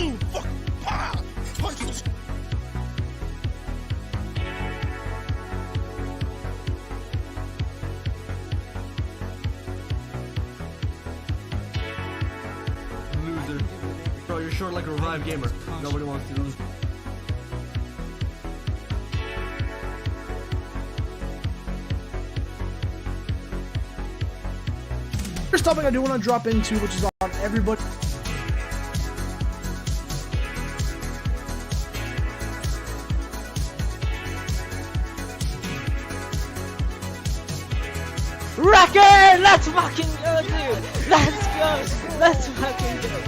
boom, fuck, pow, punch the loser. Bro, you're short like a revived gamer. Nobody wants to lose. First topic I do want to drop into, which is on everybody. Reckon! Let's fucking go, dude! Let's go! Let's fucking go!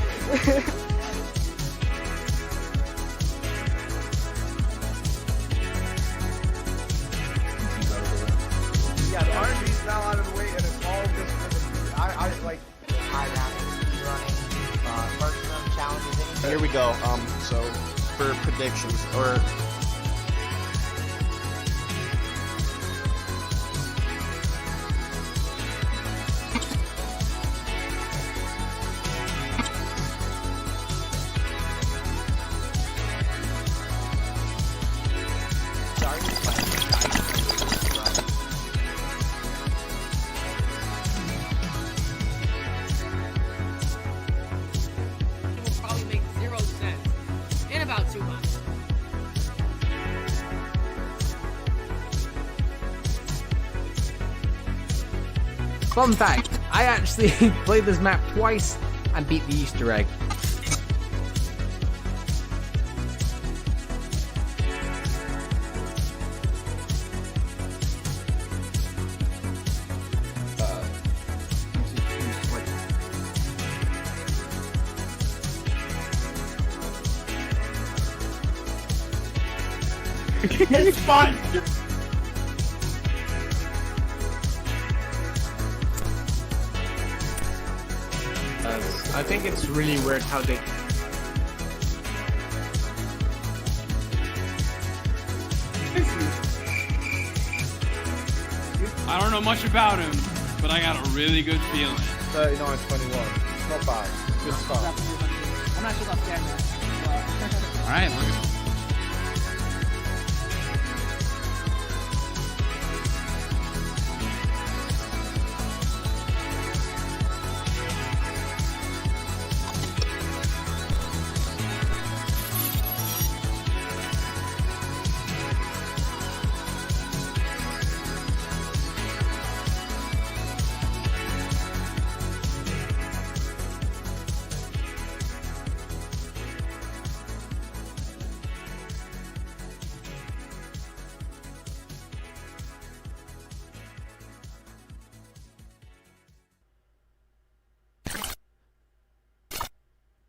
Yeah, the R&B's now out of the way, and it's all just for the I like High round, running, marksman challenges, anything. Here we go. So for predictions or will probably make 0 cents in about 2 months. Fun fact, I actually played this map twice and beat the Easter egg. It's fun. I think it's really weird how they... I don't know much about him, but I got a really good feeling. 39, 21. Not bad. Good start. I'm not sure about that. All right, look.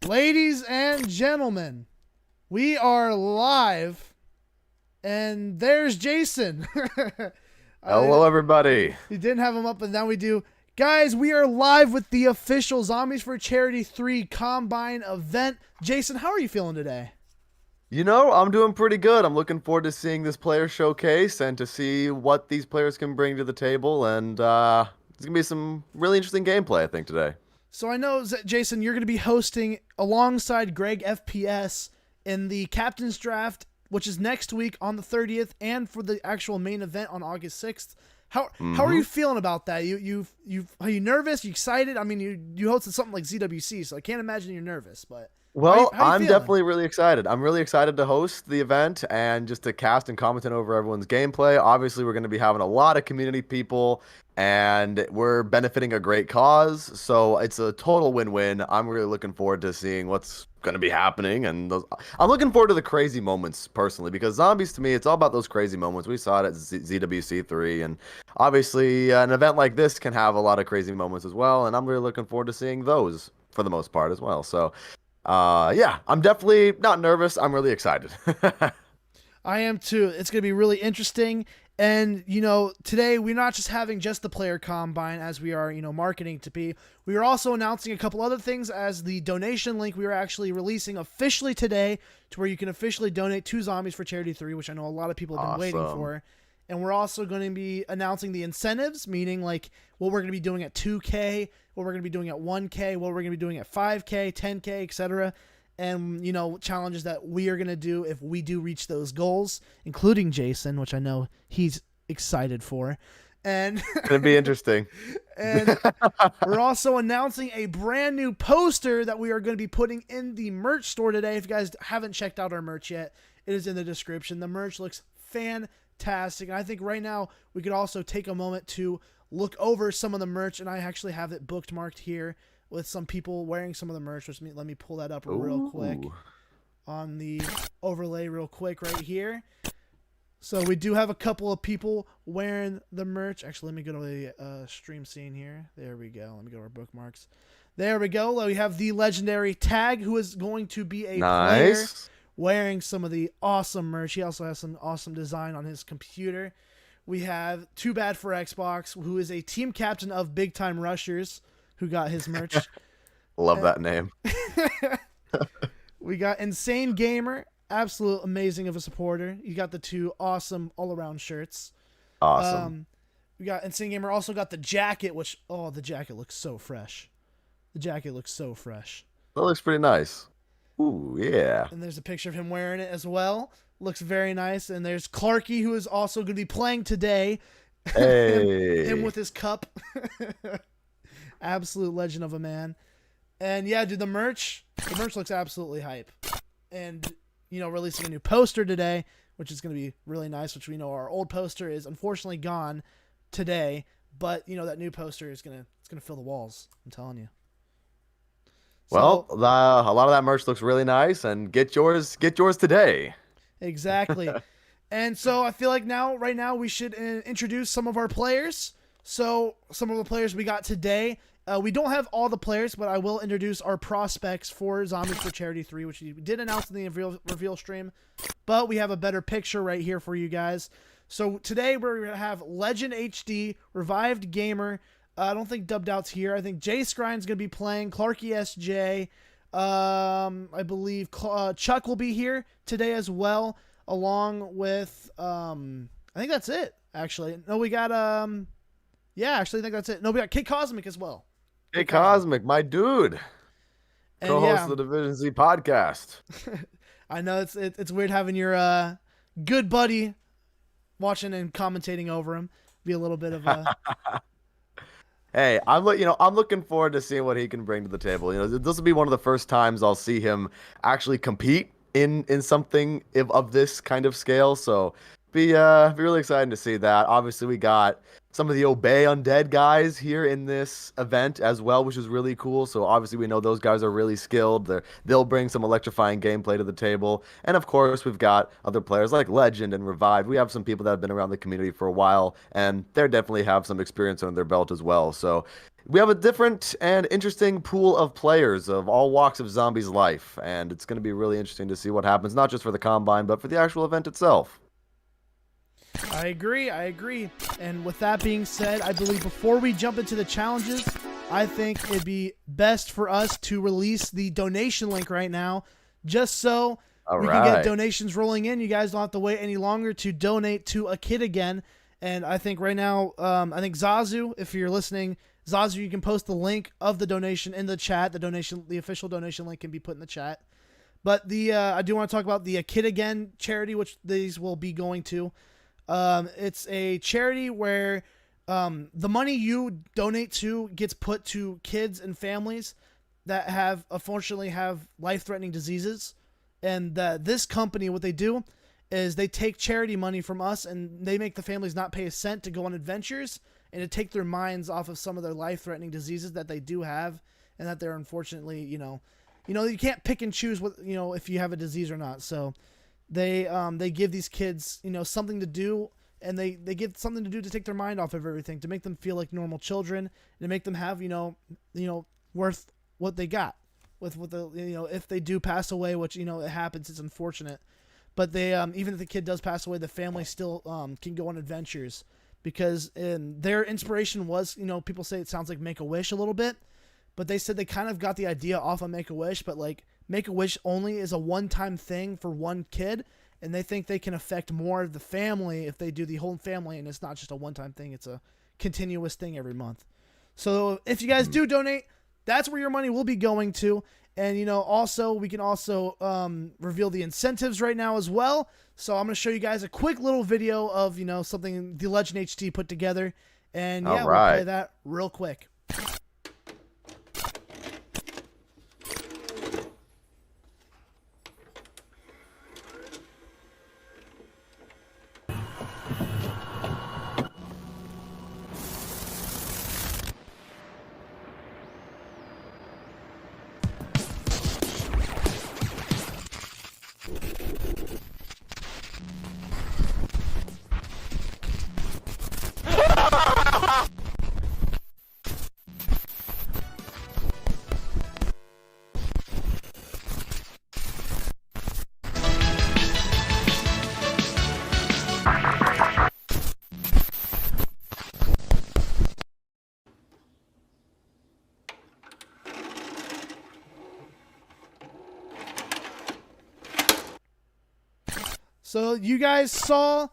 Ladies and gentlemen, we are live, and there's Jason. Hello, everybody. We didn't have him up, but now we do. Guys, we are live with the official Zombies for Charity 3 Combine event. Jason, how are you feeling today? You know, I'm doing pretty good. I'm looking forward to seeing this player showcase and to see what these players can bring to the table. And it's going to be some really interesting gameplay, I think, today. So I know, Jason, you're going to be hosting alongside Greg FPS in the Captain's Draft, which is next week on the 30th, and for the actual main event on August 6th. How are you feeling about that? Are you nervous? You excited? I mean, you hosted something like ZWC, so I can't imagine you're nervous. But Well, how you I'm feeling? definitely really excited. I'm really excited to host the event and just to cast and commentate over everyone's gameplay. Obviously, we're going to be having a lot of community people, and we're benefiting a great cause. So it's a total win-win. I'm really looking forward to seeing what's going to be happening. And I'm looking forward to the crazy moments, personally, because Zombies, to me, it's all about those crazy moments. We saw it at ZWC3, and obviously an event like this can have a lot of crazy moments as well. And I'm really looking forward to seeing those for the most part as well. So yeah, I'm definitely not nervous. I'm really excited. I am too. It's going to be really interesting. And, you know, today we're not just having just the player combine as we are, you know, marketing to be. We are also announcing a couple other things as the donation link we are actually releasing officially today to where you can officially donate to Zombies for Charity 3, which I know a lot of people have been waiting for. And we're also going to be announcing the incentives, meaning like what we're going to be doing at 2K, what we're going to be doing at 1K, what we're going to be doing at 5K, 10K, etc. and, you know, challenges that we are going to do if we do reach those goals, including Jason, which I know he's excited for. And It's going to be interesting. and we're also announcing a brand new poster that we are going to be putting in the merch store today. If you guys haven't checked out our merch yet, it is in the description. The merch looks fantastic. And I think right now we could also take a moment to look over some of the merch, and I actually have it bookmarked here with some people wearing some of the merch. Let me pull that up real quick on the overlay real quick right here. So we do have a couple of people wearing the merch. Actually, let me go to the stream scene here. There we go. Let me go to our bookmarks. There we go. We have the legendary Tag, who is going to be a player wearing some of the awesome merch. He also has some awesome design on his computer. We have Too Bad for Xbox, who is a team captain of Big Time Rushers, who got his merch. Love that name. We got Insane Gamer, absolute amazing of a supporter. You got the two awesome all-around shirts. Awesome. We got Insane Gamer, also got the jacket, which, oh, the jacket looks so fresh. The jacket looks so fresh. That looks pretty nice. Ooh, yeah. And there's a picture of him wearing it as well. Looks very nice. And there's Clarky, who is also going to be playing today. Hey. him with his cup. Absolute legend of a man. And yeah, dude, the merch looks absolutely hype. And, you know, releasing a new poster today, which is going to be really nice, which we know our old poster is unfortunately gone today, but, you know, that new poster is going to fill the walls. I'm telling you. Well, a lot of that merch looks really nice, and get yours today. Exactly. And so I feel like right now we should introduce some of our players. So some of the players we got today, we don't have all the players, but I will introduce our prospects for Zombies for Charity 3, which we did announce in the reveal stream, but we have a better picture right here for you guys. So today we're going to have Legend HD, Revived Gamer. I don't think Dubbed Out's here. I think Jay Scrine's going to be playing, Clarky SJ. I believe Chuck will be here today as well, along with, I think that's it, actually. No, we got, yeah, actually, I think that's it. No, we got Kid Cosmic as well. Kid Cosmic, my dude. And Co-host of the Division Z podcast. I know it's weird having your good buddy watching and commentating over him. Be a little bit of a... Hey, I'm looking forward to seeing what he can bring to the table. You know, this will be one of the first times I'll see him actually compete in something of this kind of scale. So be really excited to see that. Obviously, we got some of the Obey Undead guys here in this event as well, which is really cool. So obviously we know those guys are really skilled. They'll bring some electrifying gameplay to the table. And of course, we've got other players like Legend and Revive. We have some people that have been around the community for a while, and they definitely have some experience under their belt as well. So we have a different and interesting pool of players of all walks of Zombies life, and it's going to be really interesting to see what happens, not just for the Combine, but for the actual event itself. I agree. And with that being said, I believe before we jump into the challenges, I think it'd be best for us to release the donation link right now, just so we can get donations rolling in. You guys don't have to wait any longer to donate to a kid again. And I think right now, I think Zazu, if you're listening, Zazu, you can post the link of the donation in the chat. The official donation link can be put in the chat. But I do want to talk about the A Kid Again charity, which these will be going to. It's a charity where the money you donate to gets put to kids and families that unfortunately have life-threatening diseases. And this company, what they do is they take charity money from us and they make the families not pay a cent to go on adventures and to take their minds off of some of their life-threatening diseases that they do have, and that they're unfortunately, you can't pick and choose what, if you have a disease or not. So they give these kids, something to do, and they give something to do to take their mind off of everything, to make them feel like normal children, and to make them have, worth what they got with if they do pass away, which, it happens, it's unfortunate. But they, even if the kid does pass away, the family still can go on adventures, because their inspiration was, people say it sounds like Make-A-Wish a little bit, but they said they kind of got the idea off of Make-A-Wish, but like Make-A-Wish only is a one-time thing for one kid, and they think they can affect more of the family if they do the whole family, and it's not just a one-time thing, it's a continuous thing every month. So if you guys do donate, that's where your money will be going to. And, also, we can also reveal the incentives right now as well. So I'm going to show you guys a quick little video of, something the Legend HT put together. And, yeah, we'll play that real quick. So you guys saw,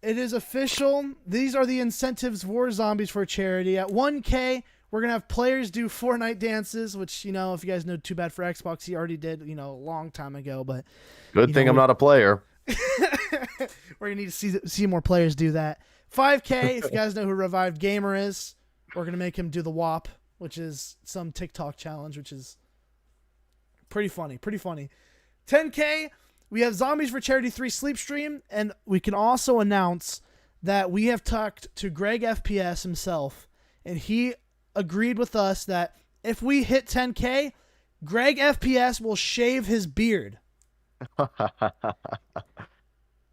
it is official. These are the incentives for Zombies for Charity. At 1K, we're going to have players do Fortnite dances, which, if you guys know Too Bad for Xbox, he already did, a long time ago. But Good thing I'm not a player. we're going to need to see more players do that. 5K, if you guys know who Revived Gamer is, we're going to make him do the WAP, which is some TikTok challenge, which is pretty funny. 10K, we have Zombies for Charity 3 sleep stream, and we can also announce that we have talked to Greg FPS himself, and he agreed with us that if we hit 10K, Greg FPS will shave his beard.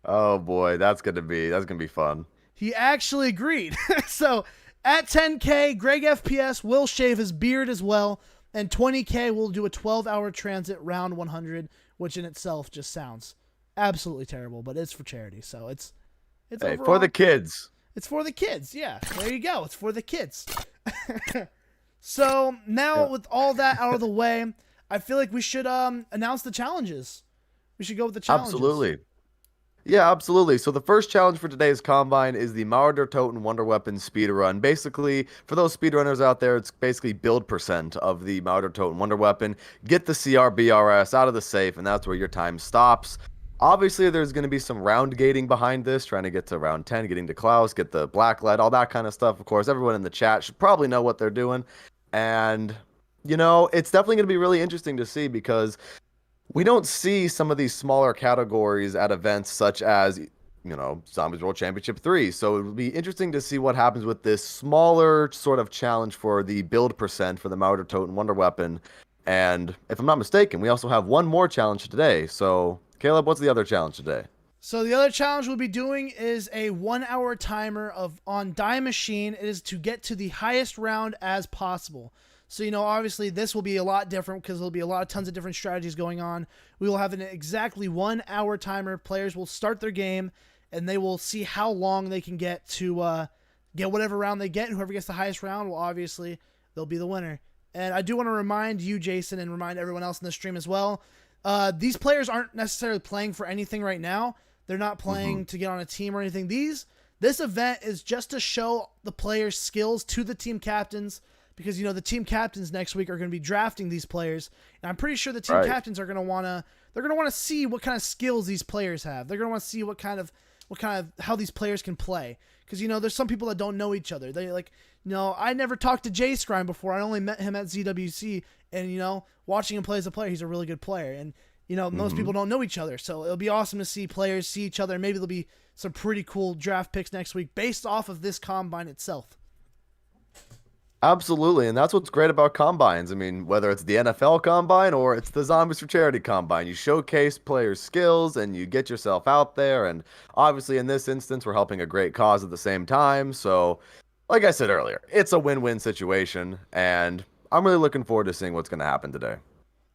Oh boy, that's gonna be fun. He actually agreed. So at 10K, Greg FPS will shave his beard as well, and 20K will do a 12-hour transit round 100, which in itself just sounds absolutely terrible, but it's for charity, so it's Hey, overall, for the kids. It's for the kids, yeah. There you go. It's for the kids. So now with all that out of the way, I feel like we should announce the challenges. We should go with the challenges. Absolutely. Yeah, absolutely. So the first challenge for today's Combine is the Marauder Toten Wonder Weapon speedrun. Basically, for those speedrunners out there, it's basically build percent of the Marauder Toten Wonder Weapon. Get the CRBRS out of the safe, and that's where your time stops. Obviously, there's going to be some round gating behind this, trying to get to round 10, getting to Klaus, get the black lead, all that kind of stuff. Of course, everyone in the chat should probably know what they're doing. And, it's definitely going to be really interesting to see because we don't see some of these smaller categories at events such as, Zombies World Championship 3. So it'll be interesting to see what happens with this smaller sort of challenge for the build percent for the Marauder Toten Wonder Weapon. And if I'm not mistaken, we also have one more challenge today. So, Caleb, what's the other challenge today? So the other challenge we'll be doing is a 1-hour timer on Die Machine. It is to get to the highest round as possible. So, obviously this will be a lot different because there'll be tons of different strategies going on. We will have an exactly 1-hour timer. Players will start their game and they will see how long they can get to get whatever round they get. Whoever gets the highest round will obviously, they'll be the winner. And I do want to remind you, Jason, and remind everyone else in the stream as well. These players aren't necessarily playing for anything right now. They're not playing to get on a team or anything. This event is just to show the players' skills to the team captains because, the team captains next week are going to be drafting these players. And I'm pretty sure the team captains are going to want to see what kind of skills these players have. They're going to want to see what kind of how these players can play. Because, there's some people that don't know each other. They I never talked to Jay Scrime before. I only met him at ZWC. And, watching him play as a player, he's a really good player. And, most people don't know each other. So it'll be awesome to see players see each other. And maybe there'll be some pretty cool draft picks next week based off of this Combine itself. Absolutely. And that's what's great about Combines. I mean, whether it's the NFL Combine or it's the Zombies for Charity Combine, you showcase players' skills and you get yourself out there. And obviously in this instance, we're helping a great cause at the same time. So like I said earlier, it's a win-win situation. And I'm really looking forward to seeing what's going to happen today.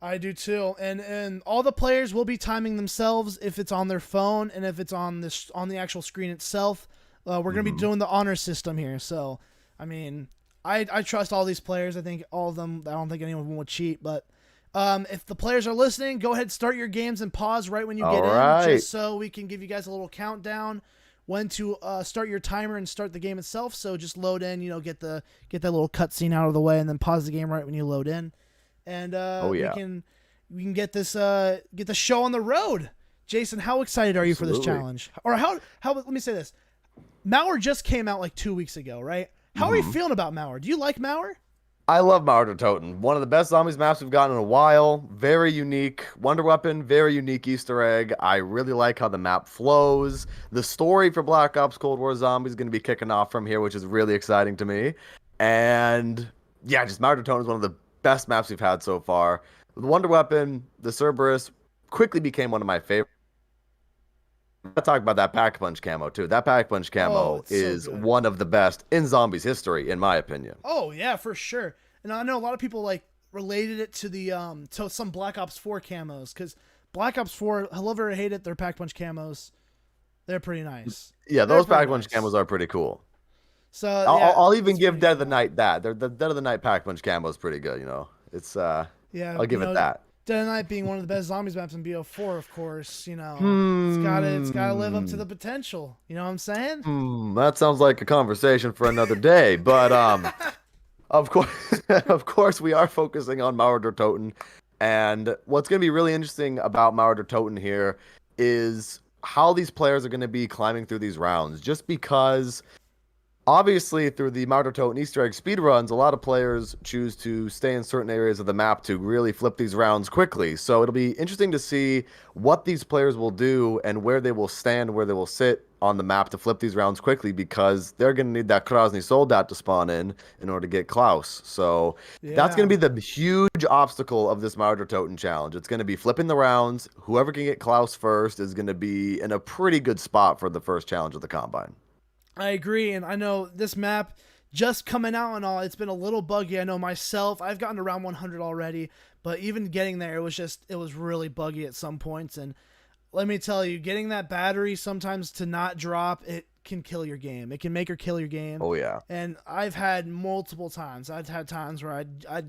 I do too, and all the players will be timing themselves if it's on their phone and if it's on the actual screen itself. We're gonna be doing the honor system here, so I mean, I trust all these players. I think all of them. I don't think anyone would cheat, but if the players are listening, go ahead, start your games and pause right when you get in, just so we can give you guys a little countdown when to start your timer and start the game itself. So just load in, get that little cutscene out of the way, and then pause the game right when you load in. And we can get the show on the road. Jason, how excited are you for this challenge? Or how let me say this. Mauer just came out like 2 weeks ago, right? How are you feeling about Mauer? Do you like Mauer? I love Mauer der Toten. One of the best zombies maps we've gotten in a while. Very unique wonder weapon, very unique Easter egg. I really like how the map flows. The story for Black Ops Cold War Zombies is going to be kicking off from here, which is really exciting to me. And yeah, just Mauer der Toten is one of the best maps we've had so far. The wonder weapon, the Cerberus, quickly became one of my favorites. I talk about that pack punch camo too. That pack punch camo is one of the best in zombies history, in my opinion. Oh yeah, for sure. And I know a lot of people like related it to the to some Black Ops 4 camos, because Black Ops 4, I love it or hate it, their pack punch camos, they're pretty nice. Yeah, those pack punch camos are pretty cool. So I'll even give Dead of the Night that. The Dead of the Night pack punch camo is pretty good. You know, it's I'll give it that. Dead of Night being one of the best zombies maps in BO4, of course, you know, it's gotta live up to the potential. You know what I'm saying? That sounds like a conversation for another day. But of course, we are focusing on Mauer der Toten, and what's gonna be really interesting about Mauer der Toten here is how these players are gonna be climbing through these rounds. Just because, obviously, through the Mauer der Toten Easter egg speedruns, a lot of players choose to stay in certain areas of the map to really flip these rounds quickly. So it'll be interesting to see what these players will do and where they will stand, where they will sit on the map to flip these rounds quickly, because they're going to need that Krasny Soldat to spawn in order to get Klaus. So that's going to be the huge obstacle of this Mauer der Toten challenge. It's going to be flipping the rounds. Whoever can get Klaus first is going to be in a pretty good spot for the first challenge of the Combine. I agree, and I know this map just coming out and all, it's been a little buggy. I know myself, I've gotten to round 100 already, but even getting there, it was really buggy at some points. And let me tell you, getting that battery sometimes to not drop, it can kill your game. It can make or kill your game. Oh yeah. And I've had multiple times. I've had times where I'd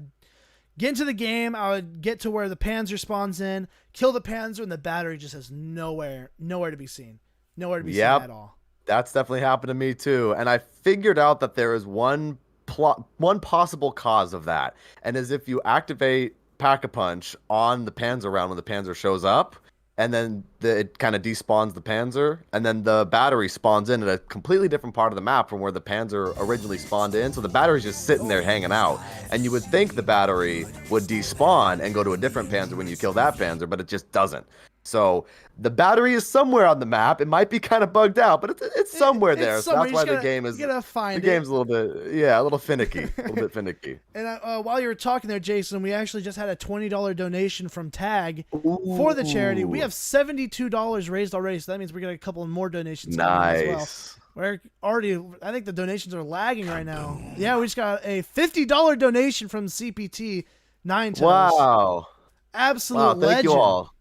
get into the game, I would get to where the Panzer spawns in, kill the Panzer, and the battery just has nowhere to be seen. Nowhere to be seen at all. That's definitely happened to me too. And I figured out that there is one possible cause of that. And is if you activate Pack-a-Punch on the Panzer round when the Panzer shows up, and then it kind of despawns the Panzer, and then the battery spawns in at a completely different part of the map from where the Panzer originally spawned in. So the battery's just sitting there hanging out. And you would think the battery would despawn and go to a different Panzer when you kill that Panzer, but it just doesn't. So the battery is somewhere on the map. It might be kind of bugged out, but it's somewhere there. So that's why the game's a little bit, a little finicky, a little bit finicky. And while you were talking there, Jason, we actually just had a $20 donation from Tag for the charity. We have $72 raised already, so that means we're getting a couple more donations coming as well. We're already, I think the donations are lagging right now. Yeah, we just got a $50 donation from CPT 9 Toes. Wow. Absolute legend. Thank you all.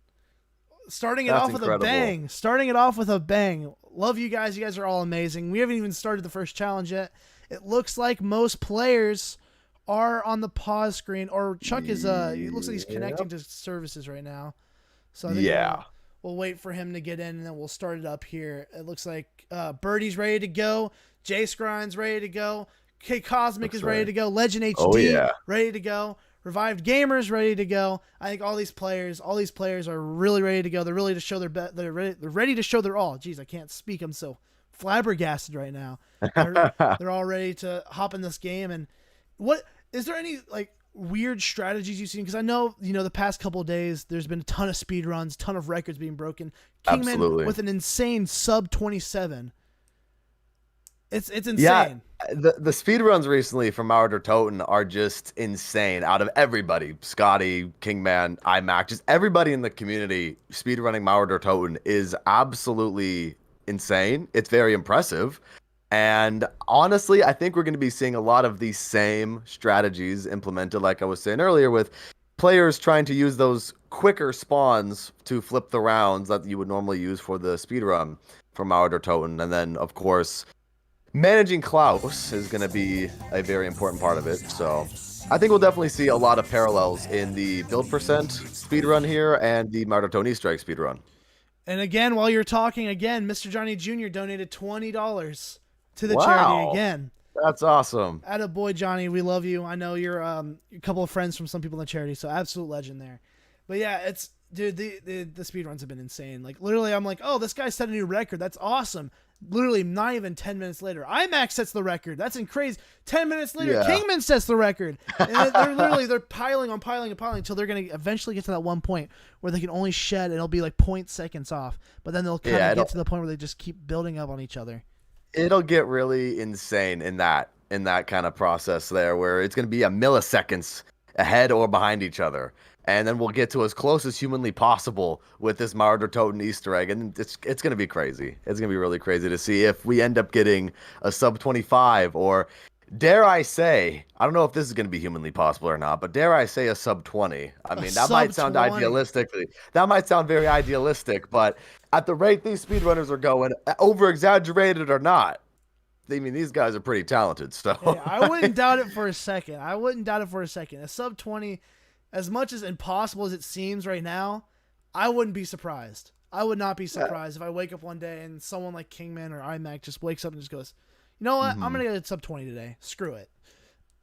Starting it off with a bang. Starting it off with a bang. Love you guys. You guys are all amazing. We haven't even started the first challenge yet. It looks like most players are on the pause screen, or Chuck is it looks like he's connecting to services right now. So I think we'll wait for him to get in, and then we'll start it up here. It looks like Birdie's ready to go. J Scrine's ready to go. K Cosmic is ready to go. Legend HD ready to go. Revived Gamers ready to go. I think all these players are really ready to go. They're really to show they're ready to show their all. Jeez, I can't speak. I'm so flabbergasted right now. They're all ready to hop in this game. And what is there any like weird strategies you've seen? Because I know, the past couple of days there's been a ton of speed runs, ton of records being broken. Kingman with an insane sub 27. It's insane. Yeah, the speedruns recently from Mauer der Toten are just insane. Out of everybody, Scotty, Kingman, iMac, just everybody in the community speedrunning Mauer der Toten is absolutely insane. It's very impressive. And honestly, I think we're going to be seeing a lot of these same strategies implemented, like I was saying earlier, with players trying to use those quicker spawns to flip the rounds that you would normally use for the speedrun for Mauer der Toten. And then, of course, managing Klaus is going to be a very important part of it. So I think we'll definitely see a lot of parallels in the build percent speedrun here and the Mauer der Toten Easter egg speedrun. And again, while you're talking, Mr. Johnny Jr. donated $20 to the charity again. That's awesome. Attaboy, Johnny. We love you. I know you're a couple of friends from some people in the charity, so absolute legend there. But yeah, it's dude, the speed runs have been insane. Like literally, I'm like, oh, this guy set a new record. That's awesome. Literally, not even 10 minutes later, IMAX sets the record. That's crazy. 10 minutes later, Yeah. Kingman sets the record. And they're piling on piling until they're gonna eventually get to that one point where they can only shed, and it'll be like 0.seconds off. But then they'll kind of get to the point where they just keep building up on each other. It'll get really insane in that kind of process there, where it's gonna be a milliseconds ahead or behind each other. And then we'll get to as close as humanly possible with this Marder Toten Easter egg. And it's going to be crazy. It's going to be really crazy to see if we end up getting a sub 25 or, dare I say, I don't know if this is going to be humanly possible or not, but dare I say a sub 20. I mean, that might sound idealistically. That might sound very idealistic, but at the rate these speedrunners are going, over-exaggerated or not, I mean, these guys are pretty talented. So Hey, I wouldn't doubt it for a second. A sub 20... As much as impossible as it seems right now, I wouldn't be surprised. I would not be surprised if I wake up one day and someone like Kingman or IMAC just wakes up and just goes, you know what? I'm going to get a sub 20 today. Screw it.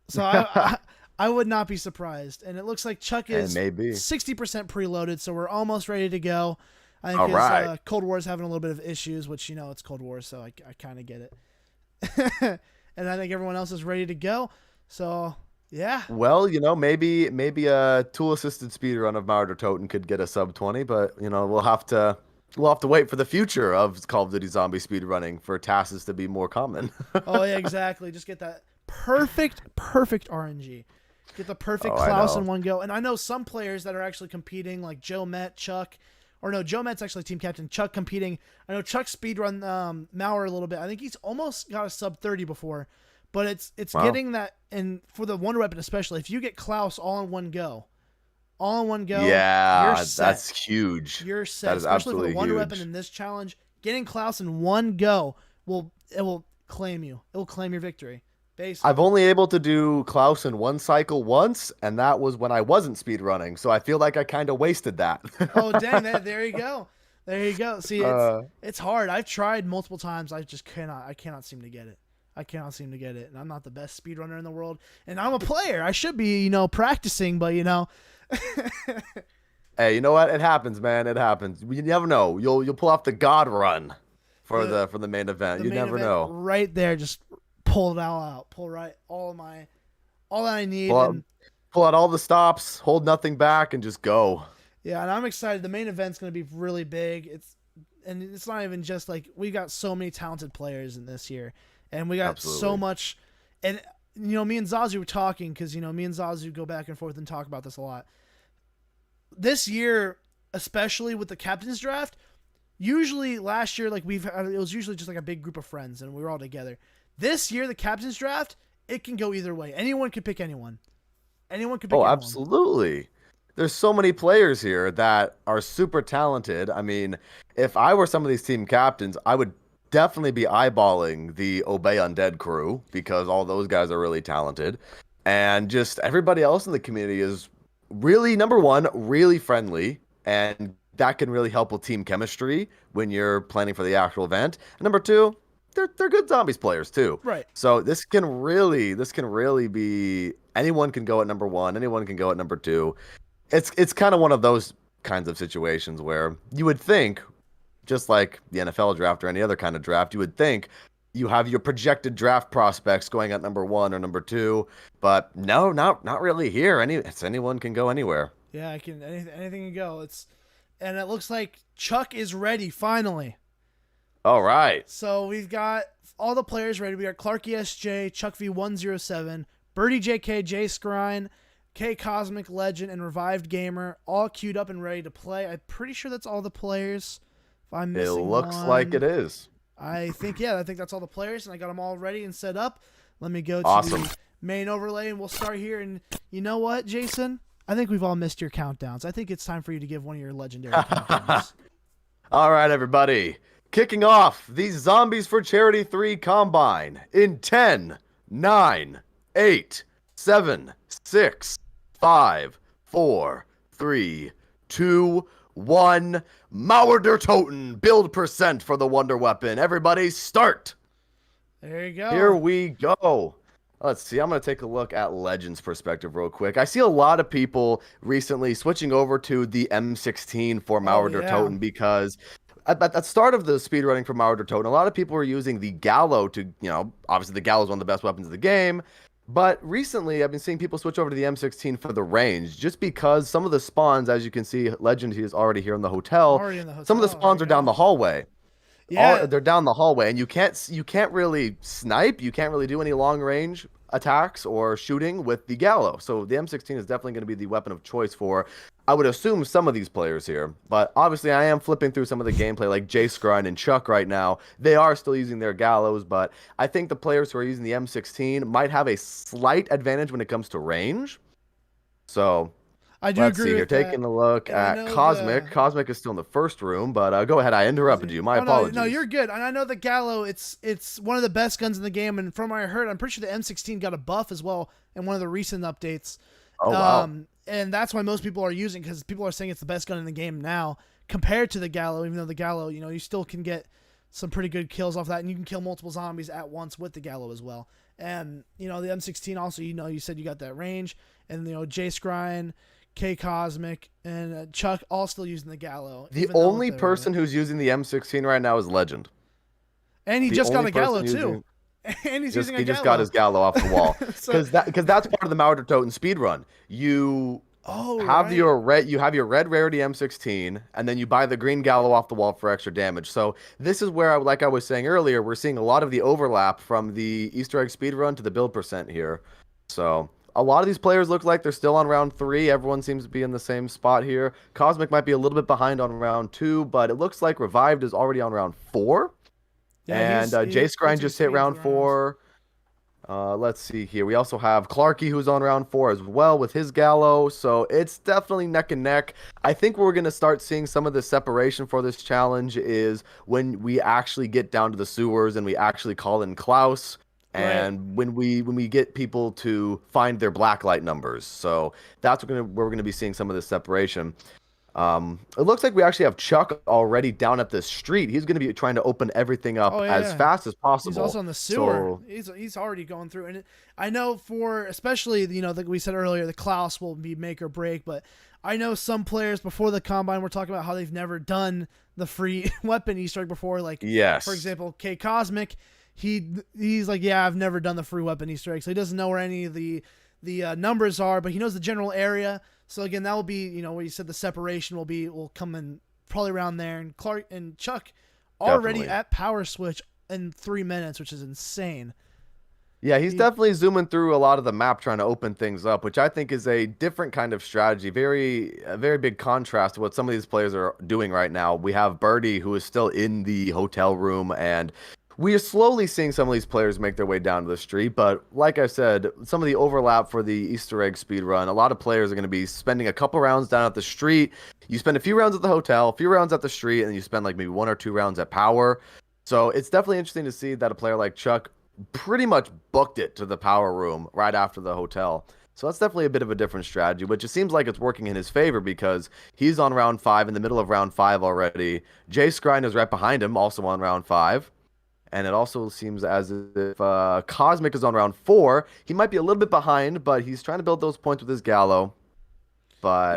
So I would not be surprised. And it looks like Chuck is 60% preloaded, so we're almost ready to go. I think his Cold War is having a little bit of issues, which, it's Cold War, so I kind of get it. And I think everyone else is ready to go. So... yeah. Well, maybe a tool-assisted speedrun of Marder Toten could get a sub 20, but we'll have to wait for the future of Call of Duty Zombie speedrunning for tasks to be more common. Oh yeah, exactly. Just get that perfect RNG. Get the perfect Klaus in one go. And I know some players that are actually competing, like Joe Met, Chuck, or no, Joe Met's actually team captain. Chuck competing. I know Chuck speedrun Mauer a little bit. I think he's almost got a sub 30 before. But it's getting that, and for the Wonder Weapon especially, if you get Klaus all in one go, yeah, you're set. That's huge. You're set, that is especially for the Wonder huge. Weapon in this challenge. Getting Klaus in one go will claim you. It will claim your victory. Basically. I've only able to do Klaus in one cycle once, and that was when I wasn't speedrunning, so I feel like I kind of wasted that. Oh dang! There you go. There you go. See, it's hard. I've tried multiple times. I just cannot. I cannot seem to get it. And I'm not the best speedrunner in the world, and I'm a player. I should be, practicing, but Hey, you know what? It happens, man. It happens. You never know. You'll pull off the God run for the main event. You never know. Right there, just pull it all out. Pull right all that I need. Pull out all the stops, hold nothing back, and just go. Yeah, and I'm excited. The main event's going to be really big. It's not even just like we got so many talented players in this year. And we got so much, and me and Zazu were talking because me and Zazu go back and forth and talk about this a lot. This year, especially with the captain's draft, usually last year it was usually just like a big group of friends and we were all together. This year, the captain's draft, it can go either way. Anyone could pick anyone. Anyone could pick anyone. Absolutely. There's so many players here that are super talented. I mean, if I were some of these team captains, I would definitely be eyeballing the Obey Undead crew because all those guys are really talented, and just everybody else in the community is really, number one, really friendly, and that can really help with team chemistry when you're planning for the actual event. And number two, they're good zombies players too. Right. So this can really be, anyone can go at number one, anyone can go at number two. It's kind of one of those kinds of situations where you would think, just like the NFL draft or any other kind of draft, you would think you have your projected draft prospects going at number one or number two, but no, not really here. Anyone can go anywhere. Yeah, anything can go. And it looks like Chuck is ready finally. All right. So we've got all the players ready. We got Clark ESJ, Chuck V107, Birdie JK, Jay Scrine, K Cosmic Legend, and Revived Gamer all queued up and ready to play. I'm pretty sure that's all the players. It looks like it is. I think that's all the players, and I got them all ready and set up. Let me go to the main overlay, and we'll start here. And you know what, Jason? I think we've all missed your countdowns. I think it's time for you to give one of your legendary countdowns. All right, everybody. Kicking off the Zombies for Charity 3 Combine in 10, 9, 8, 7, 6, 5, 4, 3, 2, 1. Marder Toten build percent for the Wonder Weapon. Everybody start. There you go. Here we go. Let's see. I'm going to take a look at Legends perspective real quick. I see a lot of people recently switching over to the M16 for Mauer der yeah. Toten because at the start of the speedrunning for Mauer der Toten, a lot of people were using the Gallo to, obviously the Gallo is one of the best weapons of the game. But recently, I've been seeing people switch over to the M16 for the range, just because some of the spawns, as you can see, Legend is already here in the hotel. Some of the spawns are down the hallway. Yeah, They're down the hallway, and you can't really snipe. You can't really do any long range attacks or shooting with the Gallo. So the M16 is definitely going to be the weapon of choice for, I would assume, some of these players here. But obviously, I am flipping through some of the gameplay, like J-Scrine and Chuck right now. They are still using their Gallos, but I think the players who are using the M16 might have a slight advantage when it comes to range. So I do let's agree see here. with that. Taking a look And I at know Cosmic. Cosmic is still in the first room, but go ahead. I interrupted you. My apologies. No, you're good. And I know the Gallo, it's one of the best guns in the game. And from what I heard, I'm pretty sure the M16 got a buff as well in one of the recent updates. Oh, wow. And that's why most people are using, because people are saying it's the best gun in the game now compared to the Gallo, even though the Gallo, you still can get some pretty good kills off that, and you can kill multiple zombies at once with the Gallo as well. And, the M16 also, you said you got that range, and, J-Scrine, K Cosmic, and Chuck all still using the Gallo. The only person who's using the M16 right now is Legend. And he just got a Gallo too. And he's using a Gallo. He just got his Gallo off the wall. Because that's part of the Mauer der Toten speedrun. You have your red rarity M16, and then you buy the green Gallo off the wall for extra damage. So this is where, like I was saying earlier, we're seeing a lot of the overlap from the Easter egg speedrun to the build percent here. So a lot of these players look like they're still on round 3. Everyone seems to be in the same spot here. Cosmic might be a little bit behind on round 2, but it looks like Revived is already on round 4. Yeah, and J-Scrine just hit round 4. Let's see here. We also have Clarky, who's on round 4 as well with his Gallo. So it's definitely neck and neck. I think we're going to start seeing some of the separation for this challenge is when we actually get down to the sewers and we actually call in Klaus. And when we get people to find their blacklight numbers. So that's where we're gonna be seeing some of this separation. It looks like we actually have Chuck already down at the street. He's gonna be trying to open everything up as fast as possible. He's also on the sewer. He's already going through, and I know for especially like we said earlier, the Klaus will be make or break. But I know some players before the combine were talking about how they've never done the free weapon Easter egg before. Like for example, K Cosmic. He's like, yeah, I've never done the free weapon Easter egg, so he doesn't know where any of the numbers are, but he knows the general area. So again, that will be where you said the separation will come in probably around there. And Clark and Chuck already at power switch in 3 minutes, which is insane. Yeah, he's definitely zooming through a lot of the map trying to open things up, which I think is a different kind of strategy. A very big contrast to what some of these players are doing right now. We have Birdie, who is still in the hotel room, and we are slowly seeing some of these players make their way down to the street, but like I said, some of the overlap for the Easter egg speedrun, a lot of players are going to be spending a couple rounds down at the street. You spend a few rounds at the hotel, a few rounds at the street, and then you spend like maybe 1 or 2 rounds at power. So it's definitely interesting to see that a player like Chuck pretty much booked it to the power room right after the hotel. So that's definitely a bit of a different strategy, which it seems like it's working in his favor because he's on round 5, in the middle of round 5 already. J-Scrine is right behind him, also on round 5. And it also seems as if Cosmic is on round 4. He might be a little bit behind, but he's trying to build those points with his Gallo. But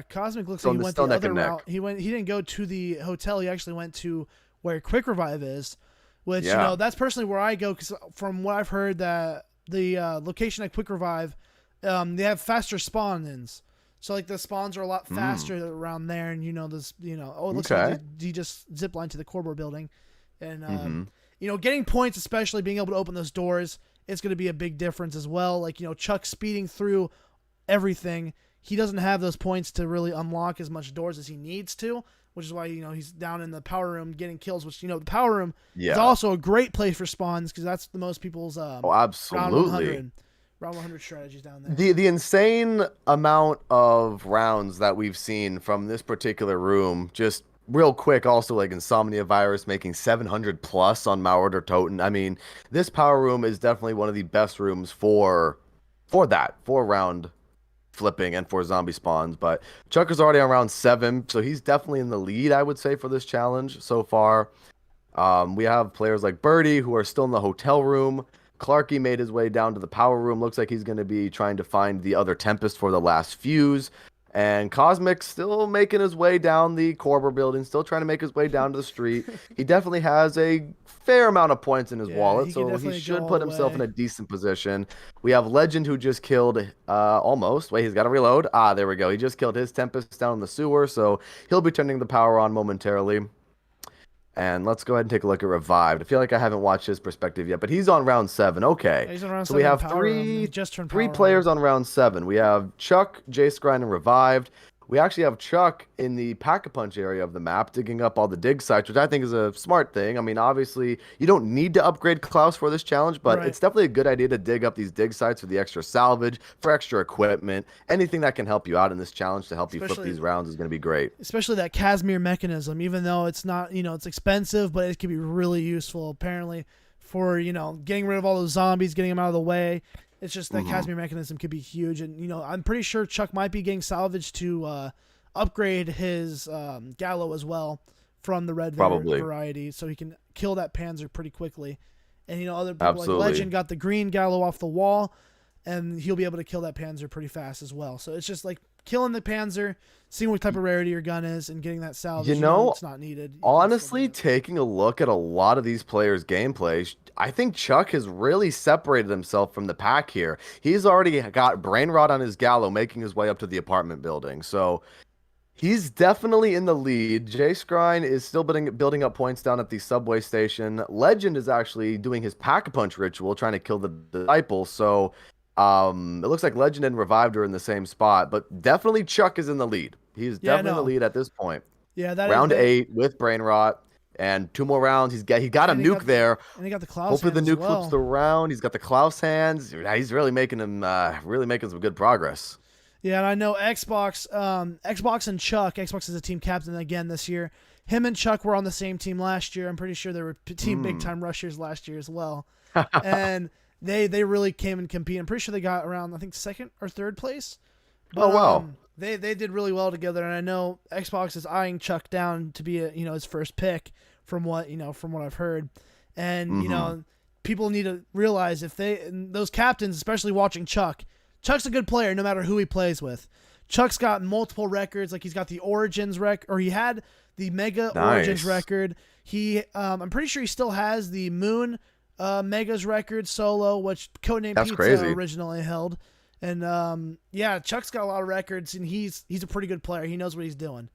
Cosmic looks like he went the other route. He didn't go to the hotel. He actually went to where Quick Revive is, which that's personally where I go, because from what I've heard, that the location at Quick Revive, they have faster spawn-ins. So like the spawns are a lot faster around there, and it looks like he just ziplined to the Corbor building. And, getting points, especially being able to open those doors, it's going to be a big difference as well. Like, Chuck speeding through everything. He doesn't have those points to really unlock as much doors as he needs to, which is why, he's down in the power room getting kills, which, the power room is also a great place for spawns because that's the most people's absolutely. Round 100 strategies down there. The insane amount of rounds that we've seen from this particular room, just real quick, also like Insomnia Virus making 700 plus on Mauer der Toten. I mean, this power room is definitely one of the best rooms for round flipping and for zombie spawns. But Chuck is already on round 7, so he's definitely in the lead, I would say, for this challenge so far. We have players like Birdie who are still in the hotel room. Clarky made his way down to the power room. Looks like he's going to be trying to find the other Tempest for the last fuse. And Cosmic still making his way down the Corber building, still trying to make his way down to the street. He definitely has a fair amount of points in his wallet, so he should put himself in a decent position. We have Legend, who just killed almost. Wait, he's got to reload. Ah, there we go. He just killed his Tempest down in the sewer, so he'll be turning the power on momentarily. And let's go ahead and take a look at Revived. I feel like I haven't watched his perspective yet, but he's on round 7. Okay. Yeah, he's on round so 7 we have three power players on round 7. We have Chuck, J-Scryne, and Revived. We actually have Chuck in the Pack-a-Punch area of the map, digging up all the dig sites, which I think is a smart thing. I mean, obviously, you don't need to upgrade Klaus for this challenge, but it's definitely a good idea to dig up these dig sites for the extra salvage, for extra equipment. Anything that can help you out in this challenge to help you flip these rounds is going to be great. Especially that Casimir mechanism, even though it's not, it's expensive, but it can be really useful, apparently, for, getting rid of all those zombies, getting them out of the way. It's just that Casimir mechanism could be huge. And, I'm pretty sure Chuck might be getting salvage to upgrade his Gallo as well from the red variety, so he can kill that Panzer pretty quickly. And, other people like Legend got the green Gallo off the wall, and he'll be able to kill that Panzer pretty fast as well. So it's just like killing the Panzer, seeing what type of rarity your gun is, and getting that salvage. It's not needed. Honestly, taking a look at a lot of these players' gameplay, I think Chuck has really separated himself from the pack here. He's already got Brain Rot on his Gallo, making his way up to the apartment building. So he's definitely in the lead. J-Scryne is still building up points down at the subway station. Legend is actually doing his Pack-a-Punch ritual, trying to kill the disciple. So it looks like Legend and Revived are in the same spot, but definitely Chuck is in the lead. He's definitely in the lead at this point. Yeah, that round 8 with Brain Rot, and 2 more rounds. He got a nuke there. And he got the Klaus. Hopefully the nuke flips the round. He's got the Klaus hands. He's really making some good progress. Yeah, and I know Xbox and Chuck. Xbox is a team captain again this year. Him and Chuck were on the same team last year. I'm pretty sure they were team big time rushers last year as well. And they really came and competed. I'm pretty sure they got around, I think, 2nd or 3rd place. But, wow. They did really well together, and I know Xbox is eyeing Chuck down to be his first pick from what I've heard. And people need to realize those captains, especially watching Chuck's a good player no matter who he plays with. Chuck's got multiple records, like he's got the Origins record, or he had the Mega Origins record. I'm pretty sure he still has the Moon Megas record solo, which Codename Pizza originally held. And Chuck's got a lot of records, and he's a pretty good player. He knows what he's doing.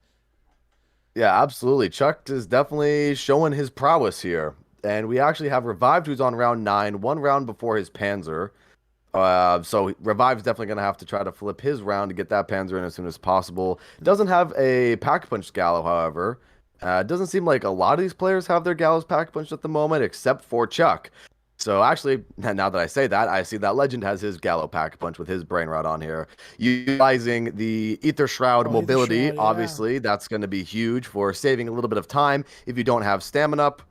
Yeah, absolutely. Chuck is definitely showing his prowess here. And we actually have Revived, who's on round 9, 1 round before his Panzer. So Revive's definitely going to have to try to flip his round to get that Panzer in as soon as possible. Doesn't have a Pack-a-Punch Gallo, however. It doesn't seem like a lot of these players have their Gallows Pack-a-Punched at the moment, except for Chuck. So actually, now that I say that, I see that Legend has his Gallo Pack-a-Punch with his Brain Rot on here. Utilizing the Ether Shroud mobility, obviously, that's going to be huge for saving a little bit of time if you don't have stamina up.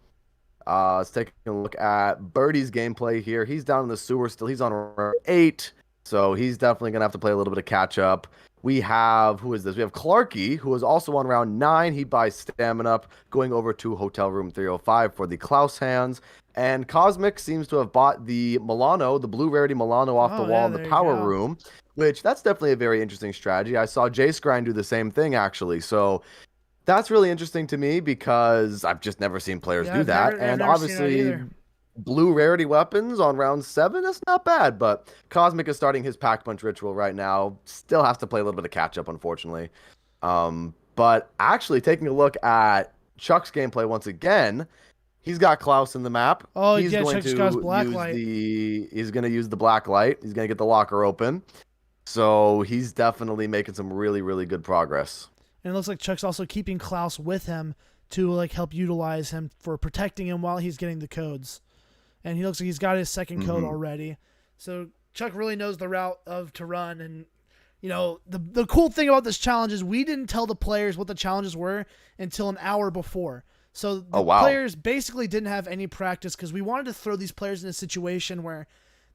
Let's take a look at Birdie's gameplay here. He's down in the sewer still. He's on round 8, so he's definitely going to have to play a little bit of catch-up. We have, who is this? We have Clarky, who is also on round 9. He buys stamina up, going over to Hotel Room 305 for the Klaus hands. And Cosmic seems to have bought the Milano, the blue rarity Milano off the wall in the power room, which that's definitely a very interesting strategy. I saw J-Scryne do the same thing, actually. So that's really interesting to me because I've just never seen players do that. And obviously, blue rarity weapons on round 7, that's not bad. But Cosmic is starting his Pack-a-Punch ritual right now. Still has to play a little bit of catch-up, unfortunately. But actually, taking a look at Chuck's gameplay once again, he's got Klaus in the map. Oh, he's going Chuck's got black light. He's going to use the black light. He's going to get the locker open. So he's definitely making some really, really good progress. And it looks like Chuck's also keeping Klaus with him to help utilize him for protecting him while he's getting the codes. And he looks like he's got his 2nd code already. So Chuck really knows the route to run. And the cool thing about this challenge is we didn't tell the players what the challenges were until an hour before. So the players basically didn't have any practice because we wanted to throw these players in a situation where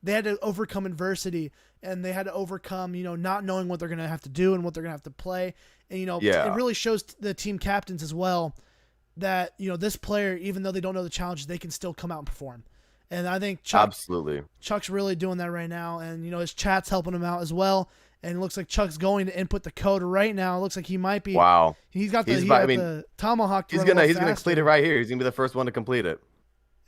they had to overcome adversity and they had to overcome, not knowing what they're going to have to do and what they're going to have to play. And, it really shows the team captains as well that, this player, even though they don't know the challenges, they can still come out and perform. And I think Absolutely. Chuck's really doing that right now, and his chat's helping him out as well. And it looks like Chuck's going to input the code right now. It looks like he might be. Wow. He's got the tomahawk. He's gonna complete it right here. He's gonna be the first one to complete it.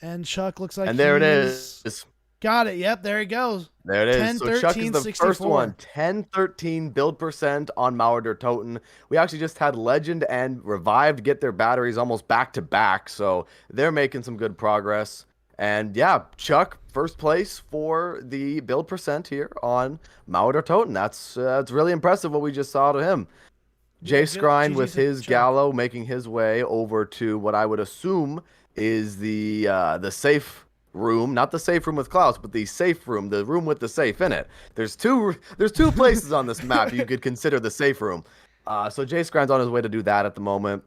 And Chuck looks like. And there it is. Got it. Yep, there he goes. There it is. 10, So 13, Chuck is the 64. first one. 1013 build percent on Mauer Toten. We actually just had Legend and Revived get their batteries almost back to back, so they're making some good progress. And yeah, Chuck, first place for the build percent here on Mauer Toten. That's really impressive what we just saw to him. Jay Skrine with his Gallo making his way over to what I would assume is the safe room, not the safe room with Klaus, but the safe room, the room with the safe in it. There's two places on this map you could consider the safe room. So Jay Skrine's on his way to do that at the moment.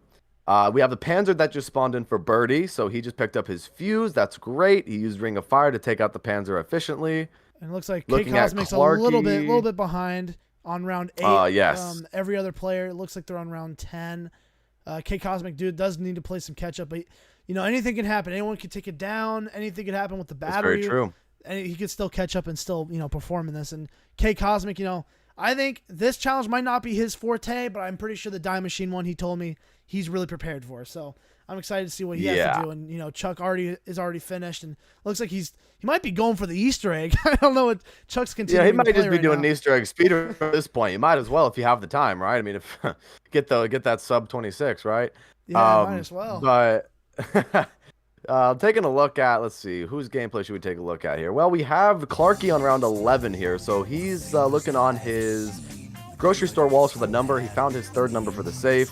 We have the Panzer that just spawned in for Birdie, so he just picked up his fuse. That's great. He used Ring of Fire to take out the Panzer efficiently. And it looks like K-Cosmic's a little bit behind on round 8. Yes. Every other player, it looks like they're on round 10. K-Cosmic dude does need to play some catch up, but anything can happen. Anyone can take it down. Anything can happen with the battery. That's very true. And he could still catch up and still, perform in this. And K-Cosmic, I think this challenge might not be his forte, but I'm pretty sure the Die Machine one he told me he's really prepared for. So I'm excited to see what he has to do. And, Chuck is already finished, and looks like he might be going for the Easter egg. I don't know what Chuck's continuing. Yeah, he might just be right doing now. an Easter egg speeder at this point. You might as well if you have the time, right? I mean, if get that sub 26, right? Yeah, might as well. But taking a look at, let's see, whose gameplay should we take a look at here? Well, we have Clarky on round 11 here, so he's looking on his grocery store walls for the number. He found his third number for the safe.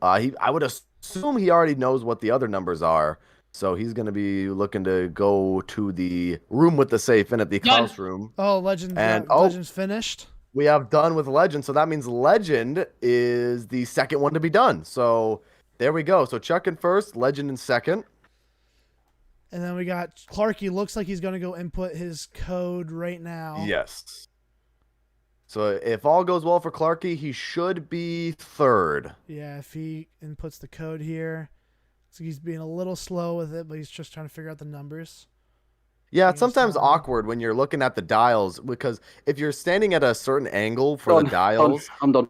I would assume he already knows what the other numbers are, so he's going to be looking to go to the room with the safe in it, the Klaus room. Oh, Legend's finished. We have done with Legend, so that means Legend is the second one to be done. So there we go. So Chuck in first, Legend in second. And then we got Clarky. Looks like he's going to go input his code right now. Yes. So if all goes well for Clarky, he should be third. Yeah, if he inputs the code here. So he's being a little slow with it, but he's just trying to figure out the numbers. Yeah, it's sometimes awkward when you're looking at the dials, because if you're standing at a certain angle for the dials. I'm done.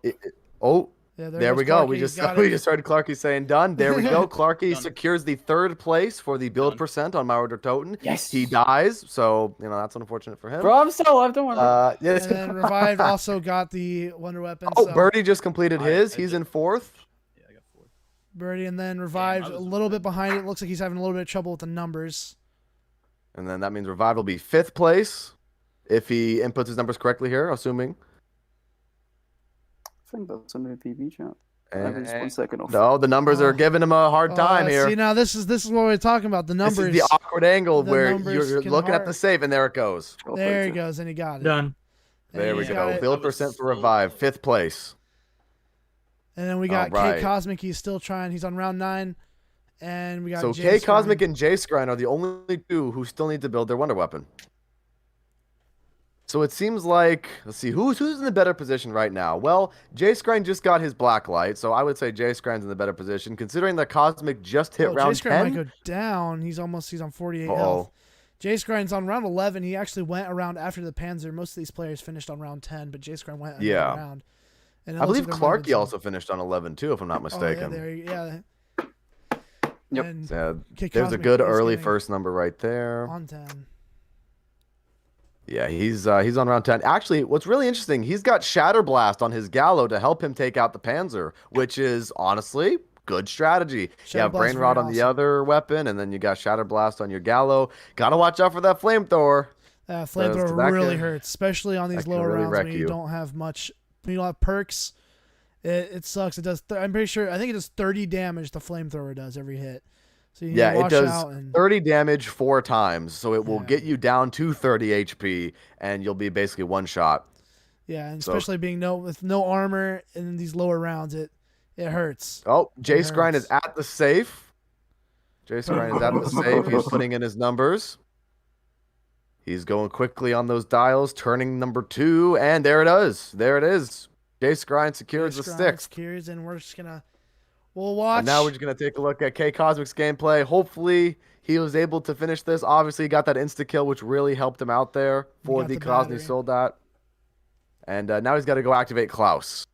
Yeah, there we go. We just heard Clarky saying done. There we go. Clarky secures the third place for the build percent on Mauer Toten. Yes. He dies, so that's unfortunate for him. Bro, I'm still alive. Don't worry. Yes. And then Revived also got the Wonder Weapon. Oh, so Birdie just completed his. He's in fourth. Yeah, I got 4th. Birdie, and then Revived a little bit behind it. Looks like he's having a little bit of trouble with the numbers. And then that means Revived will be 5th place if he inputs his numbers correctly here, assuming. I think that's a new PB chat. And just 1 second off. No, the numbers are giving him a hard time here. See, now this is what we're talking about. The numbers. This is the awkward angle where numbers you're looking at the save, and there it goes. There he goes, and he got it. Done. There we go. Build percent for Revive, 5th place. And then we got All right. K-Cosmic. He's still trying. He's on round 9. And we got So Jay K-Cosmic Skrine. and Jay Skrine are the only two who still need to build their Wonder Weapon. So it seems like, let's see, who's in the better position right now? Well, Jay Skrine just got his black light, so I would say Jay Skrine's in the better position, considering that Cosmic just hit round Jay Skrine 10. might go down. He's on 48 health. Jay Skrine's on round 11. He actually went around after the Panzer. Most of these players finished on round 10, but Jay Skrine went another round. And I believe Clarky also finished on 11 too, if I'm not mistaken. Yep. And there's a good early first number right there. On 10. Yeah, he's on round 10. Actually, what's really interesting, he's got Shatter Blast on his Gallo to help him take out the Panzer, which is honestly good strategy. You have Brain Rot on the other weapon, and then you got Shatter Blast on your Gallo. Gotta watch out for that flamethrower. Flamethrower really hurts, especially on these lower rounds when you don't have much. When you don't have perks, it sucks. It does. I'm pretty sure. I think it does 30 damage. The flamethrower does every hit. So you need to it does out 30 damage 4 times, so it will get you down to 30 HP, and you'll be basically one shot. Yeah, and especially being with no armor in these lower rounds, it hurts. Oh, Jay Skrine is at the safe. Jay Skrine is at the safe. He's putting in his numbers. He's going quickly on those dials, turning number 2, and there it is. There it is. Jay Skrine secures the 6th. Secures, and we're just gonna We'll watch. And now we're just gonna take a look at K Cosmic's gameplay. Hopefully he was able to finish this. Obviously he got that insta kill, which really helped him out there for the cause he sold that. And now he's got to go activate Klaus.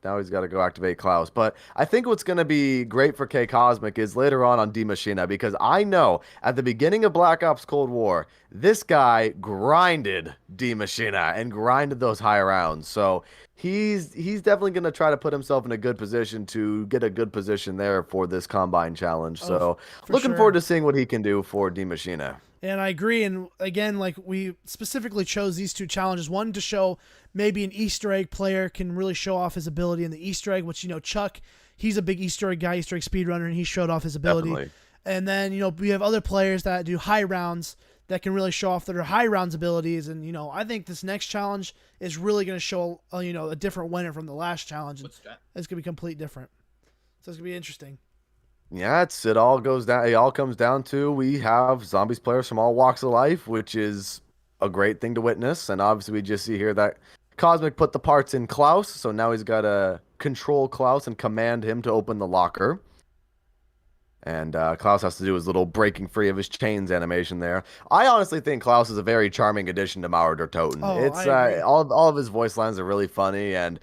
But I think what's going to be great for K Cosmic is later on D Machina, because I know at the beginning of Black Ops Cold War, this guy grinded D Machina and grinded those high rounds. So he's definitely going to try to put himself in a good position to get a good position there for this Combine Challenge. So looking forward to seeing what he can do for D Machina. And I agree. And again, like, we specifically chose these two challenges. One to show maybe an Easter egg player can really show off his ability in the Easter egg, which, you know, Chuck, he's a big Easter egg guy, Easter egg speedrunner, and he showed off his ability. Definitely. And then, you know, we have other players that do high rounds that can really show off their high rounds abilities. And, you know, I think this next challenge is really going to show, you know, a different winner from the last challenge. What's that? It's going to be completely different. So it's going to be interesting. Yeah, it all goes down. It all comes down to we have zombies players from all walks of life, which is a great thing to witness. And obviously, we just see here that Cosmic put the parts in Klaus, so now he's got to control Klaus and command him to open the locker. And Klaus has to do his little breaking free of his chains animation there. I honestly think Klaus is a very charming addition to Mauer der Toten. It's all of his voice lines are really funny, and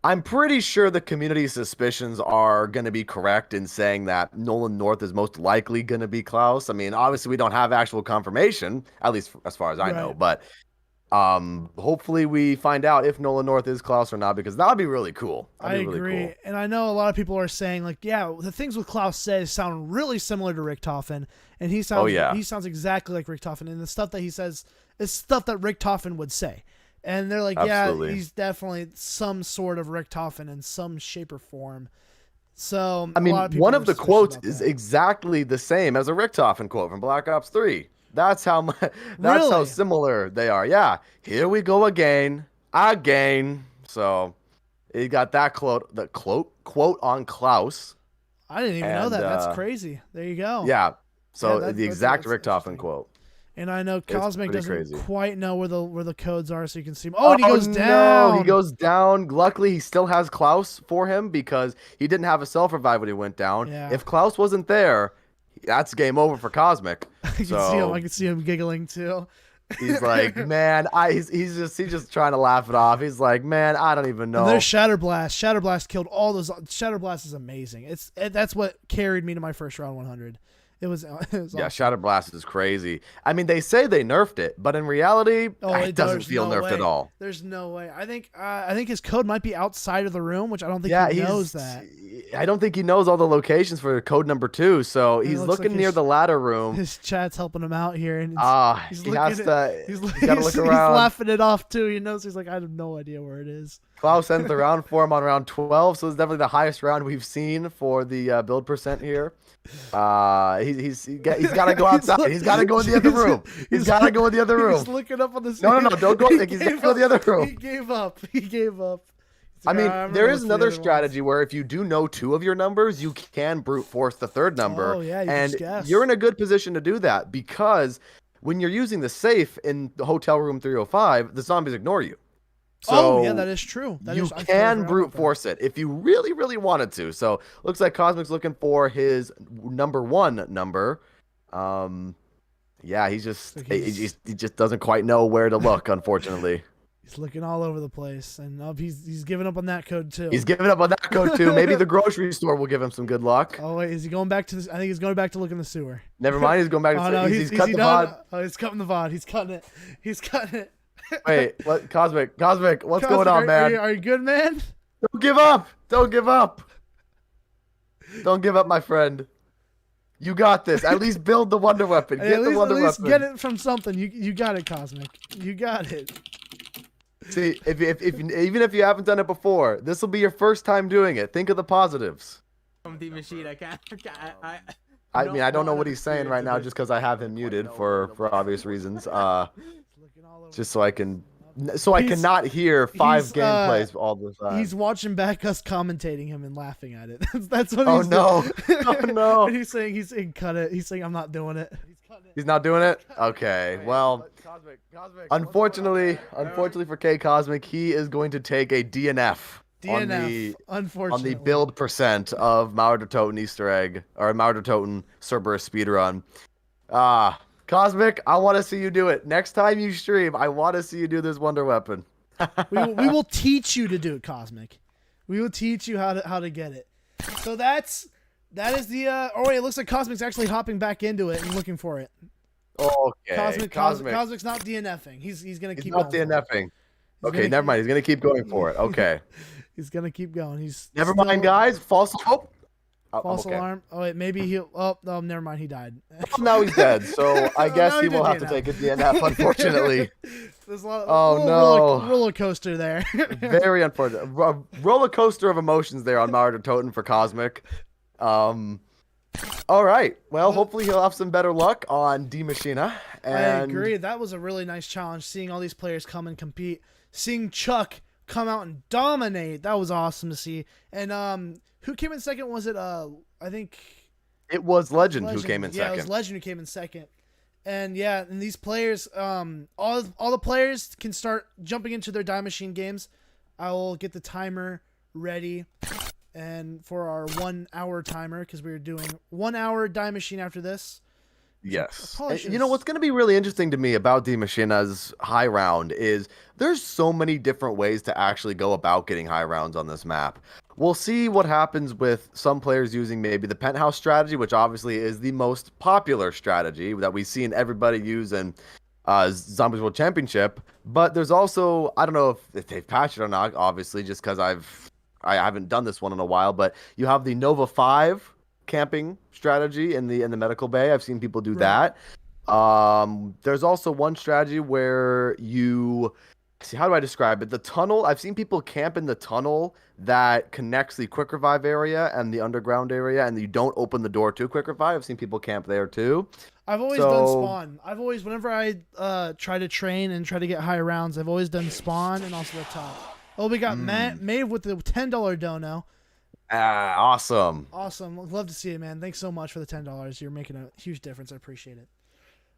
I'm pretty sure the community suspicions are going to be correct in saying that Nolan North is most likely going to be Klaus. I mean, obviously we don't have actual confirmation, at least as far as I know, but hopefully we find out if Nolan North is Klaus or not, because that would be really cool. I agree. Really cool. And I know a lot of people are saying, like, yeah, the things with Klaus says sound really similar to Richtofen, and he sounds he sounds exactly like Richtofen, and the stuff that he says is stuff that Richtofen would say. And they're like, Absolutely. yeah, he's definitely some sort of Richtofen in some shape or form. So, I mean, one of the quotes is exactly the same as a Richtofen quote from Black Ops 3. That's how how similar they are. Yeah, here we go again. So, he got that quote on Klaus. I didn't even know that. That's crazy. There you go. Yeah. So the exact Richtofen quote. And I know Cosmic doesn't quite know where the codes are, so you can see him. Oh, and he goes down. No, he goes down. Luckily, he still has Klaus for him because he didn't have a self-revive when he went down. Yeah. If Klaus wasn't there, that's game over for Cosmic. I can see him giggling too. He's like, man, he's just trying to laugh it off. He's like, man, I don't even know. And there's Shatterblast. Shatterblast killed all those. Shatterblast is amazing. That's what carried me to my first round 100. It was awesome. Yeah, Shatterblast is crazy. I mean, they say they nerfed it, but in reality, it doesn't feel nerfed at all. There's no way. I think his code might be outside of the room, which I don't think he knows that. I don't think he knows all the locations for code number 2, so he's looking near the ladder room. His chat's helping him out here, and he's got to look around. He's laughing it off too. He knows. He's like, I have no idea where it is. Klaus ends the round for him on round 12, so it's definitely the highest round we've seen for the build percent here. He's got to go outside. He's got to go in the other room. He's got to go in the other room. He's looking up on the No, don't go. He's got to go in the other room. He gave up. I mean, there is another strategy where if you do know 2 of your numbers, you can brute force the 3rd number. Oh, yeah, and you're in a good position to do that. When you're using the safe in the hotel room 305, the zombies ignore you. So yeah, that is true. You can brute force it if you really, really wanted to. So looks like Cosmic's looking for his number 1 number. Yeah, he just doesn't quite know where to look, unfortunately. He's looking all over the place, and he's giving up on that code too. He's giving up on that code too. Maybe the grocery store will give him some good luck. Oh wait, is he going back to this? I think he's going back to look in the sewer. Never mind, he's going back. He's cutting the VOD. Oh, he's cutting the VOD. He's cutting it. He's cutting it. Wait, what? Cosmic, what's going on, man? Are you good, man? Don't give up. Don't give up. Don't give up, my friend. You got this. At least build the wonder weapon. Get the wonder weapon. Get it from something. You got it, Cosmic. You got it. See, even if you haven't done it before, this will be your first time doing it. Think of the positives. From the machine, I mean, I don't know what he's saying right now, just because I have him muted for obvious reasons. Just so I cannot hear 5 gameplays all the time. He's watching back us commentating him and laughing at it. That's what he's doing. Oh no! And he's saying cut it. He's saying I'm not doing it. He's not doing it? Okay. Well, unfortunately for K Cosmic, he is going to take a DNF DNF, on unfortunately. the build percent of Mauertoten Easter egg or Mauertoten Cerberus speedrun. Cosmic, I want to see you do it. Next time you stream, I want to see you do this wonder weapon. we will teach you to do it, Cosmic. We will teach you how to get it. So that is the oh wait, it looks like Cosmic's actually hopping back into it and looking for it. Okay. Cosmic's not DNFing. He's gonna keep not going. DNFing. Okay, never mind. He's gonna keep going for it. Okay. He's gonna keep going. He's never mind, guys. False hope. False alarm. Oh wait, maybe he'll. Oh no, never mind. He died. Now he's dead. So I guess he will have to take a DNF. Unfortunately. There's a lot of roller coaster there. Very unfortunate. Roller coaster of emotions there on Mauertoten for Cosmic. All right. Well, hopefully he'll have some better luck on D Machina. And I agree. That was a really nice challenge. Seeing all these players come and compete. Seeing Chuck come out and dominate. That was awesome to see. And who came in second? Was it I think it was Legend who came in second. Yeah, it was Legend who came in second. And yeah, and these players, all the players can start jumping into their Die Machine games. I will get the timer ready, and for our 1 hour timer, because we're doing 1 hour Die Machine after this. Yes. You know what's going to be really interesting to me about D Machina's high round is there's so many different ways to actually go about getting high rounds on this map. We'll see what happens with some players using maybe the penthouse strategy, which obviously is the most popular strategy that we've seen everybody use in Zombies World Championship. But there's also, I don't know if they've patched it or not, obviously, just because I haven't done this one in a while, but you have the Nova 5 camping strategy in the medical bay. I've seen people do that. There's also one strategy where you see, how do I describe it? The tunnel. I've seen people camp in the tunnel that connects the quick revive area and the underground area, and you don't open the door to quick revive. I've seen people camp there too. I've always done spawn. Whenever I try to train and try to get high rounds, I've always done spawn and also the top. Oh, we got Maeve with the $10 dono. Awesome. Awesome. Love to see it, man. Thanks so much for the $10. You're making a huge difference. I appreciate it.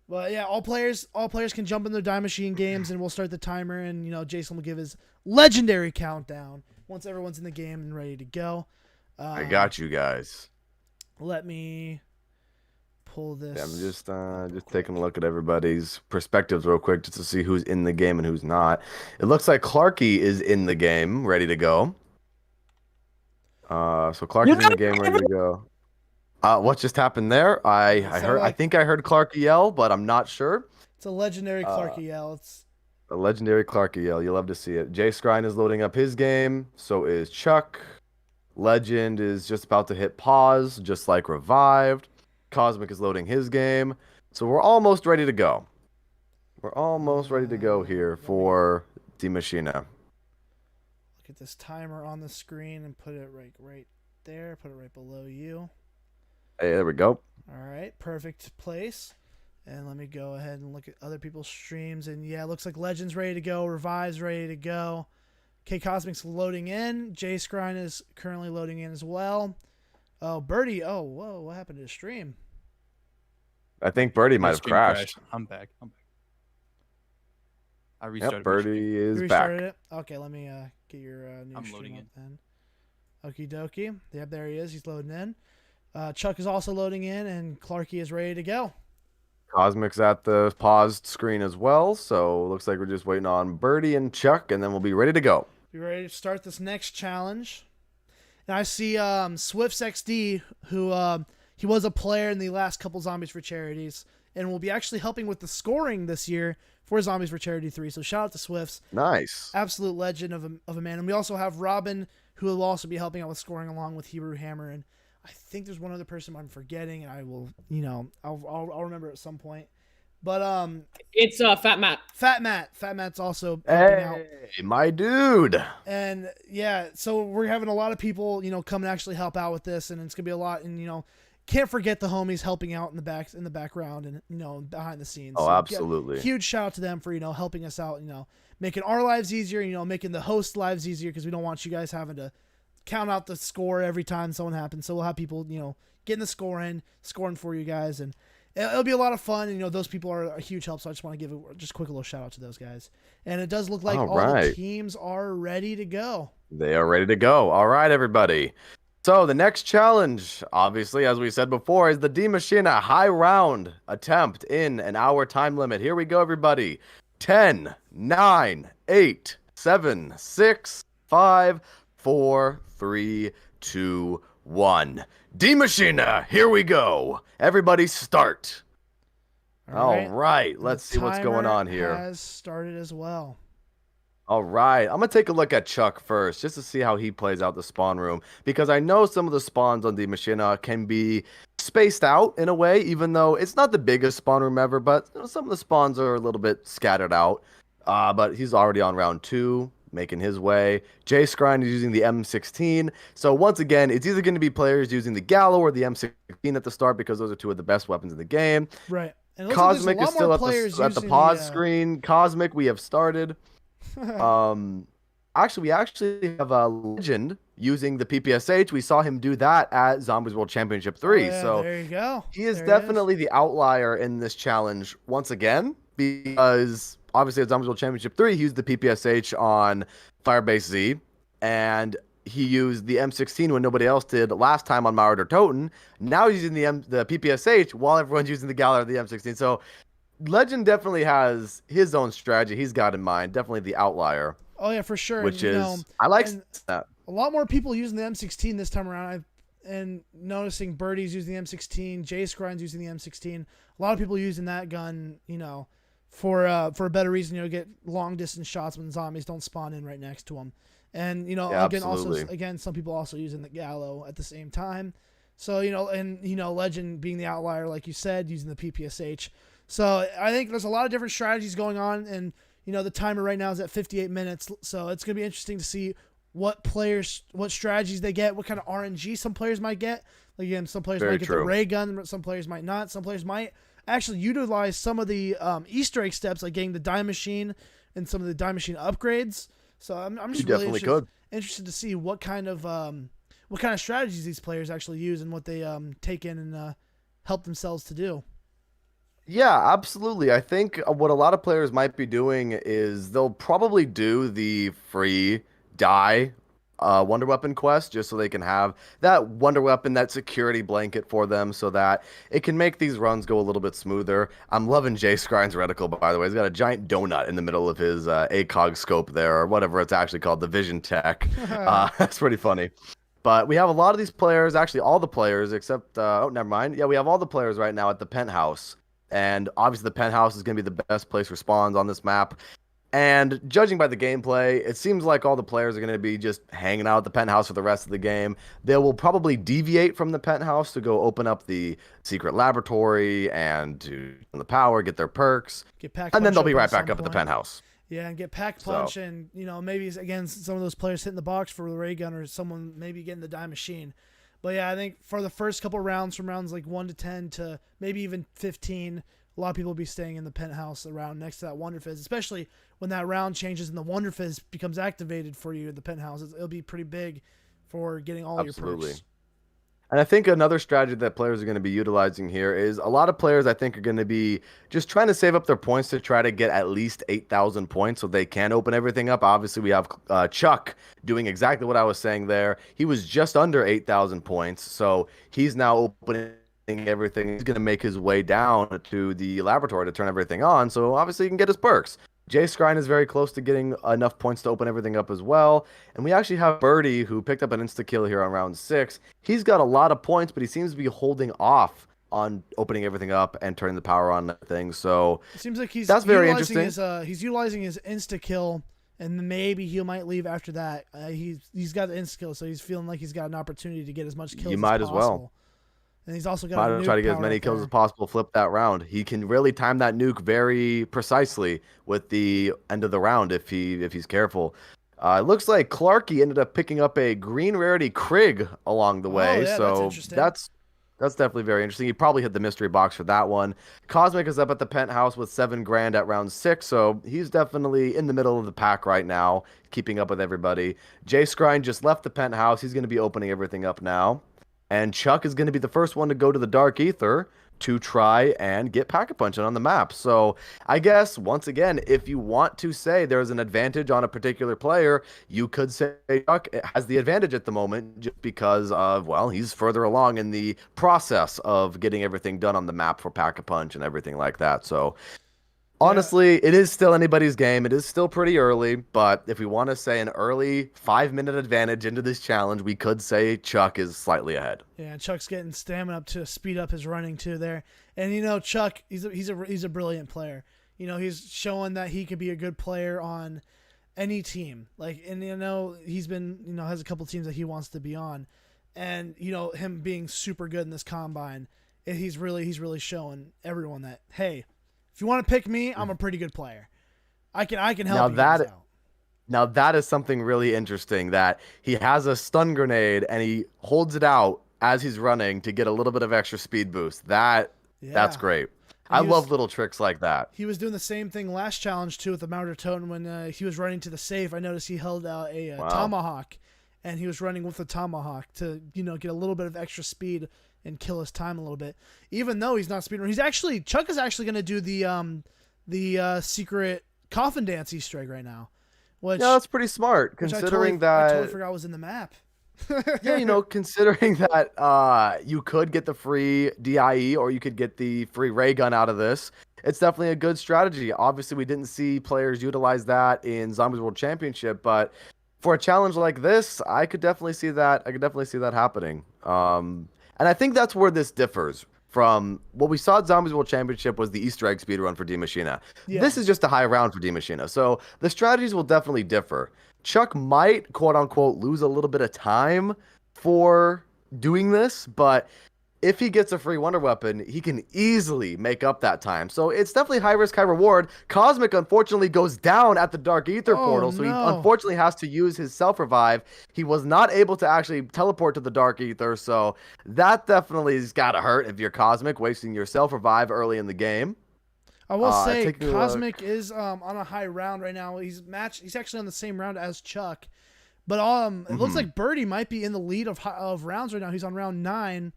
But yeah, all players can jump in their Die Machine games, and we'll start the timer, and Jason will give his legendary countdown once everyone's in the game and ready to go. I got you guys. Let me pull this. Yeah, I'm just taking a look at everybody's perspectives real quick just to see who's in the game and who's not. It looks like Clarky is in the game, ready to go. So Clarky's in the game, ready to go. What just happened there? I think I heard Clarky yell, but I'm not sure. It's a legendary Clarky yell. It's a legendary Clarky yell. You love to see it. Jay Scrine is loading up his game. So is Chuck. Legend is just about to hit pause, just like Revived. Cosmic is loading his game. So we're almost ready to go. We're almost ready to go here for D Machina. Look at this timer on the screen and put it right there. Put it right below you. Hey, there we go. All right, perfect place. And let me go ahead and look at other people's streams. And yeah, it looks like Legend's ready to go. Revive's ready to go. K Cosmic's loading in. J Scrine is currently loading in as well. Oh, Birdie. Oh, whoa. What happened to the stream? I think Birdie might have crashed. I'm back. I restarted. Yep, Birdie is restarted back. It? Okay, let me get your new I'm stream loading up it. then. Okie dokie. Yep, there he is. He's loading in. Chuck is also loading in, and Clarky is ready to go. Cosmic's at the paused screen as well, so looks like we're just waiting on Birdie and Chuck, and then we'll be ready to go. Be ready to start this next challenge. And I see Swifts XD, who he was a player in the last couple Zombies for Charities, and will be actually helping with the scoring this year for Zombies for Charity 3. So shout out to Swifts. Nice. Absolute legend of a man. And we also have Robin, who will also be helping out with scoring along with Hebrew Hammer. And I think there's one other person I'm forgetting, and I will, I'll remember at some point. But it's Fat Matt. Fat Matt's also helping out. Hey, my dude. And yeah, so we're having a lot of people, come and actually help out with this, and it's gonna be a lot. And can't forget the homies helping out in the background and behind the scenes. Oh, so, absolutely. Yeah, huge shout out to them for helping us out. Making our lives easier. Making the host lives easier, because we don't want you guys having to count out the score every time someone happens. So we'll have people, getting the score in, scoring for you guys. And it'll be a lot of fun. And, those people are a huge help. So I just want to give just a quick little shout out to those guys. And it does look like all the teams are ready to go. They are ready to go. All right, everybody. So the next challenge, obviously, as we said before, is the D Machina high round attempt in an hour time limit. Here we go, everybody. 10, 9, 8, 7, 6, 5, 4, 3, 2, 1. D Machina, here we go. Everybody start. All right. Let's see what's going on here. Has started as well. All right, I'm going to take a look at Chuck first, just to see how he plays out the spawn room, because I know some of the spawns on the Machina can be spaced out in a way, even though it's not the biggest spawn room ever, but some of the spawns are a little bit scattered out. But he's already on round 2, making his way. Jay Scrine is using the M16, so once again, it's either going to be players using the Gallo or the M16 at the start, because those are two of the best weapons in the game. Right. And Cosmic is still at the pause screen. Cosmic, we have started. Actually, we have a Legend using the PPSH. We saw him do that at Zombies World Championship 3. Yeah, so there you go. He is definitely the outlier in this challenge once again, because obviously at Zombies World Championship 3, he used the PPSH on Firebase Z, and he used the M16 when nobody else did last time on Mauer der Toten. Now he's using the PPSH while everyone's using the Galler of the M16. So Legend definitely has his own strategy he's got in mind. Definitely the outlier. Oh yeah, for sure. Which is I like that. A lot more people using the M16 this time around. And noticing Birdie's using the M16, Jay Scrine's using the M16. A lot of people using that gun, for a better reason. Get long distance shots when zombies don't spawn in right next to them. And again, some people also using the Gallo at the same time. So Legend being the outlier, like you said, using the PPSH. So I think there's a lot of different strategies going on, and the timer right now is at 58 minutes. So it's gonna be interesting to see what strategies they get, what kind of RNG some players might get. Like, again, some players might get the ray gun, some players might not. Some players might actually utilize some of the Easter egg steps, like getting the die machine and some of the die machine upgrades. So I'm just really interested to see what kind of strategies these players actually use and what they take in and help themselves to do. Yeah, absolutely. I think what a lot of players might be doing is they'll probably do the free die Wonder Weapon quest just so they can have that Wonder Weapon, that security blanket for them, so that it can make these runs go a little bit smoother. I'm loving Jay Scrine's reticle, by the way. He's got a giant donut in the middle of his ACOG scope there, or whatever it's actually called, the Vision Tech. That's pretty funny. But we have a lot of these players, actually all the players, except, never mind. Yeah, we have all the players right now at the penthouse. And obviously the penthouse is going to be the best place for spawns on this map. And judging by the gameplay, it seems like all the players are going to be just hanging out at the penthouse for the rest of the game. They will probably deviate from the penthouse to go open up the secret laboratory and to the power, get their perks. And then they'll be right back up at the penthouse. Yeah, and get pack punch and, maybe, again, some of those players hitting the box for the ray gun or someone maybe getting the die machine. But yeah, I think for the first couple rounds, from rounds like 1 to 10 to maybe even 15, a lot of people will be staying in the penthouse around next to that Wonder Fizz, especially when that round changes and the Wonder Fizz becomes activated for you at the penthouse. It'll be pretty big for getting all your perks. And I think another strategy that players are going to be utilizing here is a lot of players, I think, are going to be just trying to save up their points to try to get at least 8,000 points so they can open everything up. Obviously, we have Chuck doing exactly what I was saying there. He was just under 8,000 points, so he's now opening everything. He's going to make his way down to the laboratory to turn everything on, so obviously he can get his perks. Jay Scrine is very close to getting enough points to open everything up as well. And we actually have Birdie, who picked up an Insta Kill here on round 6. He's got a lot of points, but he seems to be holding off on opening everything up and turning the power on that thing. So it seems like that's very interesting. He's utilizing his Insta Kill, and maybe he might leave after that. He's got the Insta Kill, so he's feeling like he's got an opportunity to get as much kills as possible. You might as well. And he's also got to try to get as many kills as possible, flip that round. He can really time that nuke very precisely with the end of the round if he's careful. It looks like Clarky ended up picking up a green rarity Krig along the way. So that's definitely very interesting. He probably hit the mystery box for that one. Cosmic is up at the penthouse with 7 grand at round 6, so he's definitely in the middle of the pack right now, keeping up with everybody. Jay Scrine just left the penthouse. He's going to be opening everything up now. And Chuck is going to be the first one to go to the Dark Ether, to try and get Pack-a-Punching on the map. So I guess, once again, if you want to say there's an advantage on a particular player, you could say Chuck has the advantage at the moment just because of, well, he's further along in the process of getting everything done on the map for Pack-a-Punch and everything like that. So honestly, it is still anybody's game. It is still pretty early, but if we want to say an early 5-minute advantage into this challenge, we could say Chuck is slightly ahead. Yeah, Chuck's getting stamina up to speed up his running too there. And you know, Chuck, he's a brilliant player. You know, he's showing that he could be a good player on any team. Like, and you know, he's been, you know, has a couple teams that he wants to be on. And you know, him being super good in this combine, he's really showing everyone that, hey, if you want to pick me, I'm a pretty good player. I can help you guys out. Now that is something really interesting, that he has a stun grenade and he holds it out as he's running to get a little bit of extra speed boost. That's great. I love little tricks like that. He was doing the same thing last challenge too with the Mouter Totem when he was running to the safe. I noticed he held out a tomahawk, and he was running with the tomahawk to, you know, get a little bit of extra speed and kill his time a little bit. Even though he's not speedrunning, Chuck is actually going to do the secret coffin dance Easter egg right now. Which, yeah, that's pretty smart considering I totally forgot was in the map. Yeah, you know, considering that you could get the free DIE or you could get the free ray gun out of this, it's definitely a good strategy. Obviously, we didn't see players utilize that in Zombies World Championship, but for a challenge like this, I could definitely see that. Happening. And I think that's where this differs from what we saw at Zombies World Championship was the Easter egg speedrun for D Machina. Yeah. This is just a high round for D Machina. So the strategies will definitely differ. Chuck might, quote unquote, lose a little bit of time for doing this, but if he gets a free wonder weapon, he can easily make up that time. So it's definitely high risk, high reward. Cosmic, unfortunately, goes down at the Dark Ether portal, so he unfortunately has to use his self-revive. He was not able to actually teleport to the Dark Ether, so that definitely has got to hurt if you're Cosmic, wasting your self-revive early in the game. I will say, Cosmic is on a high round right now. He's actually on the same round as Chuck, but it looks like Birdie might be in the lead of rounds right now. He's on round 9.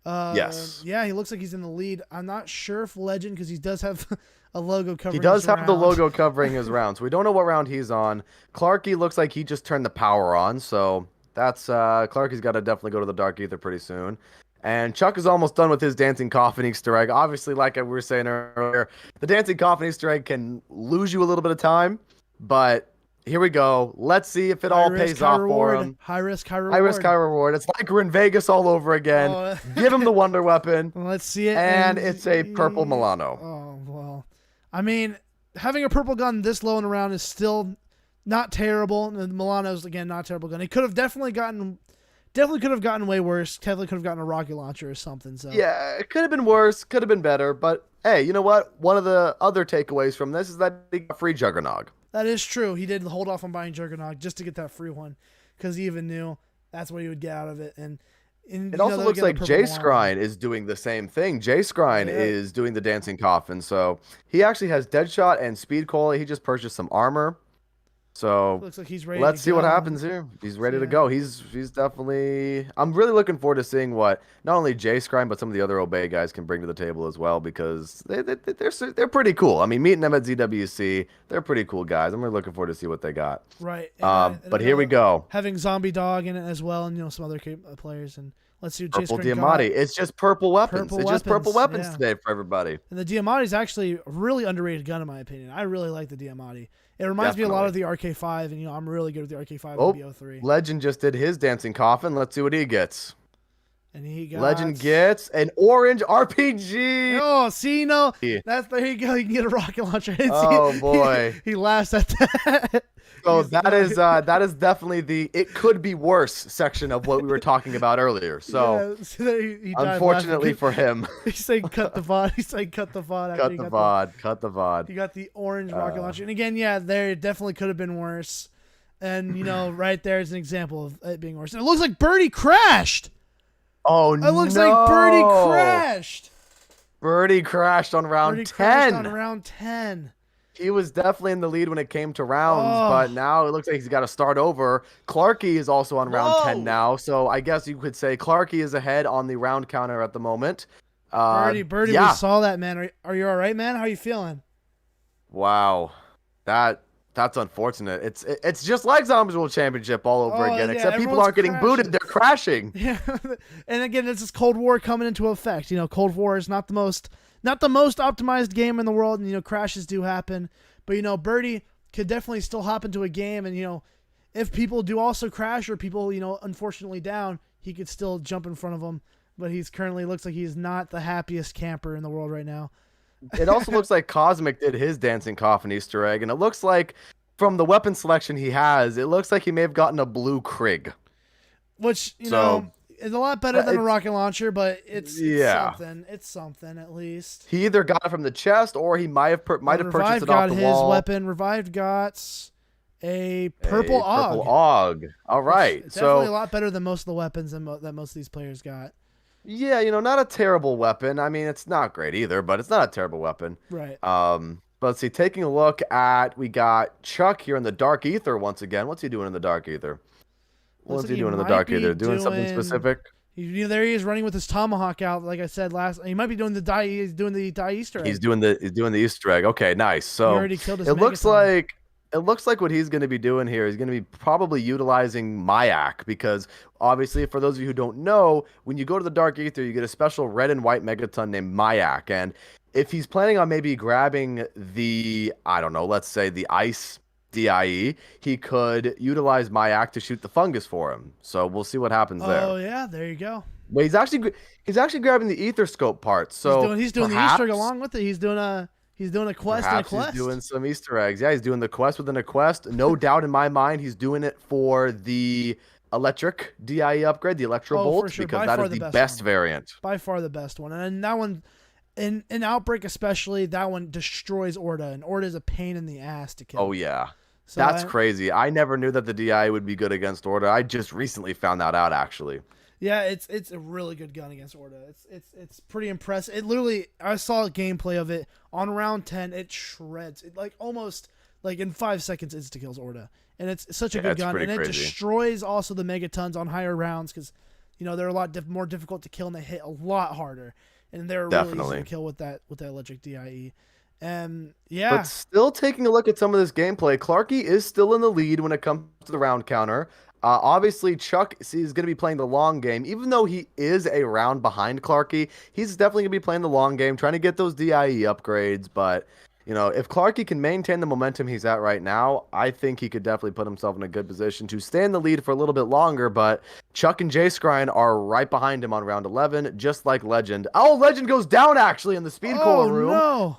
Yes. Yeah, he looks like he's in the lead. I'm not sure if Legend, because he does have a logo covering. He does have the logo covering his round, so we don't know what round he's on. Clarky looks like he just turned the power on, so that's Clarky's got to definitely go to the Dark Ether pretty soon. And Chuck is almost done with his Dancing Coffin Easter egg. Obviously, like we were saying earlier, the Dancing Coffin Easter egg can lose you a little bit of time, but here we go. Let's see if it all pays off for him. High risk, high reward. High risk, high reward. It's like we're in Vegas all over again. Give him the wonder weapon. Let's see it. And it's a purple Milano. Oh, well. I mean, having a purple gun this low in the round is still not terrible. The Milano's, again, not a terrible gun. He could have definitely gotten way worse. Definitely could have gotten a rocket launcher or something. So yeah, it could have been worse. Could have been better. But, hey, you know what? One of the other takeaways from this is that he got free Juggernog. That is true. He did hold off on buying Juggernog just to get that free one because he even knew that's what he would get out of it. And it also looks like Jay Scrine is doing the same thing. Jay Scrine is doing the Dancing Coffin. So he actually has Deadshot and Speed Cola. He just purchased some armor. So looks like he's ready. Let's see what happens here. He's ready to go. He's definitely. I'm really looking forward to seeing what not only Jay Scrine but some of the other Obey guys can bring to the table as well, because they're pretty cool. I mean, meeting them at ZWC, they're pretty cool guys. I'm really looking forward to see what they got. Right. But here we go. Having Zombie Dog in it as well, and some other players, and let's see what Jay Purple Scrine Diamante. got. It's just purple weapons. Just purple weapons today for everybody. And the Diamante is actually a really underrated gun in my opinion. I really like the Diamante. It reminds me a lot of the RK5, and I'm really good with the RK5 and BO3. Legend just did his Dancing Coffin. Let's see what he gets. And he got Legend gets an orange RPG. Oh, see, there you go. You can get a rocket launcher. Oh boy, he laughs at that. So that is definitely the it could be worse section of what we were talking about earlier. So he unfortunately for him, he's saying cut the VOD. He's saying cut the VOD. Cut the VOD. You got the orange rocket launcher, and again, there definitely could have been worse. And right there is an example of it being worse. And it looks like Birdie crashed. Oh no! It looks like Birdie crashed. Birdie crashed on round 10. Crashed on round 10. He was definitely in the lead when it came to rounds, but now it looks like he's got to start over. Clarky is also on round 10 now, so I guess you could say Clarky is ahead on the round counter at the moment. Birdie, yeah. we saw that, man. Are you all right, man? How are you feeling? Wow, that's unfortunate. It's just like Zombies World Championship all over again, yeah, except people everyone's aren't getting crashing. booted; they're crashing. Yeah, and again, this is Cold War coming into effect. You know, Cold War is not the most optimized game in the world, and you know, crashes do happen. But you know, Birdie could definitely still hop into a game, and you know, if people do also crash or people, you know, unfortunately down, he could still jump in front of them. But he's currently looks like he's not the happiest camper in the world right now. It also looks like Cosmic did his dancing coffin Easter egg, and it looks like from the weapon selection he has, it looks like he may have gotten a blue Krig. Which, you know, is a lot better than a rocket launcher, but it's something. It's something at least. He either got it from the chest or he might have purchased it off the wall. Revived got his weapon. Revived got a purple AUG. Purple AUG. All right. It's definitely a lot better than most of the weapons that most of these players got. Yeah, you know, not a terrible weapon. I mean, it's not great either, but it's not a terrible weapon. Right. But let's see, taking a look at, we got Chuck here in the Dark Ether once again. What's he doing in the Dark Ether? What's he doing in the Dark Ether? Doing something specific? There he is running with his tomahawk out, like I said last. He might be doing the die. He's doing the die Easter egg. He's doing the Easter egg. Okay, nice. So he already killed his it looks like what he's going to be doing here is going to be probably utilizing Mayak, because obviously, for those of you who don't know, when you go to the Dark Ether, you get a special red and white megaton named Mayak. And if he's planning on maybe grabbing the, I don't know, let's say the ice DIE, he could utilize Mayak to shoot the fungus for him. So we'll see what happens there. Oh yeah, there you go. But he's actually grabbing the ether scope part. So he's doing the Easter egg along with it. He's doing a quest and a quest. He's doing some Easter eggs. Yeah, he's doing the quest within a quest. No doubt in my mind, he's doing it for the electric DIE upgrade, the Electro Bolt, sure. because that is the best variant. By far the best one. And that one, in Outbreak especially, that one destroys Orda, and Orda is a pain in the ass to kill. Oh yeah. So That's crazy. I never knew that the DI would be good against Orda. I just recently found that out, actually. Yeah, it's a really good gun against Orda. It's pretty impressive. It literally, I saw a gameplay of it on round 10. It shreds. It almost in 5 seconds insta kills Orda, and it's such a good gun. And it destroys also the megatons on higher rounds, because you know they're a lot more difficult to kill and they hit a lot harder, and they're really easy to kill with that electric DIE. Yeah. But still taking a look at some of this gameplay, Clarky is still in the lead when it comes to the round counter. Obviously, Chuck is going to be playing the long game. Even though he is a round behind Clarky, he's definitely going to be playing the long game, trying to get those DIE upgrades. But, you know, if Clarky can maintain the momentum he's at right now, I think he could definitely put himself in a good position to stay in the lead for a little bit longer. But Chuck and Jay Scrine are right behind him on round 11, just like Legend. Oh, Legend goes down, actually, in the speed cola room. No.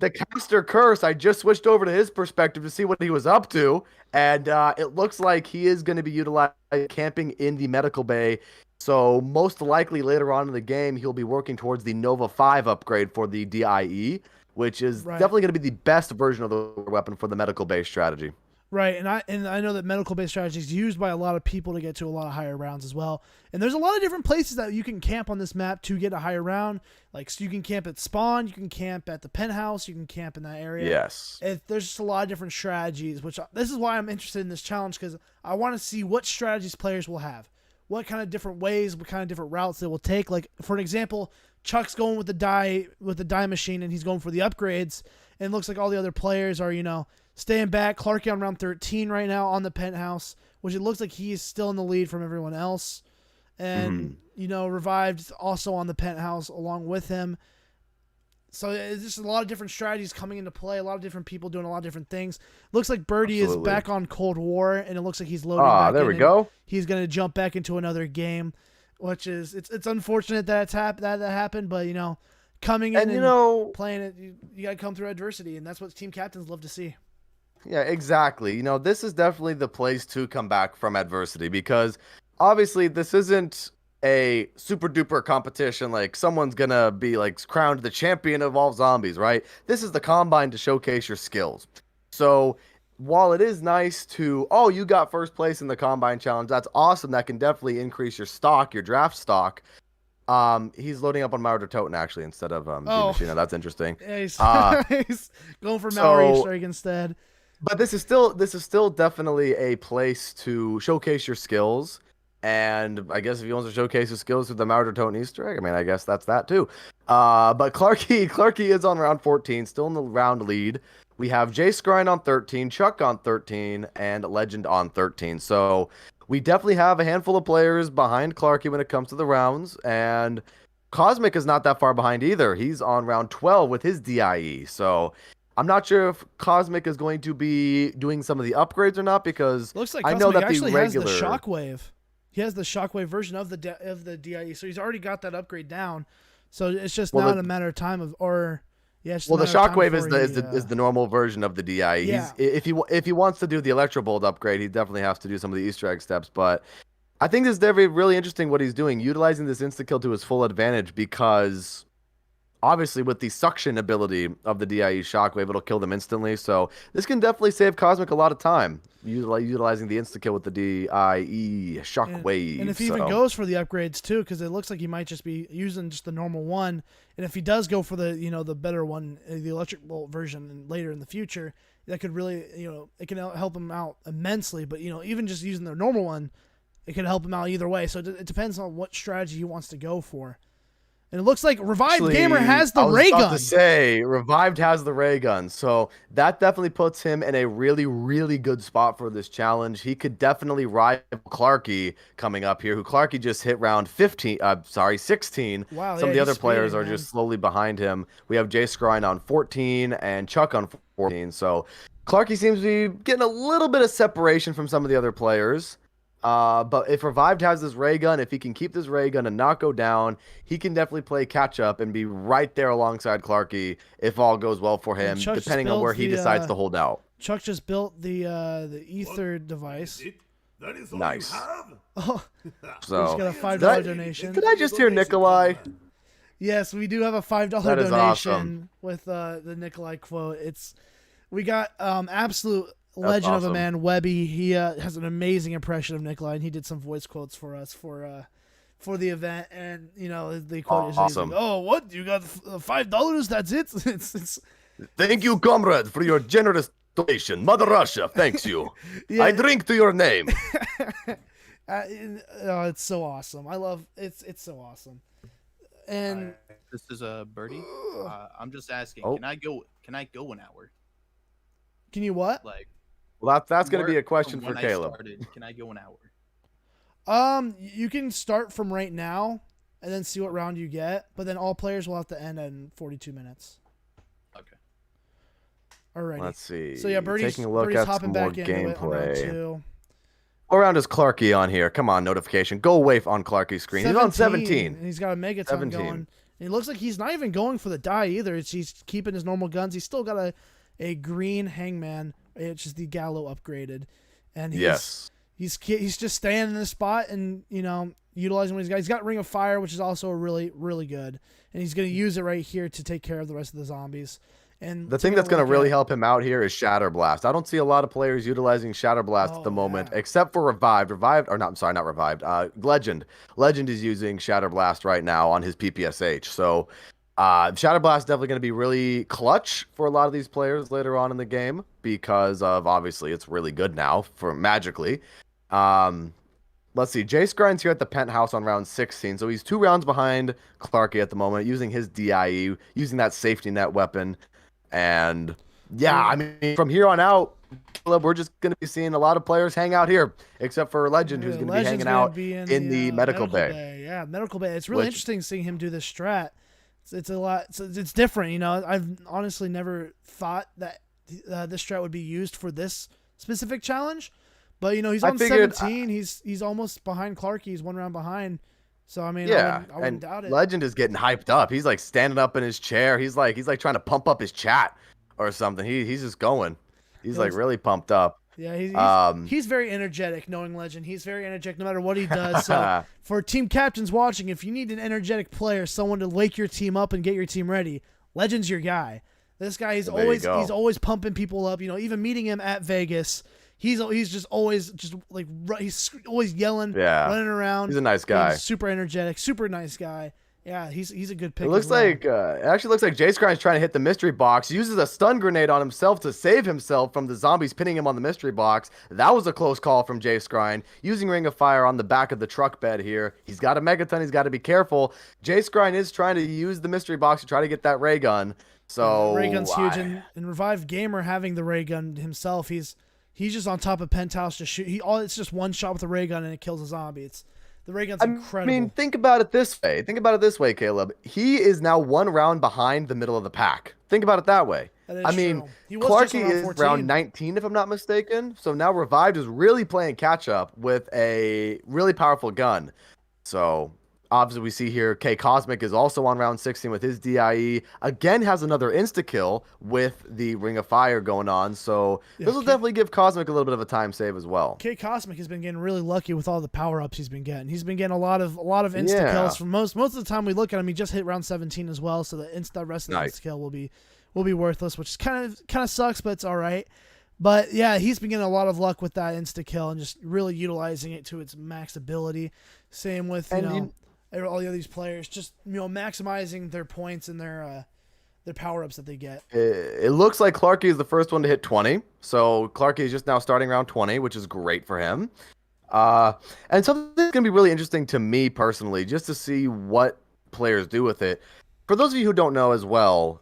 The caster Curse, I just switched over to his perspective to see what he was up to, and it looks like he is going to be utilizing camping in the medical bay. So most likely later on in the game, he'll be working towards the Nova 5 upgrade for the DIE, which is definitely going to be the best version of the weapon for the medical bay strategy. Right, and I know that medical based strategy is used by a lot of people to get to a lot of higher rounds as well. And there's a lot of different places that you can camp on this map to get a higher round. Like, so you can camp at spawn, you can camp at the penthouse, you can camp in that area. Yes. There's just a lot of different strategies, which this is why I'm interested in this challenge, because I want to see what strategies players will have, what kind of different ways, what kind of different routes they will take. Like, for an example, Chuck's going with the die machine, and he's going for the upgrades. And it looks like all the other players are, you know, staying back. Clarky on round 13 right now on the penthouse, which it looks like he is still in the lead from everyone else. And, you know, Revived also on the penthouse along with him. So it's just a lot of different strategies coming into play, a lot of different people doing a lot of different things. Looks like Birdie is back on Cold War, and it looks like he's loading back in. There we go. He's going to jump back into another game, which is, it's unfortunate that that happened, but, you know, coming in and playing it, you got to come through adversity, and that's what team captains love to see. Yeah, exactly. You know, this is definitely the place to come back from adversity, because obviously this isn't a super duper competition like someone's gonna be like crowned the champion of all zombies, right? This is the combine to showcase your skills. So while it is nice to, you got first place in the combine challenge, that's awesome. That can definitely increase your stock, your draft stock. He's loading up on Mauer Toten actually instead of Machina. That's interesting. Yeah, he's going for Mauer Easter egg instead. But this is still definitely a place to showcase your skills. And I guess if he wants to showcase his skills with the Mauder Toten Easter egg, I mean, I guess that's that too. But Clarky is on round 14, still in the round lead. We have Jay Scrine on 13, Chuck on 13, and Legend on 13. So we definitely have a handful of players behind Clarky when it comes to the rounds. And Cosmic is not that far behind either. He's on round 12 with his DIE. So I'm not sure if Cosmic is going to be doing some of the upgrades or not, because Looks like I Cosmic know that actually the regular has the Shockwave. He has the Shockwave version of the DIE, so he's already got that upgrade down. So it's just not a matter of time of, or yeah. It's just well, a the matter of time Shockwave is the normal version of the DIE. Yeah. If he wants to do the Electro Bolt upgrade, he definitely has to do some of the Easter egg steps. But I think this is definitely really interesting what he's doing, utilizing this insta kill to his full advantage, because obviously with the suction ability of the DIE Shockwave, it'll kill them instantly. So this can definitely save Cosmic a lot of time, utilizing the insta kill with the DIE Shockwave. And if he even goes for the upgrades too, because it looks like he might just be using just the normal one. And if he does go for the the better one, the Electric Bolt version, later in the future, that could really it can help him out immensely. But even just using the normal one, it could help him out either way. So it depends on what strategy he wants to go for. And it looks like Revived Gamer has the ray gun. I was about to say, Revived has the ray gun. So that definitely puts him in a really, really good spot for this challenge. He could definitely rival Clarky coming up here, who Clarky just hit round 16. Wow, Some of the other players are just slowly behind him. We have Jay Scrine on 14 and Chuck on 14. So Clarky seems to be getting a little bit of separation from some of the other players. But if Revived has this ray gun, if he can keep this ray gun and not go down, he can definitely play catch up and be right there alongside Clarky if all goes well for him, depending on where he decides to hold out. Chuck just built the Ether device. That is all Nice. you have? Oh, So he's got a $5 donation. Could I just hear Nikolai? Yes, we do have a $5 That is donation awesome. with the Nikolai quote. We got absolute That's legend of a awesome. man, Webby. He has an amazing impression of Nikolai, and he did some voice quotes for us for the event. And the quote is Awesome. like, "Oh, what? You got $5? That's it." It's Thank you, comrade, for your generous donation. Mother Russia, thanks you. Yeah. I drink to your name. Oh, it's so awesome. I love it's so awesome. And This is a birdie. I'm just asking. Oh. Can I go an hour? can you what? Like, Well, that's going to be a where- question from for when I Caleb. started, can I go an hour? You can start from right now and then see what round you get, but then all players will have to end in 42 minutes. Okay. Alrighty. Let's see. So yeah, Birdie's, Taking a look Birdie's at hopping some more back into it on round gameplay. 2. What round is Clarky on here? Come on, notification. Go away on Clarky's screen. He's on 17. And he's got a Megaton 17. going. And it looks like he's not even going for the die either. He's keeping his normal guns. He's still got a green Hangman, which is the Gallo upgraded. And he's just staying in this spot and, utilizing what he's got. He's got Ring of Fire, which is also really, really good. And he's going to use it right here to take care of the rest of the zombies. And The thing that's going to really help him out here is Shatter Blast. I don't see a lot of players utilizing Shatter Blast at the moment, except for Revived. Not Revived. Legend. Legend is using Shatter Blast right now on his PPSH. So Shatter Blast is definitely going to be really clutch for a lot of these players later on in the game, because of, obviously, it's really good now for magically. Let's see. Jay Scrine's here at the penthouse on round 16. So he's 2 rounds behind Clarky at the moment, using his DIE, using that safety net weapon. And yeah, I mean, from here on out, we're just going to be seeing a lot of players hang out here, except for Legend, who's going to be hanging out in the medical bay. Yeah, medical bay. It's really interesting seeing him do this strat. It's a lot. It's different. I've honestly never thought that this strat would be used for this specific challenge. But he's on 17. He's almost behind Clarky. He's 1 round behind. So I mean, yeah, I wouldn't doubt it. Legend is getting hyped up. He's like standing up in his chair. He's like trying to pump up his chat or something. He's just going. He's like really pumped up. Yeah, he's very energetic. Knowing Legend, he's very energetic no matter what he does. So for team captains watching, if you need an energetic player, someone to wake your team up and get your team ready, Legend's your guy. This guy, he's always pumping people up. Even meeting him at Vegas. He's always yelling, running around. He's a nice guy. He's super energetic, super nice guy. Yeah, he's a good pick. It looks as well. like it actually looks like Jay Scrine's trying to hit the mystery box. Uses a stun grenade on himself to save himself from the zombies pinning him on the mystery box. That was a close call from Jay Scrine. Using Ring of Fire on the back of the truck bed here. He's got a megaton. He's got to be careful. Jay Scrine is trying to use the mystery box to try to get that ray gun. So ray gun's huge, and Revived Gamer having the ray gun himself, he's just on top of Penthouse to shoot. It's just one shot with the ray gun and it kills a zombie. The ray gun's incredible. I mean, think about it this way. Think about it this way, Caleb. He is now 1 round behind the middle of the pack. Think about it that way. I mean, Clarky is round 19, if I'm not mistaken. So now Revived is really playing catch up with a really powerful gun. So obviously we see here Cosmic is also on round 16 with his DIE. Again, has another insta kill with the Ring of Fire going on. So this will definitely give Cosmic a little bit of a time save as well. Cosmic has been getting really lucky with all the power ups he's been getting. He's been getting a lot of insta kills from most of the time we look at him. He just hit round 17 as well, so the rest of the insta kill will be worthless, which kind of sucks, but it's all right. But yeah, he's been getting a lot of luck with that insta kill and just really utilizing it to its max ability. Same with all the other these players, just maximizing their points and their power ups that they get. It looks like Clarky is the first one to hit 20. So Clarky is just now starting round 20, which is great for him. And something that's gonna be really interesting to me personally, just to see what players do with it. For those of you who don't know as well,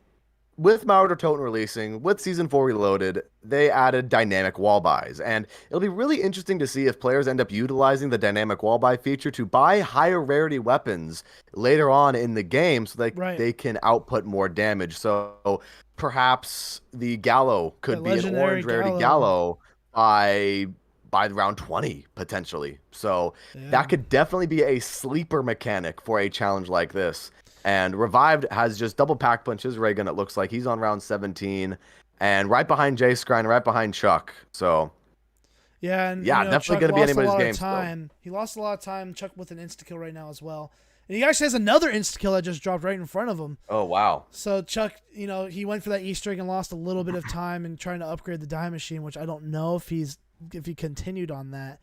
with Mauer Toten releasing, with Season 4 Reloaded, they added dynamic wall buys. And it'll be really interesting to see if players end up utilizing the dynamic wall buy feature to buy higher rarity weapons later on in the game so that they can output more damage. So perhaps the Gallo could be an orange rarity Gallo by round 20, potentially. So that could definitely be a sleeper mechanic for a challenge like this. And Revived has just double pack punches ray gun. It looks like he's on round 17, and right behind Jay Scrine, right behind Chuck. So definitely going to be anybody's game still. He lost a lot of time. Chuck with an insta kill right now as well, and he actually has another insta kill that just dropped right in front of him. Oh wow! So Chuck, he went for that Easter egg and lost a little bit of time in trying to upgrade the die machine, which I don't know if he continued on that.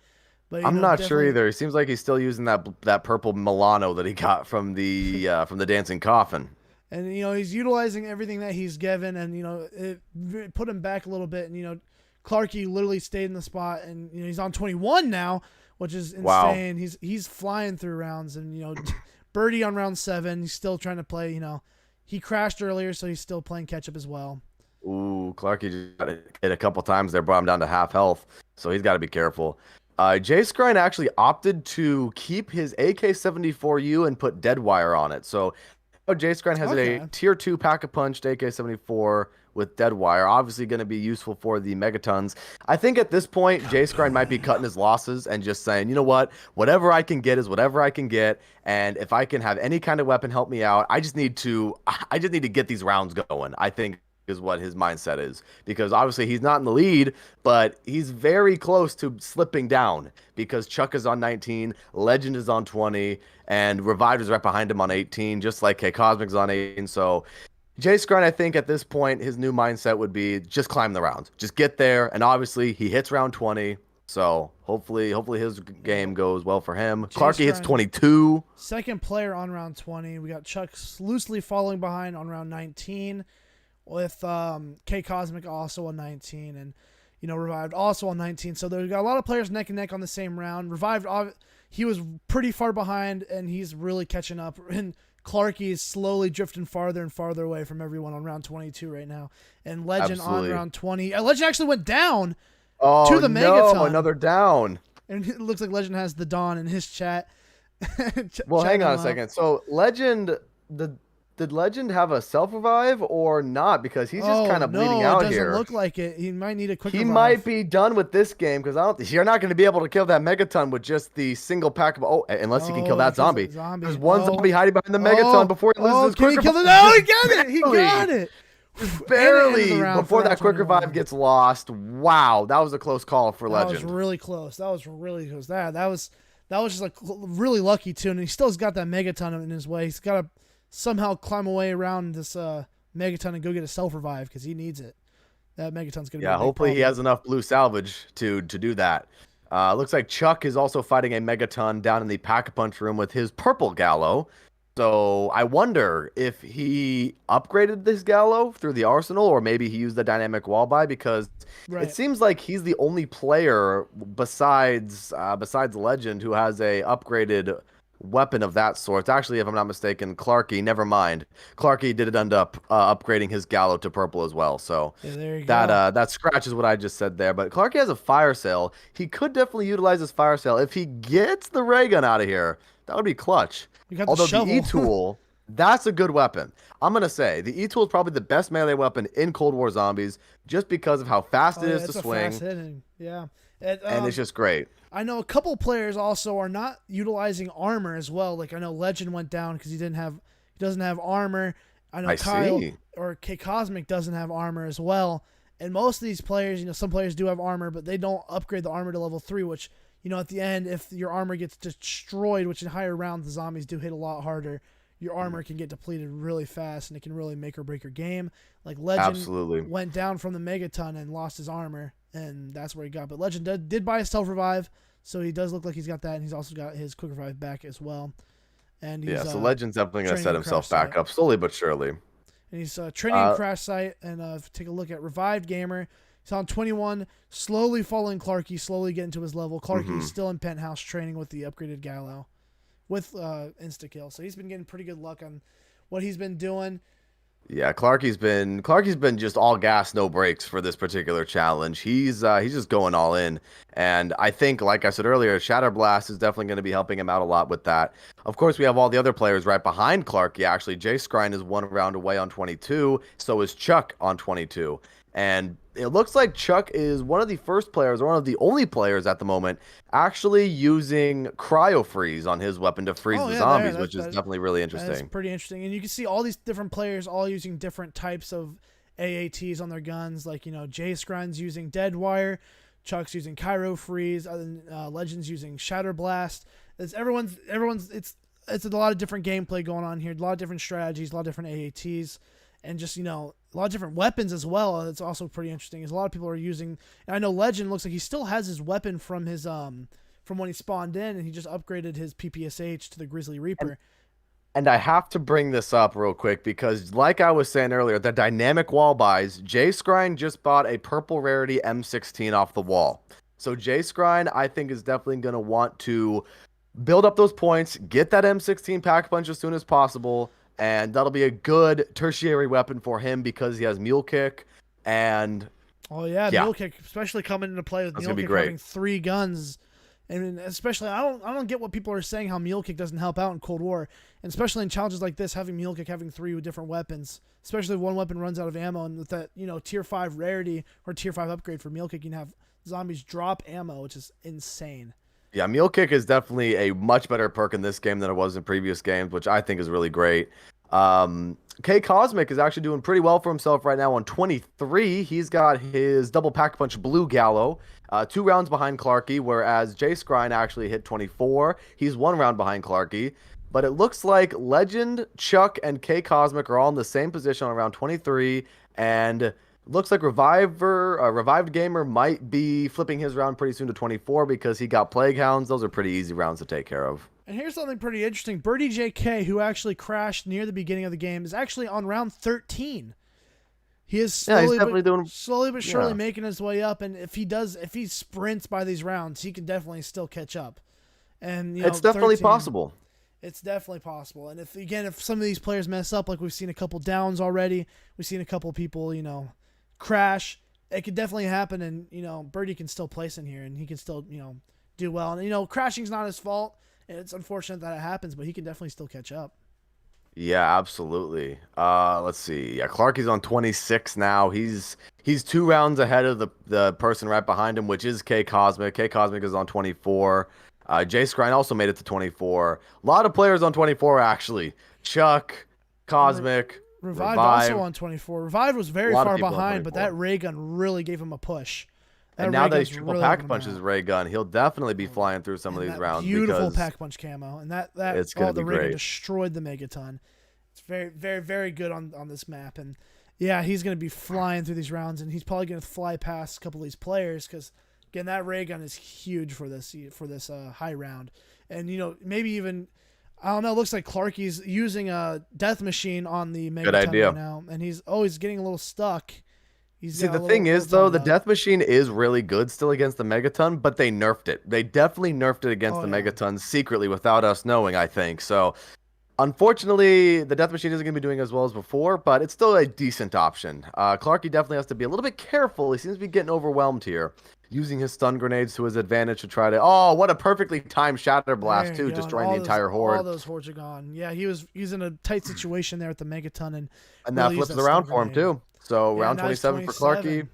But, I'm not sure either. It seems like he's still using that purple Milano that he got from the Dancing Coffin. And he's utilizing everything that he's given, and it put him back a little bit. And Clarky literally stayed in the spot, and he's on 21 now, which is insane. Wow. He's flying through rounds, and Birdie on round 7. He's still trying to play. He crashed earlier, so he's still playing catch up as well. Ooh, Clarky just got hit a couple times there, brought him down to half health, so he's got to be careful. Jay Scrine actually opted to keep his AK-74U and put Deadwire on it. So Jay Scrine has a tier 2 pack-a-punched AK-74 with Deadwire. Obviously going to be useful for the megatons. I think at this point, Jay Scrine might be cutting his losses and just saying, you know what? Whatever I can get is whatever I can get. And if I can have any kind of weapon help me out, I just need to get these rounds going, I think, is what his mindset is, because obviously he's not in the lead, but he's very close to slipping down because Chuck is on 19, Legend is on 20, and Revived is right behind him on 18, just like Cosmic's on 18. So Jay Scrine, I think at this point, his new mindset would be just climb the rounds, just get there, and obviously he hits round 20, so hopefully his game goes well for him. Clarky hits 22. Second player on round 20. We got Chuck loosely following behind on round 19. With Cosmic also on 19, and Revived also on 19. So we've got a lot of players neck and neck on the same round. Revived, he was pretty far behind, and he's really catching up. And Clarky is slowly drifting farther and farther away from everyone on round 22 right now. And Legend on round 20. Legend actually went down to the Megaton. No, another down. And it looks like Legend has the Dawn in his chat. Well, hang on a second. So Legend, did Legend have a self-revive or not? Because he's just kind of bleeding out here. It doesn't look like it. He might need a quick revive. He might be done with this game because you're not going to be able to kill that Megaton with just the single pack of... unless you can kill that zombie. There's one zombie hiding behind the Megaton before he loses his quick revive. No, he got it! He got it! Barely before that quick revive gets lost. Wow, that was a close call for Legend. That was really close. That was just like really lucky too, and he still's got that Megaton in his way. He's got to somehow climb away around this Megaton and go get a self-revive because he needs it. That Megaton's going to be a big hopefully problem. he has enough blue salvage to do that. Looks like Chuck is also fighting a Megaton down in the Pack-a-Punch room with his purple Gallo. So I wonder if he upgraded this Gallo through the arsenal, or maybe he used the dynamic wall buy, because Right. it seems like he's the only player besides Legend who has a upgraded weapon of that sort. Actually, if I'm not mistaken, Clarky. Never mind. Clarky did end up upgrading his Gallo to purple as well. So there you that go. that scratches what I just said there. But Clarky has a fire sale. He could definitely utilize his fire sale if he gets the ray gun out of here. That would be clutch. You got Although the shovel. E-Tool, that's a good weapon. I'm going to say the E-Tool is probably the best melee weapon in Cold War Zombies just because of how fast it is to swing. Fast hitting. Yeah. And it's just great. I know a couple players also are not utilizing armor as well. Like I know Legend went down because he doesn't have armor. I know Kyle or K Cosmic doesn't have armor as well. And most of these players, some players do have armor, but they don't upgrade the armor to level 3, which at the end, if your armor gets destroyed, which in higher rounds the zombies do hit a lot harder, your armor can get depleted really fast, and it can really make or break your game. Like Legend went down from the Megaton and lost his armor, and that's where he got. But Legend did buy a stealth revive, so he does look like he's got that, and he's also got his quick revive back as well. And he's, so Legend's definitely going to set himself Crash back Site. up slowly but surely. And he's training in Crash Site, and take a look at Revived Gamer. He's on 21, slowly following Clarky, slowly getting to his level. Clarky is still in Penthouse training with the upgraded Gallo with Insta Kill. So he's been getting pretty good luck on what he's been doing. Yeah, Clarky's been just all gas, no brakes for this particular challenge. He's just going all in. And I think, like I said earlier, Shatterblast is definitely going to be helping him out a lot with that. Of course, we have all the other players right behind Clarky, actually. Jay Skrine is 1 round away on 22. So is Chuck on 22. And it looks like Chuck is one of the first players, or one of the only players at the moment, actually using cryo freeze on his weapon to freeze the zombies, which is definitely really interesting. That's pretty interesting. And you can see all these different players all using different types of AATs on their guns. Like, Jay Skrine's using Dead Wire, Chuck's using cryo freeze, Legends using Shatter Blast. It's a lot of different gameplay going on here, a lot of different strategies, a lot of different AATs. And just, a lot of different weapons as well. It's also pretty interesting. Is a lot of people are using, and I know Legend looks like he still has his weapon from his from when he spawned in, and he just upgraded his PPSH to the Grizzly Reaper. And I have to bring this up real quick because, like I was saying earlier, the dynamic wall buys, Jay Skrine just bought a purple rarity M16 off the wall. So Jay Skrine, I think, is definitely going to want to build up those points, get that M16 pack punch as soon as possible. And that'll be a good tertiary weapon for him because he has Mule Kick and... Mule Kick, especially coming into play with Mule Kick having 3 guns. And especially, I don't get what people are saying how Mule Kick doesn't help out in Cold War. And especially in challenges like this, having Mule Kick having 3 different weapons. Especially if one weapon runs out of ammo. And with that, tier 5 rarity or tier 5 upgrade for Mule Kick, you can have zombies drop ammo, which is insane. Yeah, Mule Kick is definitely a much better perk in this game than it was in previous games, which I think is really great. K Cosmic is actually doing pretty well for himself right now on 23. He's got his double pack punch blue Gallo, 2 rounds behind Clarky, whereas Jay Skrine actually hit 24. He's 1 round behind Clarky. But it looks like Legend, Chuck, and K Cosmic are all in the same position on around 23, and looks like Revived Gamer might be flipping his round pretty soon to 24 because he got Plague Hounds. Those are pretty easy rounds to take care of. And here's something pretty interesting. Birdie JK, who actually crashed near the beginning of the game, is actually on round 13. He is slowly but surely making his way up, and if he sprints by these rounds, he can definitely still catch up. And it's definitely possible. It's definitely possible. And if some of these players mess up, like we've seen a couple downs already, we've seen a couple people, crash. It could definitely happen, and Birdie can still place in here, and he can still do well. And crashing's not his fault, and it's unfortunate that it happens, but he can definitely still catch up. Yeah, absolutely. Let's see. Yeah, Clarky's on 26 now. He's 2 rounds ahead of the person right behind him, which is K Cosmic. K Cosmic is on 24. Jay Skrine also made it to 24. A lot of players on 24 actually. Chuck, Cosmic, Revive also on 24. Revive was very far behind, but that ray gun really gave him a push. And now that he's triple pack punches ray gun, he'll definitely be flying through some of these rounds. Beautiful pack punch camo, and it's gonna be ray great. gun destroyed the Megaton. It's very, very, very good on this map, and yeah, he's gonna be flying through these rounds, and he's probably gonna fly past a couple of these players because again, that ray gun is huge for this high round, and maybe even I don't know. It looks like Clarky's using a death machine on the Megaton idea. right now, and he's getting a little stuck. See, the thing is, though, the Death Machine is really good still against the Megaton, but they nerfed it. They definitely nerfed it against the Megaton secretly without us knowing, I think. So, unfortunately, the Death Machine isn't going to be doing as well as before, but it's still a decent option. Clarky definitely has to be a little bit careful. He seems to be getting overwhelmed here, using his stun grenades to his advantage to try to... Oh, what a perfectly timed Shatter Blast, too, destroying the entire horde. All those hordes are gone. Yeah, he's in a tight situation there with the Megaton. And that flips it around for him, too. So round 27 for Clarky.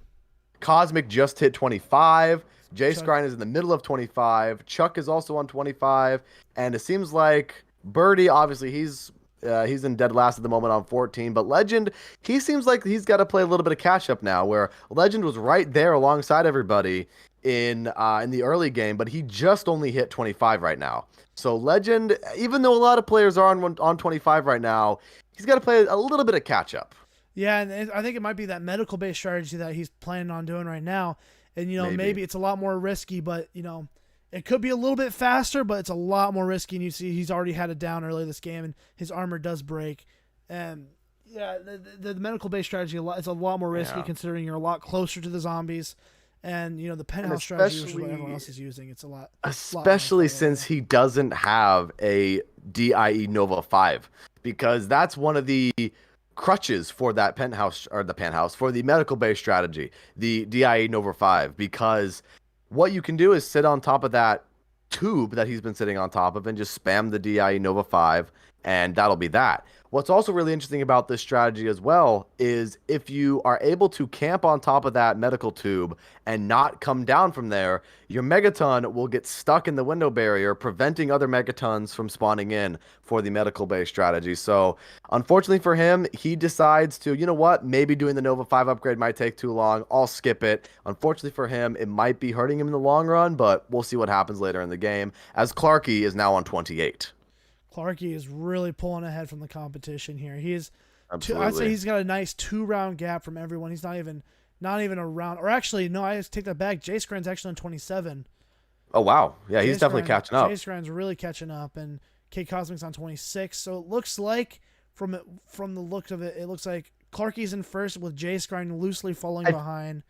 Cosmic just hit 25. J-Scryne is in the middle of 25. Chuck is also on 25. And it seems like Birdie, obviously, he's in dead last at the moment on 14. But Legend, he seems like he's got to play a little bit of catch-up now, where Legend was right there alongside everybody in the early game, but he just only hit 25 right now. So Legend, even though a lot of players are on 25 right now, he's got to play a little bit of catch-up. Yeah, and I think it might be that medical-based strategy that he's planning on doing right now. And, maybe it's a lot more risky, but, it could be a little bit faster, but it's a lot more risky. And you see he's already had it down early this game, and his armor does break. And, yeah, the medical-based strategy is a lot more risky considering you're a lot closer to the zombies. And, the penthouse strategy, which is what everyone else is using, it's a lot. Especially since he doesn't have a DIE Nova 5, because that's one of the crutches for that for the medical based strategy, the DIE Nova 5, because what you can do is sit on top of that tube that he's been sitting on top of and just spam the DIE Nova 5, and that'll be that. What's also really interesting about this strategy as well is if you are able to camp on top of that medical tube and not come down from there, your Megaton will get stuck in the window barrier, preventing other Megatons from spawning in for the medical-based strategy. So, unfortunately for him, he decides to, you know what, maybe doing the Nova 5 upgrade might take too long. I'll skip it. Unfortunately for him, it might be hurting him in the long run, but we'll see what happens later in the game, as Clarky is now on 28. Clarky is really pulling ahead from the competition here. He is, Absolutely. I'd say he's got a nice 2-round gap from everyone. He's not even a round, or actually, no, I just take that back. J-Scryne's actually on 27. Oh wow, yeah, he's definitely catching up. J-Scryne's really catching up, and K Cosmic's on 26. So it looks like, from the look of it, it looks like Clarky's in first with J-Scryne loosely falling behind.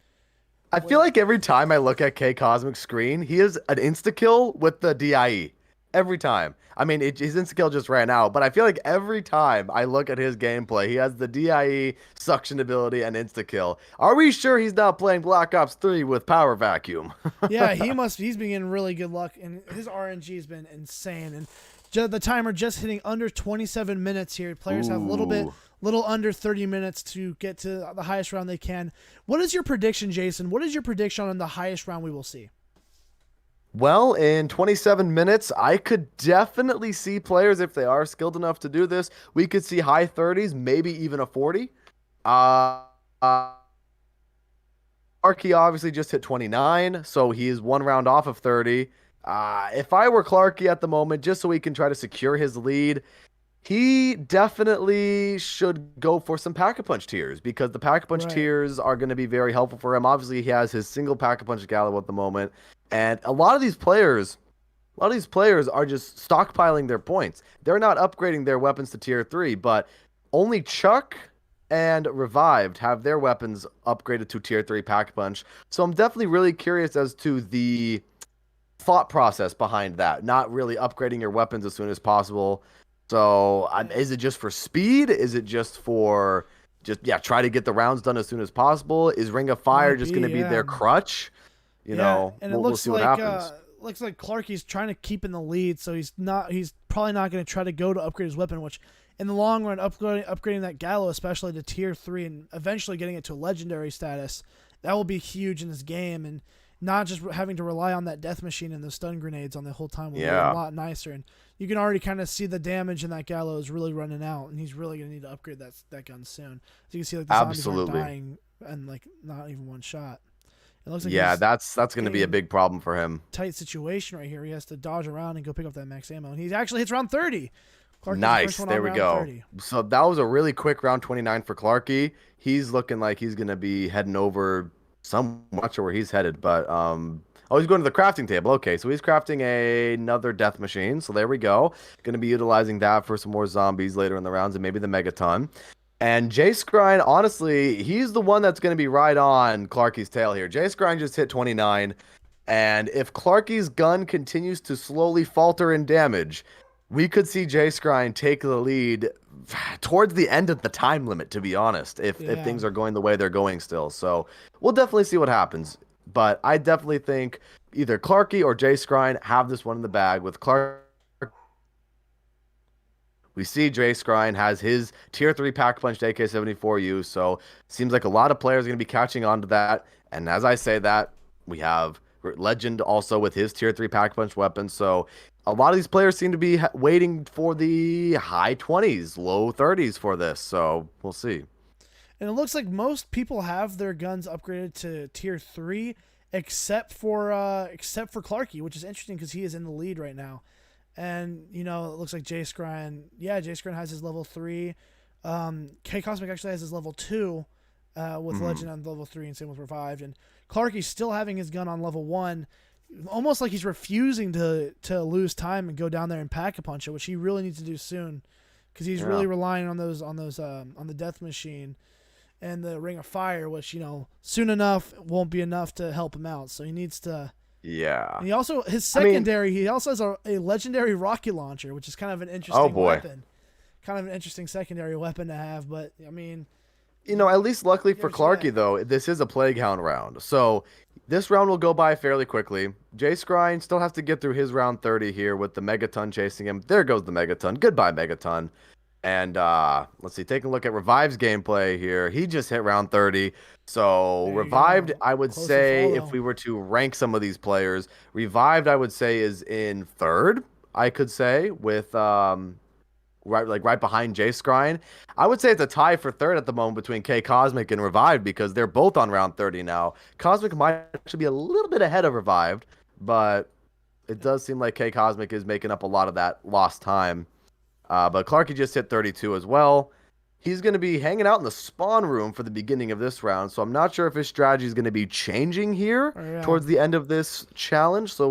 I feel like every time I look at K Cosmic's screen, he has an insta kill with the DIE. Every time. I mean, his insta-kill just ran out, but I feel like every time I look at his gameplay, he has the DIE, suction ability, and insta-kill. Are we sure he's not playing Black Ops 3 with Power Vacuum? Yeah, he's been getting really good luck, and his RNG has been insane. And the timer just hitting under 27 minutes here. Players have a little under 30 minutes to get to the highest round they can. What is your prediction, Jason? What is your prediction on the highest round we will see? Well, in 27 minutes, I could definitely see players, if they are skilled enough to do this, we could see high 30s, maybe even a 40. Arky obviously just hit 29, so he is 1 round off of 30. If I were Clarky at the moment, just so he can try to secure his lead, he definitely should go for some Pack-a-Punch tiers, because the Pack-a-Punch tiers are going to be very helpful for him. Obviously, he has his single Pack-a-Punch Gallo at the moment. And a lot of these players are just stockpiling their points. They're not upgrading their weapons to tier 3, but only Chuck and Revived have their weapons upgraded to tier 3 Pack-a-Punch. So I'm definitely really curious as to the thought process behind that, not really upgrading your weapons as soon as possible. So is it just for speed? Is it just for try to get the rounds done as soon as possible? Is Ring of Fire just going to be their crutch? You know, and we'll see what happens. Looks like Clarky's trying to keep in the lead, so he's probably not going to try to go to upgrade his weapon, which in the long run, upgrading that Gallo, especially to tier 3 and eventually getting it to legendary status, that will be huge in this game, and not just having to rely on that death machine and the stun grenades on the whole time will be a lot nicer. And you can already kind of see the damage in that Gallo is really running out, and he's really going to need to upgrade that gun soon. So you can see like the zombies are dying and like not even one shot. It looks like that's going to be a big problem for him. Tight situation right here. He has to dodge around and go pick up that max ammo, and he actually hits round 30. Clarky nice, there we go. 30. So that was a really quick round 29 for Clarky. He's looking like he's going to be heading over. I'm not sure where he's headed, but Oh, he's going to the crafting table. Okay, so he's crafting another death machine. So there we go. Going to be utilizing that for some more zombies later in the rounds and maybe the megaton. And Jay Scrine, honestly, he's the one that's going to be right on Clarky's tail here. Jay Scrine just hit 29. And if Clarky's gun continues to slowly falter in damage, we could see Jay Scrine take the lead towards the end of the time limit, to be honest, if things are going the way they're going still. So we'll definitely see what happens. But I definitely think either Clarky or Jay Scrine have this one in the bag. With Clark, we see Jay Scrine has his tier 3 pack-punched AK-74U, so seems like a lot of players are going to be catching on to that. And as I say that, we have Legend also with his tier 3 pack-punch weapon, so a lot of these players seem to be waiting for the high 20s, low 30s for this, so we'll see. And it looks like most people have their guns upgraded to tier 3, except for Clarky, which is interesting because he is in the lead right now. And it looks like Jay Scrine, Jay Scrine has his level 3. K Cosmic actually has his level 2 with Legend on level 3, and same with Revived. And Clarky's still having his gun on level 1, almost like he's refusing to lose time and go down there and pack-a-punch it, which he really needs to do soon, because he's really relying on the death machine and the Ring of Fire, which soon enough won't be enough to help him out. So he needs to. Yeah. And he also he also has a legendary rocket launcher, which is kind of an interesting weapon. Kind of an interesting secondary weapon to have, but I mean. At least luckily for Clarky, though, this is a Plague Hound round. So this round will go by fairly quickly. Jay Scrine still has to get through his round 30 here with the Megaton chasing him. There goes the Megaton. Goodbye, Megaton. And let's see, taking a look at Revive's gameplay here. He just hit round 30. So Revived, I would say, if we were to rank some of these players, Revived, I would say, is in third, I could say, with right behind Jay Scrine. I would say it's a tie for third at the moment between K Cosmic and Revived, because they're both on round 30 now. Cosmic might actually be a little bit ahead of Revived, but it does seem like K Cosmic is making up a lot of that lost time. But Clarky just hit 32 as well. He's going to be hanging out in the spawn room for the beginning of this round, so I'm not sure if his strategy is going to be changing here towards the end of this challenge. So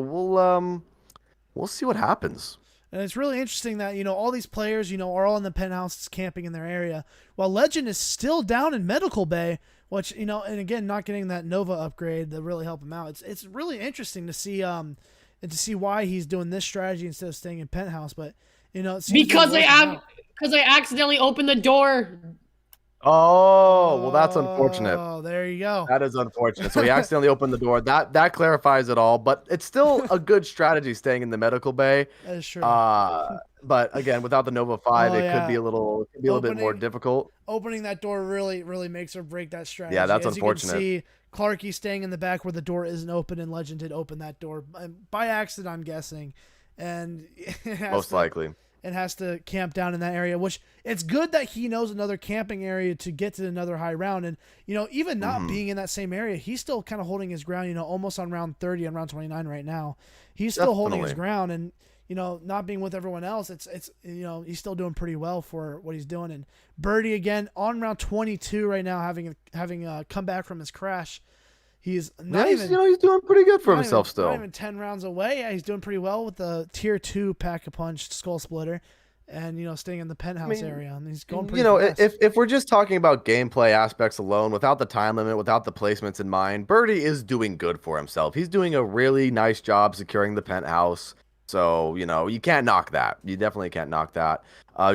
we'll see what happens. And it's really interesting that, all these players, are all in the penthouses camping in their area, while Legend is still down in Medical Bay, which, and again, not getting that Nova upgrade to really help him out. It's really interesting to see why he's doing this strategy instead of staying in penthouse, but, it seems because I accidentally opened the door. Oh, well, that's unfortunate. Oh, there you go. That is unfortunate. So he accidentally opened the door. That clarifies it all, but it's still a good strategy staying in the medical bay. That is true. But again, without the Nova 5, it could be a little bit more difficult. Opening that door really makes or break that strategy. Yeah, that's As unfortunate. You can see, Clarky staying in the back where the door isn't open, and Legend did open that door by accident, I'm guessing, and most likely. And has to camp down in that area, which it's good that he knows another camping area to get to another high round. And, even not being in that same area, he's still kind of holding his ground, almost on round 30 and round 29 right now. He's still holding his ground, and, not being with everyone else, it's he's still doing pretty well for what he's doing. And Birdie, again, on round 22 right now, having come back from his crash. He's not he's doing pretty good for himself still. Not even 10 rounds away. Yeah, he's doing pretty well with the tier 2 pack-a-punch skull splitter, and staying in the penthouse area. And he's going pretty fast. if we're just talking about gameplay aspects alone, without the time limit, without the placements in mind, Birdie is doing good for himself. He's doing a really nice job securing the penthouse. So, you can't knock that. You definitely can't knock that.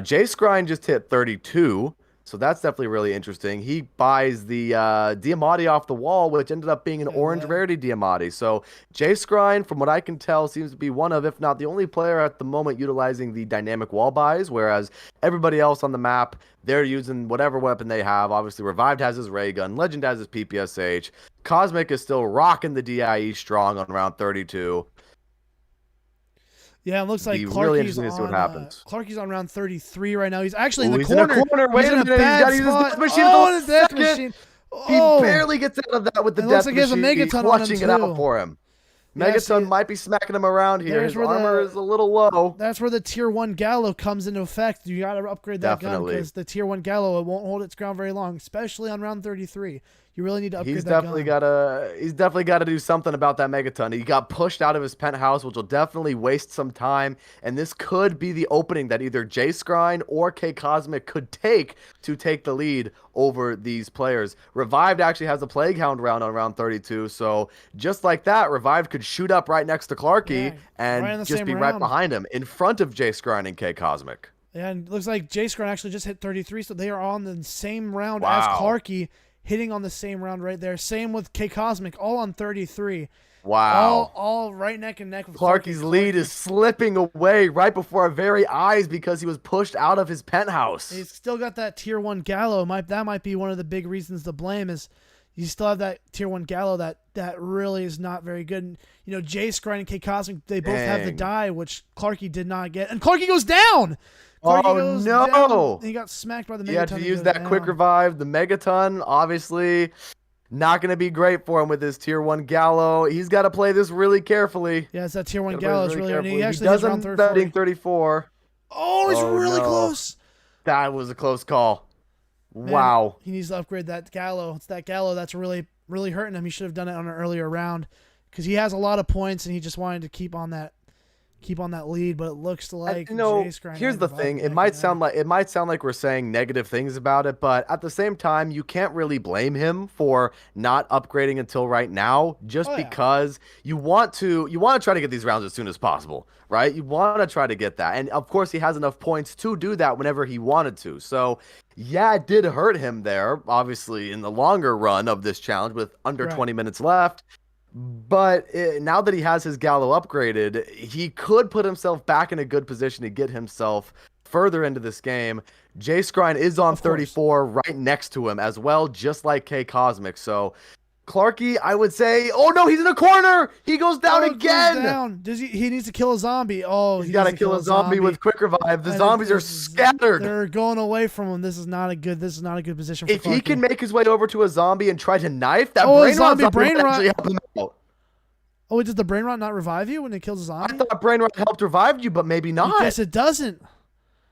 Jay Scrine just hit 32. So that's definitely really interesting. He buys the Diamatti off the wall, which ended up being an orange rarity Diamatti. So Jay Scrine, from what I can tell, seems to be one of, if not the only player at the moment utilizing the dynamic wall buys, whereas everybody else on the map, they're using whatever weapon they have. Obviously, Revived has his ray gun. Legend has his PPSH. Cosmic is still rocking the DIE strong on round 32. Yeah, it looks like Clarky's really interesting to see what happens. Clarky's on round 33 right now. He's actually in the he's corner. In a corner. Wait a minute. He's got to use his death machine. His death machine. He barely gets out of that with the death machine. Like he has a megaton He's on him clutching too. it out for him. Megaton might be smacking him around here. His armor is a little low. That's where the tier 1 Gallo comes into effect. You got to upgrade that gun because the tier 1 Gallo, it won't hold its ground very long, especially on round 33. You really need to upgrade that gun. He's definitely got to do something about that Megaton. He got pushed out of his penthouse, which will definitely waste some time. And this could be the opening that either J Skrine or K Cosmic could take to take the lead over these players. Revived actually has a Plague Hound round on round 32. So just like that, Revived could shoot up right next to Clarky and just be right behind him in front of J Skrine and K Cosmic. Yeah, and it looks like J Skrine actually just hit 33. So they are on the same round as Clarky. Hitting on the same round right there. Same with K Cosmic, all on 33. Wow. All right neck and neck with Clarky's lead is slipping away right before our very eyes because he was pushed out of his penthouse. He's still got that tier 1 Gallo. That might be one of the big reasons to blame is you still have that tier 1 Gallo that really is not very good. And, you know, J Skrine and K Cosmic, they both have the die, which Clarky did not get. And Clarky goes down! Oh, no. He got smacked by the Megaton. He had to use that quick revive. The Megaton, obviously, not going to be great for him with his tier 1 Gallo. He's got to play this really carefully. Yeah, it's that tier 1 Gallo is really he actually does round 34. Oh, he's really close. That was a close call. Wow. He needs to upgrade that Gallo. It's that Gallo that's really, really hurting him. He should have done it on an earlier round because he has a lot of points and he just wanted to keep on that lead, but it looks like here's the thing. It might sound like we're saying negative things about it, but at the same time, you can't really blame him for not upgrading until right now, just because you want to try to get these rounds as soon as possible, right? You want to try to get that. And of course, he has enough points to do that whenever he wanted to. So yeah, it did hurt him there, obviously, in the longer run of this challenge with under 20 minutes left. But now that he has his Gallo upgraded, he could put himself back in a good position to get himself further into this game. J Skrine is on 34 right next to him as well, just like K Cosmic. So Clarky, I would say, oh no, he's in a corner. He goes down again. He needs to kill a zombie. Oh, he's got to kill a zombie with quick revive. The zombies are scattered. They're going away from him. This is not a good position for If Clarky. he can make his way over to a zombie and try to knife that brain rot actually help him out. Oh, does the brain rot not revive you when it kills a zombie? I thought brain rot helped revive you, but maybe not. Yes, it doesn't.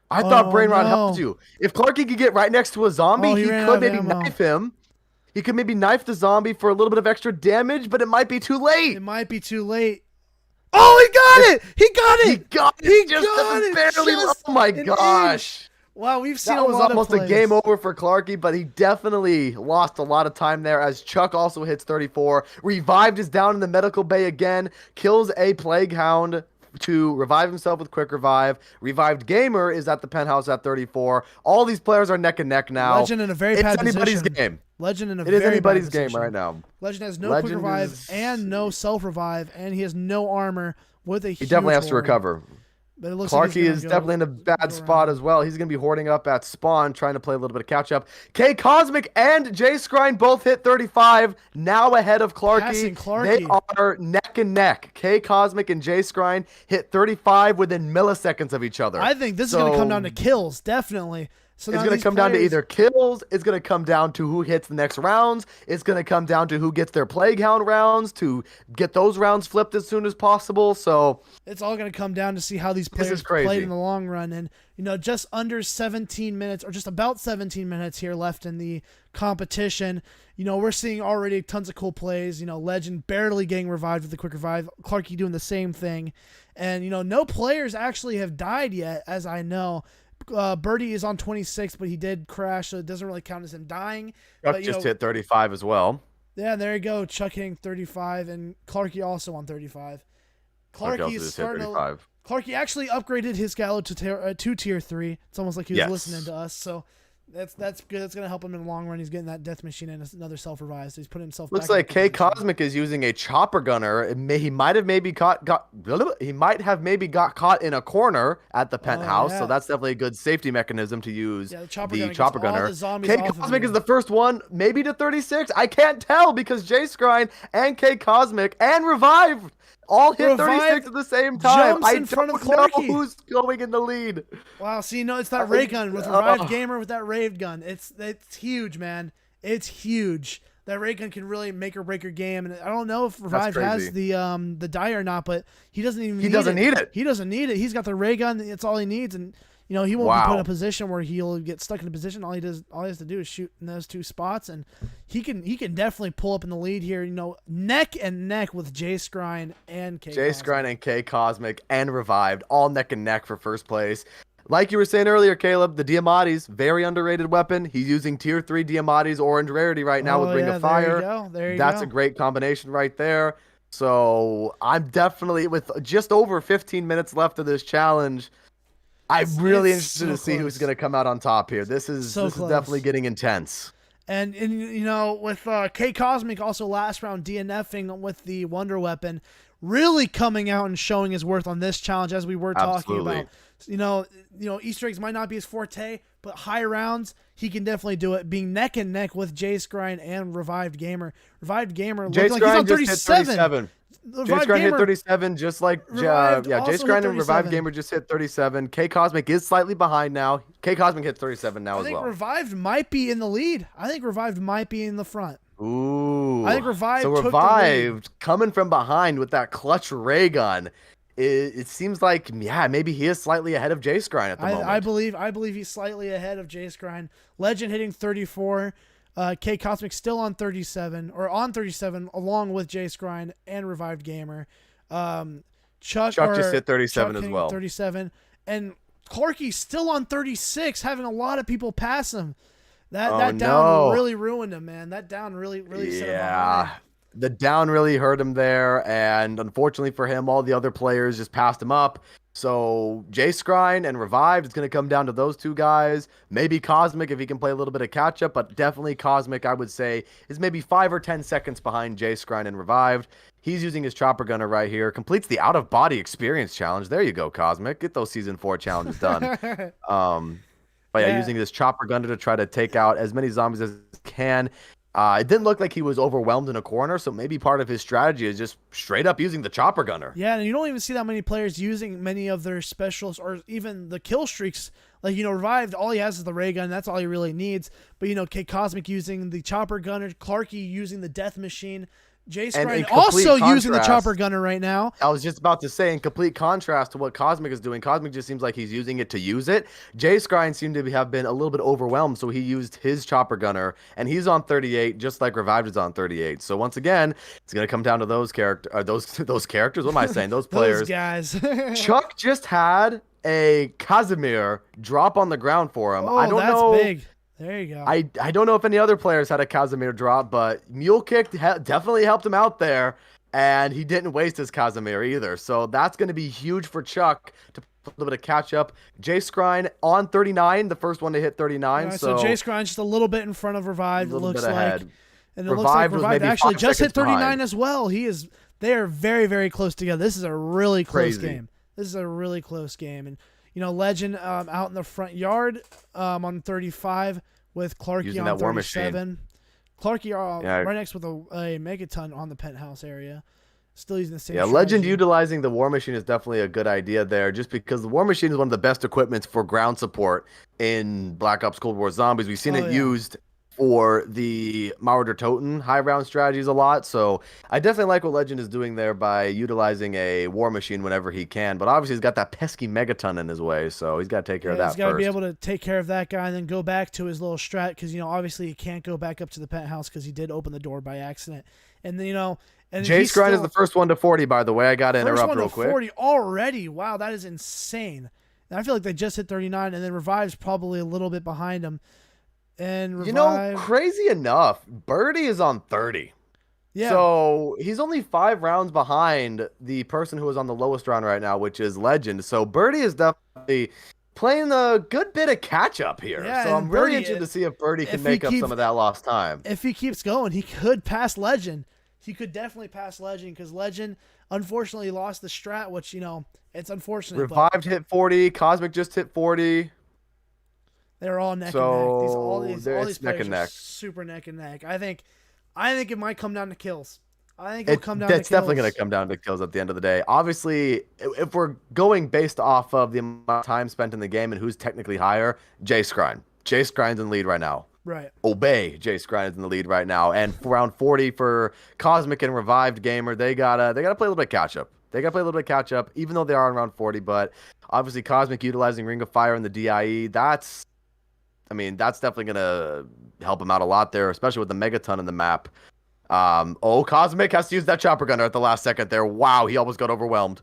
I thought brain rot helped you. If Clarky could get right next to a zombie, he could maybe knife him. He could maybe knife the zombie for a little bit of extra damage, but it might be too late. It might be too late. Oh, he got it! He got it! He got it! Barely. Oh my gosh. Wow, we've seen that a was lot almost of a game over for Clarky, but he definitely lost a lot of time there as Chuck also hits 34. Revived is down in the medical bay again, kills a Plague Hound to revive himself with quick revive. Revived Gamer is at the penthouse at 34. All these players are neck and neck now. Legend in a very bad position. It's anybody's game. Legend in a it very is anybody's bad game position. right now. Legend has no quick revive and no self revive, and he has no armor with a huge He definitely has to recover. But it looks Clarky is definitely in a bad spot as well. He's going to be hoarding up at spawn, trying to play a little bit of catch up. K Cosmic and J Skrine both hit 35, now ahead of Clarky. They are neck and neck. K Cosmic and J Skrine hit 35 within milliseconds of each other. I think this is going to come down to kills, definitely. So it's going to come down to either kills, it's going to come down to who hits the next rounds, it's going to come down to who gets their Plague Hound rounds to get those rounds flipped as soon as possible. So it's all going to come down to see how these players played in the long run. And, you know, just under 17 minutes or just about 17 minutes here left in the competition. You know, we're seeing already tons of cool plays. You know, Legend barely getting revived with the quick revive. Clarky doing the same thing. And, you know, no players actually have died yet, as I know. Birdie is on 26, but he did crash, so it doesn't really count as him dying. Chuck just hit 35 as well. Yeah, there you go. Chuck hitting 35, and Clarky also on 35. Clarky is starting to. Clarky actually upgraded his Gallo to tier 3. It's almost like he was listening to us. So that's good. That's gonna help him in the long run. He's getting that death machine and another self revive. So he's putting himself. Looks like K Cosmic is using a chopper gunner. He might have maybe got caught in a corner at the penthouse. So that's definitely a good safety mechanism to use. Yeah, the chopper gunner. K Cosmic is the first one, maybe to 36. I can't tell because J Skrine and K Cosmic and Revive all hit 36 at the same time. I don't know who's going in the lead. Wow, see, no, it's that ray gun with Revived Gamer with that raved gun. It's huge, man. it's huge. That ray gun can really make or break your game, and I don't know if Revive has the die or not, but he doesn't even. He doesn't need it. He doesn't need it. He's got the ray gun. It's all he needs, and you know he won't be put in a position where he'll get stuck in a position. All he has to do is shoot in those 2 spots, and he can definitely pull up in the lead here. You know, neck and neck with J Scrine and K. J Scrine and K Cosmic and Revived, all neck and neck for first place. Like you were saying earlier, Caleb, the Diamati's very underrated weapon. He's using tier 3 Diamati's orange rarity right now with Ring of Fire. That's a great combination right there. So I'm definitely, with just over 15 minutes left of this challenge, I'm really interested to see who's going to come out on top here. This is definitely getting intense. And you know, with K Cosmic also last round DNFing with the Wonder Weapon, really coming out and showing his worth on this challenge, as we were talking about. You know, Easter eggs might not be his forte, but high rounds, he can definitely do it. Being neck and neck with J Scrine and Revived Gamer. Revived Gamer looking like he's on 37. J Scrine hit 37, just like J Scrine and Revived Gamer just hit 37. K Cosmic is slightly behind now. K Cosmic hit 37 now as well. I think Revived might be in the lead. I think Revived might be in the front. Ooh. I think Revived. So Revived coming from behind with that clutch ray gun. It seems like, yeah, maybe he is slightly ahead of J Scrine at the moment. I believe he's slightly ahead of J Scrine. Legend hitting 34. K Cosmic still on 37, or on 37, along with J Scrine and Revived Gamer. Chuck just hit 37 as well. 37, and Clarky still on 36, having a lot of people pass him. That down really ruined him, man. That down really set him behind. The down really hurt him there, and unfortunately for him, all the other players just passed him up. So J Scrine and Revived, it's going to come down to those 2 guys. Maybe Cosmic if he can play a little bit of catch-up, but definitely Cosmic, I would say, is maybe 5 or 10 seconds behind J Scrine and Revived. He's using his Chopper Gunner right here. Completes the out-of-body experience challenge. There you go, Cosmic. Get those Season 4 challenges done. But yeah, using this Chopper Gunner to try to take out as many zombies as he can. It didn't look like he was overwhelmed in a corner, so maybe part of his strategy is just straight up using the Chopper Gunner. Yeah, and you don't even see that many players using many of their specials or even the kill streaks. Like, you know, Revived, all he has is the ray gun. That's all he really needs. But, you know, K Cosmic using the Chopper Gunner, Clarky using the Death Machine. J Scrine also using the Chopper Gunner right now. I was just about to say, in complete contrast to what Cosmic is doing, Cosmic just seems like he's using it to use it. J Scrine seemed to have been a little bit overwhelmed, so he used his Chopper Gunner, and he's on 38, just like Revived is on 38. So once again, it's going to come down to those characters. Those characters? What am I saying? Those players. Those guys. Chuck just had a Casimir drop on the ground for him. Oh, I don't know. That's big. There you go. I don't know if any other players had a Casimir drop, but Mule Kick definitely helped him out there, and he didn't waste his Casimir either. So that's going to be huge for Chuck to put a little bit of catch up. J Scrine on 39, the first one to hit 39. Right, so J Scrine just a little bit in front of Revived, it looks like. Ahead. And it looks like Revived actually just hit 39 as well. They are very, very close together. This is a really close game. This is a really close game. And, you know, Legend out in the front yard on 35 with Clarky using on that War 37. Machine. Clarky right next with a Megaton on the penthouse area. Still using the same strategy. Legend utilizing the War Machine is definitely a good idea there, just because the War Machine is one of the best equipments for ground support in Black Ops Cold War Zombies. We've seen it used for the Marauder Toten high round strategies a lot, so I definitely like what Legend is doing there by utilizing a War Machine whenever he can, but obviously he's got that pesky Megaton in his way, so he's got to take care of that first. He's got to be able to take care of that guy and then go back to his little strat, because, you know, obviously he can't go back up to the penthouse because he did open the door by accident. And then, you know, and J Scrine is the first one to 40, by the way. I got to interrupt real quick. 40 already. Wow, that is insane. And I feel like they just hit 39, and then Revive's probably a little bit behind him. And Revive, you know, crazy enough, Birdie is on 30. Yeah. So he's only 5 rounds behind the person who is on the lowest round right now, which is Legend. So Birdie is definitely playing a good bit of catch up here. Yeah, so I'm really interested to see if Birdie can make up some of that lost time. If he keeps going, he could pass Legend. He could definitely pass Legend, because Legend unfortunately lost the strat, which, you know, it's unfortunate. Revived hit 40. Cosmic just hit 40. They're all neck and neck. All these neck players and neck. Are super neck and neck. I think it might come down to kills. I think it'll come down to kills. It's definitely going to come down to kills at the end of the day. Obviously, if we're going based off of the amount of time spent in the game and who's technically higher, J Scrine. J Scrine's in lead right now. Right. obey. Jace Grind is in the lead right now, and for round 40 for Cosmic and Revived Gamer, they gotta play a little bit catch up. They gotta play a little bit catch up, even though they are in round 40. But obviously, Cosmic utilizing Ring of Fire and the DIE, that's definitely gonna help him out a lot there, especially with the Megaton in the map. Cosmic has to use that chopper gunner at the last second there. Wow, he almost got overwhelmed.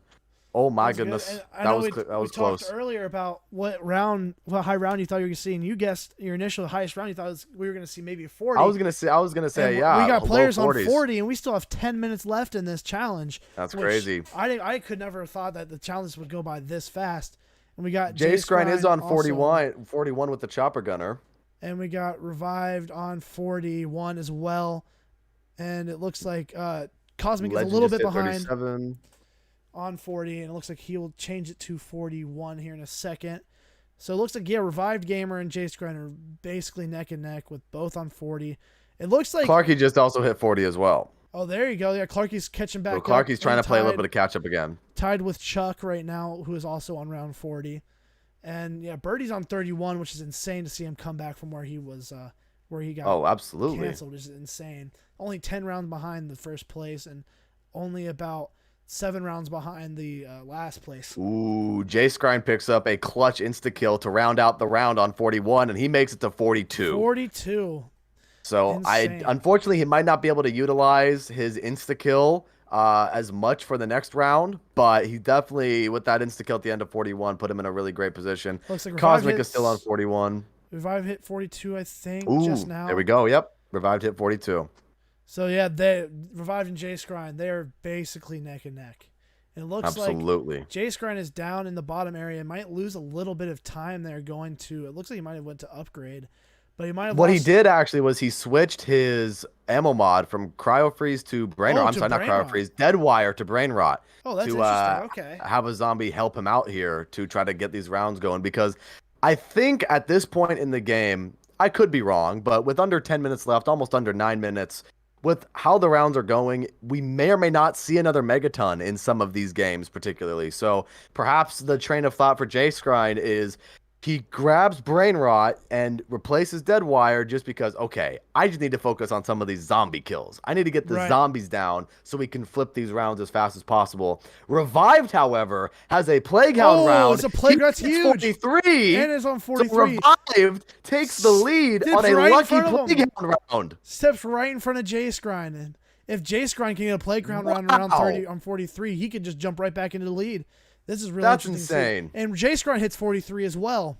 Oh my goodness, that was close. We talked earlier about what high round you thought you were going to see, and you guessed your initial highest round you thought we were going to see maybe 40. I was gonna say, yeah. We got players on 40s. 40, and we still have 10 minutes left in this challenge. That's crazy. I could never have thought that the challenge would go by this fast. And we got Jace Grind is on also, 41 with the chopper gunner. And we got Revived on 41 as well. And it looks like Cosmic is a little bit behind. 37. On 40, and it looks like he will change it to 41 here in a second. So it looks like, yeah, Revived Gamer and Jace Grind are basically neck and neck with both on 40. It looks like Clarky just also hit 40 as well. Oh, there you go. Yeah, Clarky's catching back up. Clarky's trying to play a little bit of catch up again. Tied with Chuck right now, who is also on round 40. And yeah, Birdie's on 31, which is insane to see him come back from where he was, where he got absolutely canceled. Is insane. Only 10 rounds behind the first place, and only about 7 rounds behind the last place. Ooh, Jace Grind picks up a clutch insta kill to round out the round on 41, and he makes it to 42. 42. So Insane. Unfortunately, he might not be able to utilize his insta kill as much for the next round, but he definitely, with that insta kill at the end of 41, put him in a really great position. Looks like Cosmic is still on 41. Revive hit 42, I think, Ooh, just now. There we go. Yep, Revived hit 42. So yeah, they Revived and Jace Grind, they are basically neck and neck. And it looks like Jace Grind is down in the bottom area. Might lose a little bit of time there going to. It looks like he might have went to upgrade, but he might have. What he did actually was he switched his ammo mod from Cryo Freeze to Brain Rot. I'm sorry, not Cryo Freeze, Dead Wire to Brain Rot. Oh, that's to, interesting. Okay. Have a zombie help him out here to try to get these rounds going, because I think at this point in the game, I could be wrong, but with under 10 minutes left, almost under 9 minutes. With how the rounds are going, we may or may not see another Megaton in some of these games, particularly. So perhaps the train of thought for Jace Grind is he grabs Brain Rot and replaces Dead Wire just because, okay, I just need to focus on some of these zombie kills. I need to get the zombies down so we can flip these rounds as fast as possible. Revived, however, has a Plague Hound round. Oh, it's a Plague Hound. That's huge. 43. And it's on 43. So Revived takes the lead on a lucky Plague Hound round. Steps right in front of Jace Grind. And if Jace Grind can get a Plague Hound round around 30 on 43, he could just jump right back into the lead. This is really insane. And Jace Grind hits 43 as well.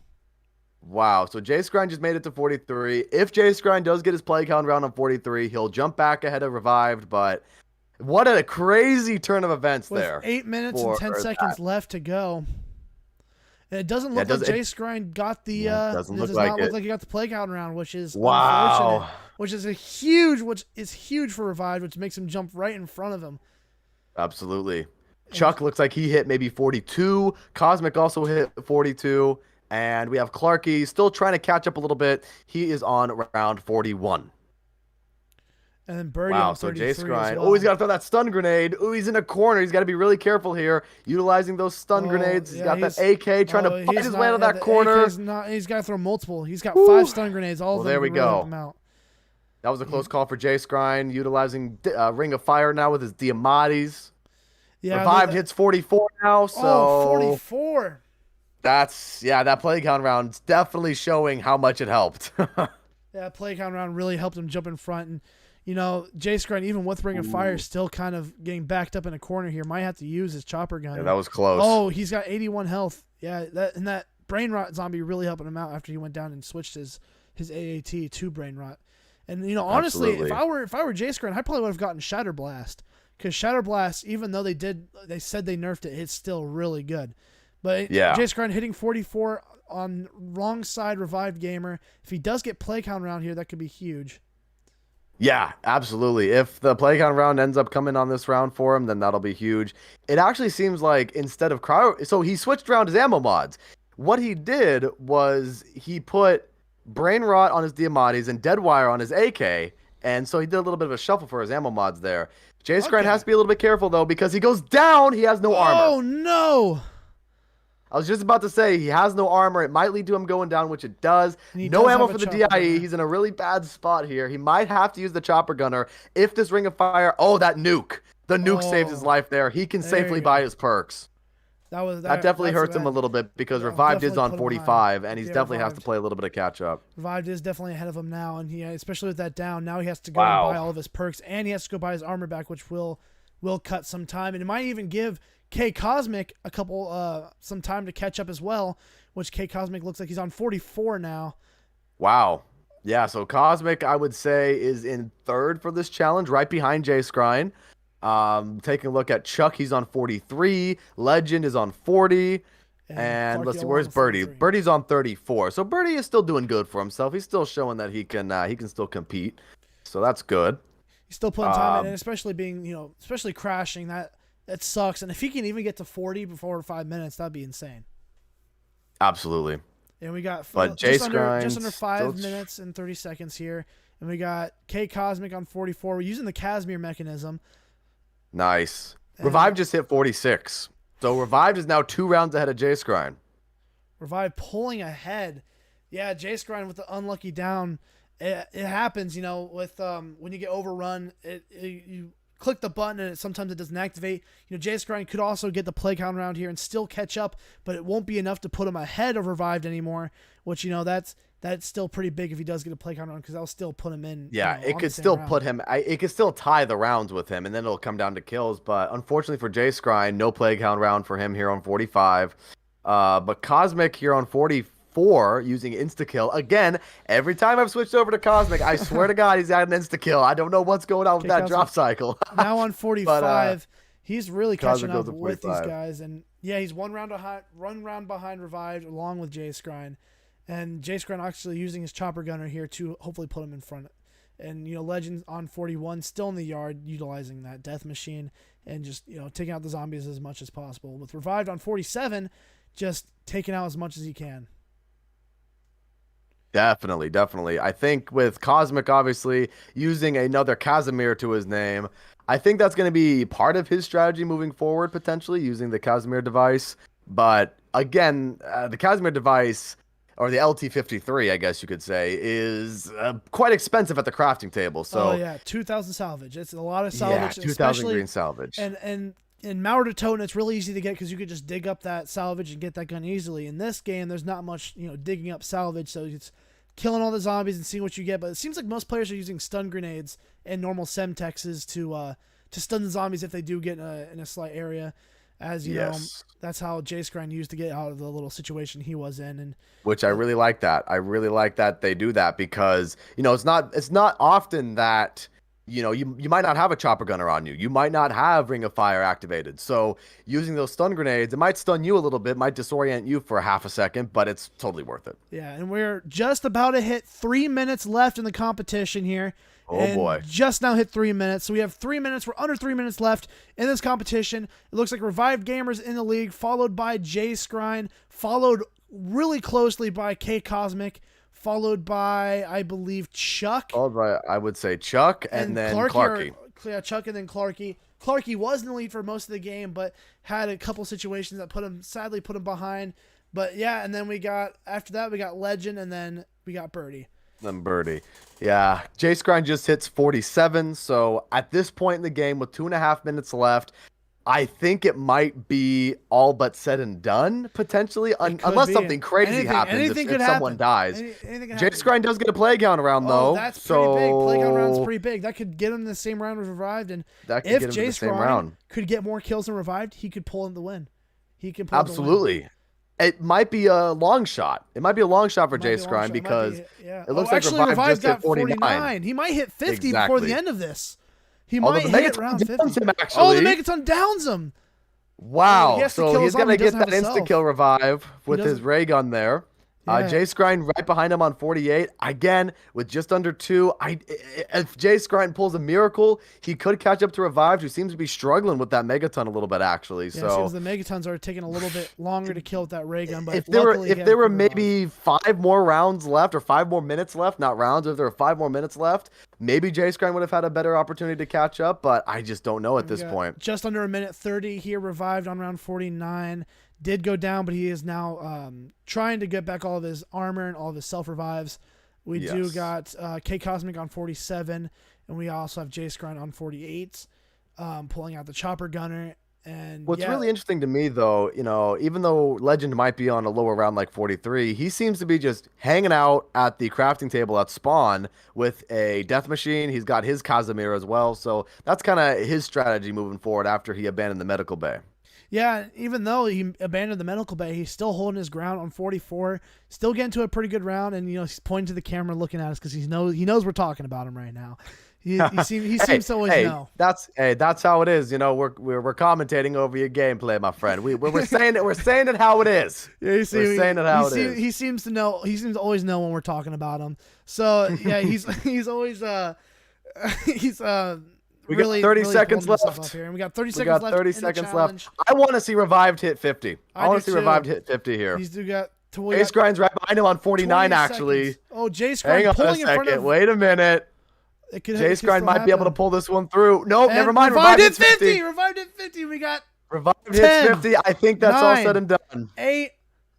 Wow. So Jace Grind just made it to 43. If Jace Grind does get his Plague Hound round on 43, he'll jump back ahead of Revived. But what a crazy turn of events with there. 8 minutes and 10 seconds left to go. And it doesn't look like Jace Grind got the. Doesn't look not like he got the Plague Hound round, which is unfortunate. Which is huge for Revived, which makes him jump right in front of him. Absolutely. Chuck looks like he hit maybe 42. Cosmic also hit 42. And we have Clarky still trying to catch up a little bit. He is on round 41. And then Birdie on 33 Jace Grind. well. Oh, he's got to throw that stun grenade. Oh, he's in a corner. He's got to be really careful here, utilizing those stun grenades. He's got that AK trying to fight his way out of that corner. He's got to throw multiple. He's got 5 stun grenades. All of them. There we go. Him out. That was a close call for Jace Grind, utilizing Ring of Fire now with his Diamates. Yeah, Revived hits 44 now, so 44. That Plague Hound round's definitely showing how much it helped. Yeah, Plague Hound round really helped him jump in front, and Jace Grind, even with Ring of Fire, still kind of getting backed up in a corner here. Might have to use his chopper gun. Yeah, that was close. Oh, he's got 81 health. Yeah, that Brain Rot zombie really helping him out after he went down and switched his AAT to Brain Rot. And honestly, if I were Jace Grind, I probably would have gotten Shatter Blast. Because Shatter Blast, even though they said they nerfed it, it's still really good. But yeah, Jace Grind hitting 44 on wrong side Revived Gamer. If he does get Plague Hound round here, that could be huge. Yeah, absolutely. If the Plague Hound round ends up coming on this round for him, then that'll be huge. It actually seems like instead of Cryo... So he switched around his ammo mods. What he did was he put Brain Rot on his Diamates and Dead Wire on his AK, and so he did a little bit of a shuffle for his ammo mods there. Jace Grind has to be a little bit careful, though, because he goes down, he has no armor. Oh, no! I was just about to say he has no armor. It might lead to him going down, which it does. And he No does ammo have for a the chopper DIE. gunner. He's in a really bad spot here. He might have to use the chopper gunner if this ring of fire. Oh, that nuke. The nuke saved his life there. He can There safely you buy go. his perks. That Definitely that's hurts him a bad. little bit because Yeah, Revived is definitely on put him 45, high. and he's Yeah, definitely has to Revived. play a little bit of catch up. Revived is definitely ahead of him now, and he, especially with that down, now he has to go Wow. and buy all of his perks, and he has to go buy his armor back, which will cut some time, and it might even give K Cosmic a couple some time to catch up as well, which K Cosmic looks like he's on 44 now. Wow. Yeah, so Cosmic, I would say, is in third for this challenge, right behind Jay Scrine. Taking a look at Chuck, he's on 43. Legend is on 40. And let's see, where's Birdie? Birdie's on 34. So Birdie is still doing good for himself. He's still showing that he can still compete. So that's good. He's still putting time in, and especially being, especially crashing, that sucks. And if he can even get to 40 before 5 minutes, that'd be insane. Absolutely. And we got But just under Grimes 5 minutes and 30 seconds here. And we got K Cosmic on 44. We're using the Casimir mechanism. Nice. Revive just hit 46. So Revived is now 2 rounds ahead of Jay Scrine. Revive pulling ahead. Yeah, Jay Scrine with the unlucky down. It happens, with when you get overrun, you click the button and sometimes it doesn't activate. Jay Scrine could also get the play count around here and still catch up, but it won't be enough to put him ahead of Revived anymore, which, that's still pretty big if he does get a play count round, because that'll still put him in. Yeah, it on could the same still round. put him. It could still tie the rounds with him, and then it'll come down to kills. But unfortunately for Jay Scrine, no play count round for him here on 45. But Cosmic here on 44 using Insta Kill again. Every time I've switched over to Cosmic, I swear to God, he's had an Insta Kill. I don't know what's going on with that drop cycle. Now on 45, he's really Cosmic catching up goes to with these 45. guys, and yeah, he's one round behind Revived along with Jay Scrine. And Jay Scrine actually using his chopper gunner here to hopefully put him in front. And, Legend on 41, still in the yard, utilizing that death machine and just, taking out the zombies as much as possible. With Revived on 47, just taking out as much as he can. Definitely. I think with Cosmic, obviously, using another Casimir to his name, I think that's going to be part of his strategy moving forward, potentially, using the Casimir device. But, again, the Casimir device, or the LT53, I guess you could say, is quite expensive at the crafting table. So, oh, yeah, 2,000 salvage. It's a lot of salvage. Yeah, 2,000 green salvage. And in Mauer Toten, it's really easy to get because you could just dig up that salvage and get that gun easily. In this game, there's not much, digging up salvage, so it's killing all the zombies and seeing what you get. But it seems like most players are using stun grenades and normal semtexes to stun the zombies if they do get in a slight area. As you know, that's how Jay Scrine used to get out of the little situation he was in, and which I really like that. I really like that they do that because it's not often that you might not have a chopper gunner on you. You might not have Ring of Fire activated. So using those stun grenades, it might stun you a little bit, might disorient you for half a second, but it's totally worth it. Yeah, and we're just about to hit 3 minutes left in the competition here. Oh boy. Just now hit 3 minutes. So we have 3 minutes. We're under 3 minutes left in this competition. It looks like Revived Gamers in the league, followed by Jay Scrine, followed really closely by K Cosmic, followed by, I believe, Chuck. Followed by, I would say, Chuck and then Clarky. Yeah, Chuck and then Clarky. Clarky was in the lead for most of the game, but had a couple situations that sadly put him behind. But yeah, and then after that, we got Legend, and then we got Birdie. Then Birdie. Yeah, Jay Scrine just hits 47. So at this point in the game, with 2.5 minutes left, I think it might be all but said and done, potentially, unless something crazy happens. If someone dies. Jay Scrine does get a play count round, though. That's pretty big. Play count round's pretty big. That could get him the same round as Revived. And if Jay Scrine could get more kills than Revived, he could pull in the win. He could pull Absolutely. It might be a long shot. It might be a long shot for Jay Scrine because it looks like Revived just hit 49. He might hit 50 before the end of this. He might hit around 50. Him, oh, the Megaton downs him. Wow. So he's going to get that insta-kill revive with his ray gun there. Jay Scrine right behind him on 48. Again, with just under 2. If Jay Scrine pulls a miracle, he could catch up to Revived, who seems to be struggling with that Megaton a little bit, actually. Yeah, so it seems the Megatons are taking a little bit longer to kill with that ray gun. But if there were maybe 5 more rounds left or 5 more minutes left, not rounds, if there were 5 more minutes left, Maybe J-Scrine would have had a better opportunity to catch up, but I just don't know at this point. Just under a minute 30 here, revived on round 49. Did go down, but he is now trying to get back all of his armor and all of his self-revives. We do got K Cosmic on 47, and we also have J-Scrine on 48, pulling out the chopper gunner. And what's really interesting to me, though, you know, even though Legend might be on a lower round like 43, he seems to be just hanging out at the crafting table at spawn with a death machine. He's got his Casimir as well, so that's kind of his strategy moving forward after he abandoned the medical bay. Yeah, even though he abandoned the medical bay, he's still holding his ground on 44, still getting to a pretty good round, and he's pointing to the camera, looking at us because he knows we're talking about him right now. He seems to always know. That's how it is. You know, we're commentating over your gameplay, my friend. We're saying it how it is. Yeah, we're saying it how it is. He seems to know. He seems to always know when we're talking about him. So yeah, he's always We got 30 seconds left. Here. And we got 30 seconds left. 30 seconds left. I want to see Revived hit 50. I want to see Revived hit 50 here. He's got J-Scrine's right behind him on 49, actually. Oh, J-Scrine pulling in front of. Hang on a second. Wait a minute. J-Scrine might be able to pull this one through. Nope, and never mind. Revived hit 50. Revived hit 50. We got Revived hit 50. I think that's all said and done. 8,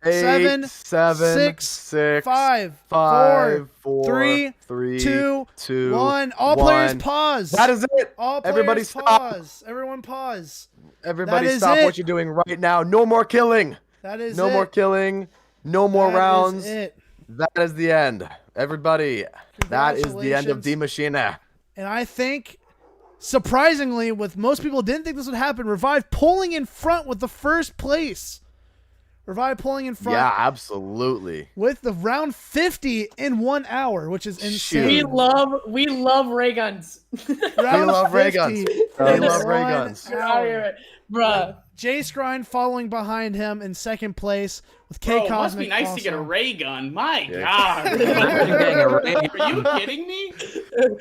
7, 6, 5, 4, 3, 2, 1. All players pause. That is it. All players Everybody pause. Stop. Everyone pause. Everybody stop what you're doing right now. No more killing. That is no it. more killing. No more rounds. Is it. That is the end. Everybody, that is the end of Die Maschine. And I think, surprisingly, with most people didn't think this would happen, Revive pulling in front with the first place. Revive pulling in front. Yeah, absolutely. With the round 50 in 1 hour, which is insane. We love ray guns. We love ray guns. We love ray guns. Bruh. J-Scrine following behind him in second place with K Cosmic. Must be nice also. to get a ray gun. My God. Are you kidding me?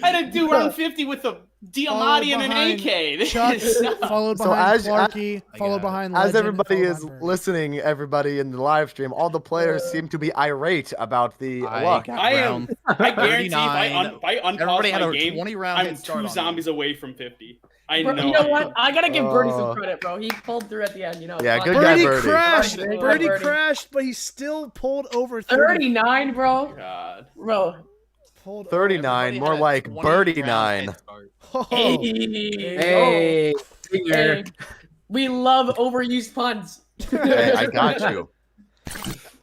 I had to do round 50 with a Diamati and an AK. Chuck, followed behind Clarky, followed behind Legend. As everybody is listening, everybody in the live stream, all the players seem to be irate about the luck. I guarantee if I unpause my game, 20 rounds I'm 2 zombies away from 50. I know. You know what? I gotta give Birdie some credit, bro. He pulled through at the end. You know. Yeah, good guy, Birdie. Birdie crashed, but he still pulled over 39, bro. God. Bro. 39, more like Birdie 9. Hey. We love overused puns. Hey, I got you.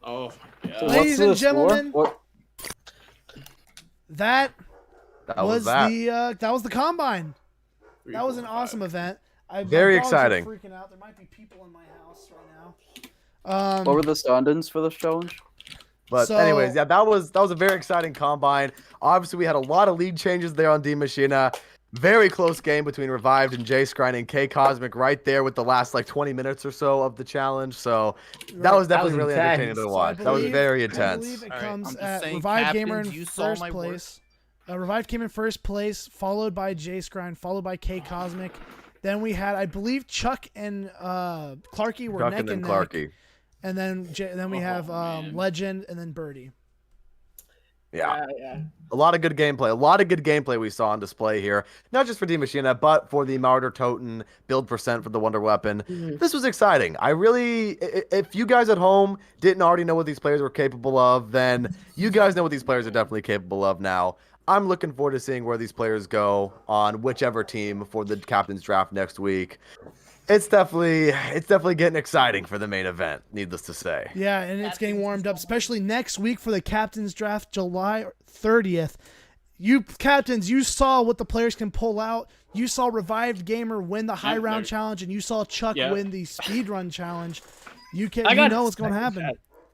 Oh my God. Ladies and gentlemen, that was the combine. That was an awesome event. Very exciting. Freaking out. There might be people in my house right now. What were the standings for this challenge? But anyways, yeah, that was a very exciting combine. Obviously, we had a lot of lead changes there on Die Maschine. Very close game between Revived and J-Scrine and K Cosmic right there with the last like 20 minutes or so of the challenge. So that was definitely really entertaining to watch. That was very intense. I believe it comes at Revived Gamer in first place. Revived came in first place, followed by J-Scrine, followed by K Cosmic. Then we had, I believe, Chuck and Clarky were neck and neck. Clarky. And then we have Legend and then Birdie. Yeah. A lot of good gameplay. A lot of good gameplay we saw on display here. Not just for Die Maschine, but for the Martyr Toten build percent for the Wonder Weapon. This was exciting. If you guys at home didn't already know what these players were capable of, then you guys know what these players are definitely capable of now. I'm looking forward to seeing where these players go on whichever team for the captain's draft next week. It's definitely getting exciting for the main event, needless to say. Yeah, and it's getting warmed up, especially next week for the captain's draft, July 30th. You captains, you saw what the players can pull out. You saw Revived Gamer win the high round challenge, and you saw Chuck win the speed run challenge. You know what's going to happen.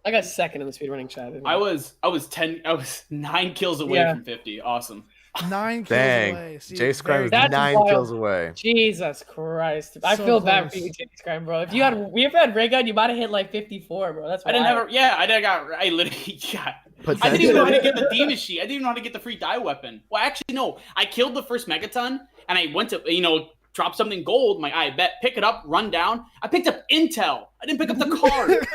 I got second in the speedrunning chat. I was 9 kills away from 50. Awesome. 9 kills away. J-Scrine was 9 kills away. Jesus Christ. I feel bad for you, J-Scrine, bro. If you had ray gun, you might have hit like 54, bro. That's wild. I literally got. I didn't even know how to get the D machine. I didn't even know how to get the free die weapon. Well, actually, no. I killed the first Megaton, and I went to, drop something gold. I'm like, I bet, pick it up, run down. I picked up Intel. I didn't pick up the card.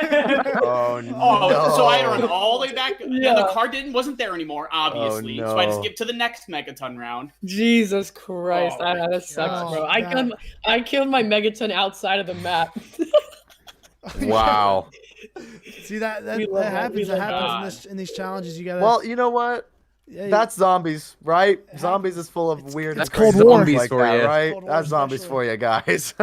Oh no! So I had to run all the way back. Yeah, the card wasn't there anymore, obviously. Oh, no. So I just skip to the next Megaton round. Jesus Christ, Oh, that sucks, gosh. bro. I killed my Megaton outside of the map. Wow. See that We love that. happens. We That love happens in these challenges. You gotta. Well, you know what? yeah, That's zombies, right? Zombies is full of weird. it's and crazy Cold War. zombies Zombies like for that, you. right? Cold War That's zombies especially. for you guys.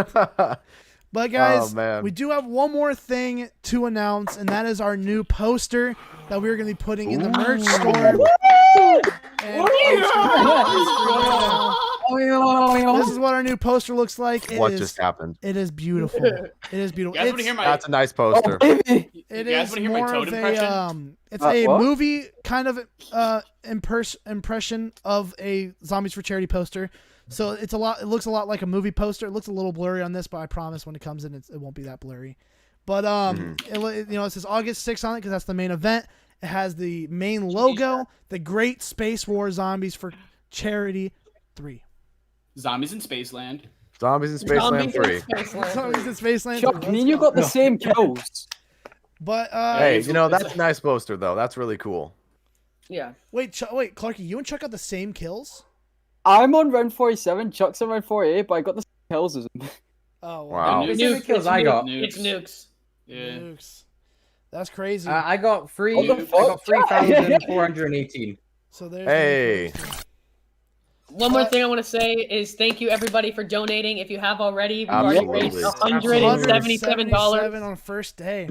But guys, Oh, man. we do have one more thing to announce, and that is our new poster that we're going to be putting in the merch store. And this is what our new poster looks like. What just happened? It is beautiful. It is beautiful. You guys want to hear my? That's a nice poster. It You guys is wanna hear my more toad of impression? it's a What? movie kind of impression of a Zombies for Charity poster. So it looks a lot like a movie poster. It looks a little blurry on this, but I promise when it comes in, it won't be that blurry. But it says August 6th on it because that's the main event. It has the main logo, the Great Space War Zombies for Charity 3. Zombies in Spaceland. Zombies in Spaceland 3. Zombies in Spaceland. Chuck, 3. me and you got the same kills. But Hey, you know, that's a nice poster though. That's really cool. Yeah. wait, Clarky, you and Chuck got the same kills? I'm on round 47, Chuck's on round 48, but I got the same kills as him. Oh Wow. Nukes. How many kills I got? It's nukes. Yeah. Nukes. That's crazy. I got three. What the I got fuck? 3,418. So there's Hey. One more thing I want to say is thank you everybody for donating. If you have already, we've already raised Absolutely. $177. on first day.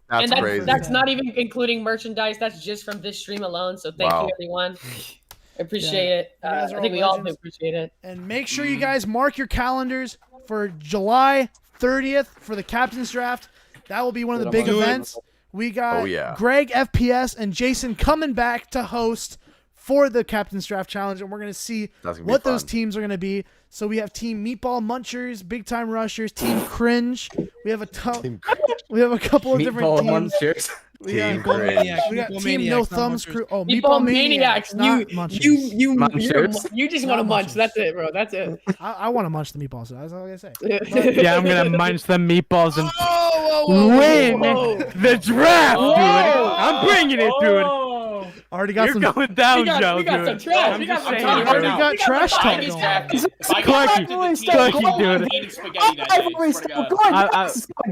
That's And crazy. that's not even including merchandise. That's just from this stream alone. So thank Wow. you, everyone. I appreciate Yeah. it. You guys I are think all we all legends. appreciate it. And make sure you guys mark your calendars for July 30th for the Captain's Draft. That will be one of the big events. We got Oh, yeah. Greg, FPS, and Jason coming back to host for the Captain's Draft Challenge, and we're going to see That's gonna be what those fun. teams are going to be. So we have Team Meatball Munchers, Big Time Rushers, Team Cringe. We have a we have a couple of different Meatball teams. Munchers. We got, Team Cringe. we got Team No Thumbs Crew. Oh, Meatball Maniacs. not Munchers. You just want to Not munch. munchers. That's it, bro. That's it. I want to munch the meatballs. So that's all I gotta say. Yeah, I'm gonna munch the meatballs and Whoa, win whoa. the draft, dude. I'm bringing it, dude. Already got You're some. going down, Joe, we got dude. some trash. I'm We got just some saying, trash. Already dude. got trash talk Biggest going. captain. Clucky, Clucky, dude. Eating spaghetti that day. Swear to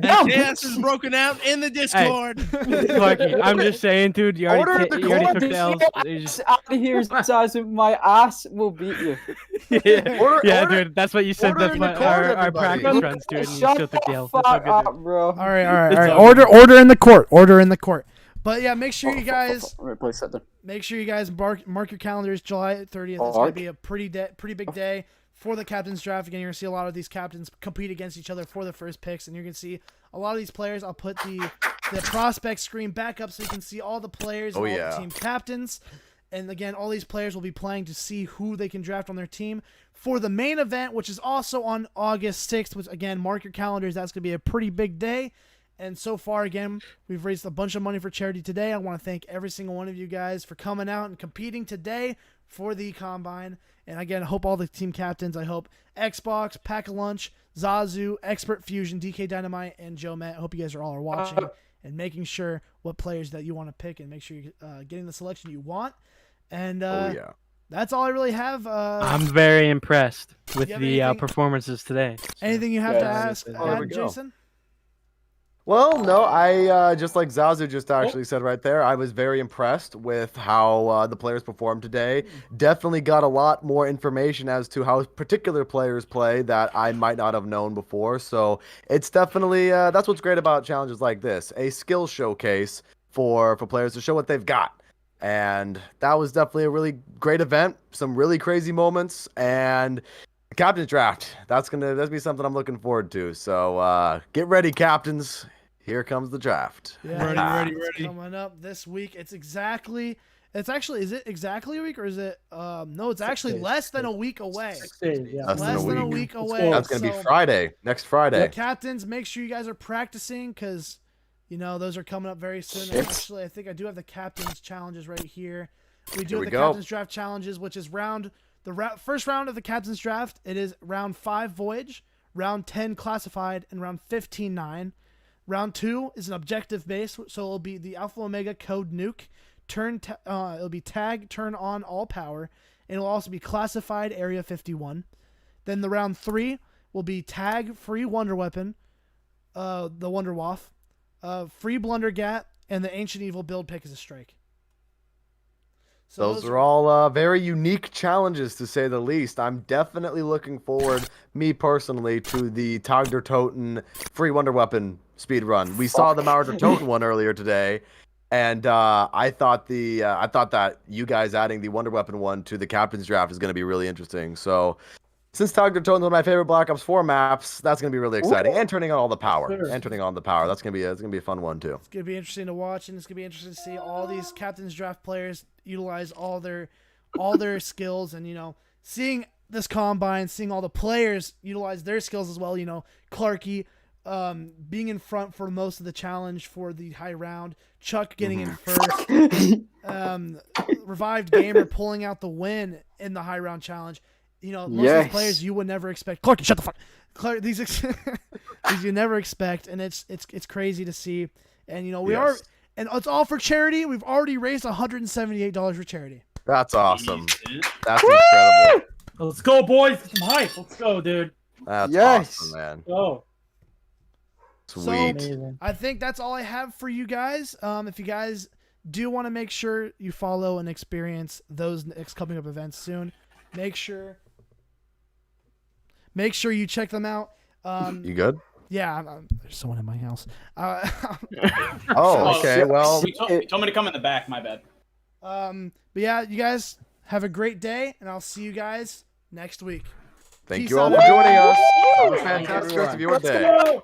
God. Chaos is broken out in the Discord. Clucky, I'm just saying, dude. You already took the L's. You just- Out of here, size my ass will beat you. Yeah, dude. That's what you said. order That's in the what court, our everybody. practice runs, dude. And you Shut still took the the L's. That's all fuck good, up, dude. bro. All right. It's all Order in the court. Order in the court. But yeah, make sure you guys Replace that then. mark your calendars. July 30th. It's gonna be a pretty big day for the captain's draft. Again, you're gonna see a lot of these captains compete against each other for the first picks, and you're gonna see a lot of these players. I'll put the prospect screen back up so you can see all the players and all the team captains. And again, all these players will be playing to see who they can draft on their team for the main event, which is also on August 6th. Which again, mark your calendars. That's gonna be a pretty big day. And so far, again, we've raised a bunch of money for charity today. I want to thank every single one of you guys for coming out and competing today for the Combine. And again, I hope all the team captains, I hope Xbox, Pack a Lunch, Zazu, Expert Fusion, DK Dynamite, and Joe Matt. I hope you guys are all watching and making sure what players that you want to pick and make sure you're getting the selection you want. And that's all I really have. I'm very impressed with you have the anything- performances today. Anything you have to ask, There we go. Jason? Well, no, I just like Zazu just actually said right there, I was very impressed with how the players performed today. Definitely got a lot more information as to how particular players play that I might not have known before. So it's definitely, that's what's great about challenges like this, a skill showcase for players to show what they've got. And that was definitely a really great event, some really crazy moments, and the captain's draft. That's be something I'm looking forward to. So get ready, captains. Here comes the draft. Yeah, ready. Coming up this week. Is it exactly a week or is it no, it's actually less than a week away. Less than a week away. That's going to be So, Friday, next Friday. captains, make sure you guys are practicing because those are coming up very soon. And actually, I think I do have the captains challenges right here. We do have the captains draft challenges, which is the The first round of the Captain's Draft, it is round 5 Voyage, round 10 Classified, and round 15 9. Round 2 is an objective base, so it'll be the Alpha Omega Code Nuke. It'll be Tag, Turn On All Power, and it'll also be Classified Area 51. Then the round 3 will be Tag, Free Wonder Weapon, the Wonder Waff, Free Blunder Gat, and the Ancient Evil build pick as a strike. So those are all very unique challenges, to say the least. I'm definitely looking forward, me personally, to the Tag der Toten Free Wonder Weapon speed run. We saw the Mauer der Toten one earlier today, and I thought that you guys adding the Wonder Weapon one to the Captain's Draft is going to be really interesting. So, since Tag der Toten is one of my favorite Black Ops 4 maps, that's going to be really exciting. And turning on all the power. That's going to be a fun one too. It's going to be interesting to watch, and it's going to be interesting to see all these Captain's Draft players utilize all their skills, and seeing this combine, seeing all the players utilize their skills as well. Clarky being in front for most of the challenge for the high round, Chuck getting in first, Revived Gamer pulling out the win in the high round challenge. Most of these players you would never expect. Clarky, shut the fuck. Clark, these you never expect, and it's crazy to see. And we are, and it's all for charity. We've already raised $178 for charity. That's awesome. That's incredible. Let's go, boys. Get some hype. Let's go, dude. That's awesome, man. Go. Sweet. So, I think that's all I have for you guys. If you guys do want to make sure you follow and experience those next coming up events soon, make sure you check them out. You good? Yeah, there's someone in my house. Oh, okay. Well, he told me to come in the back. My bad. But yeah, you guys have a great day, and I'll see you guys next week. Thank Peace you all out, for joining us. everyone. Have a fantastic rest of your day.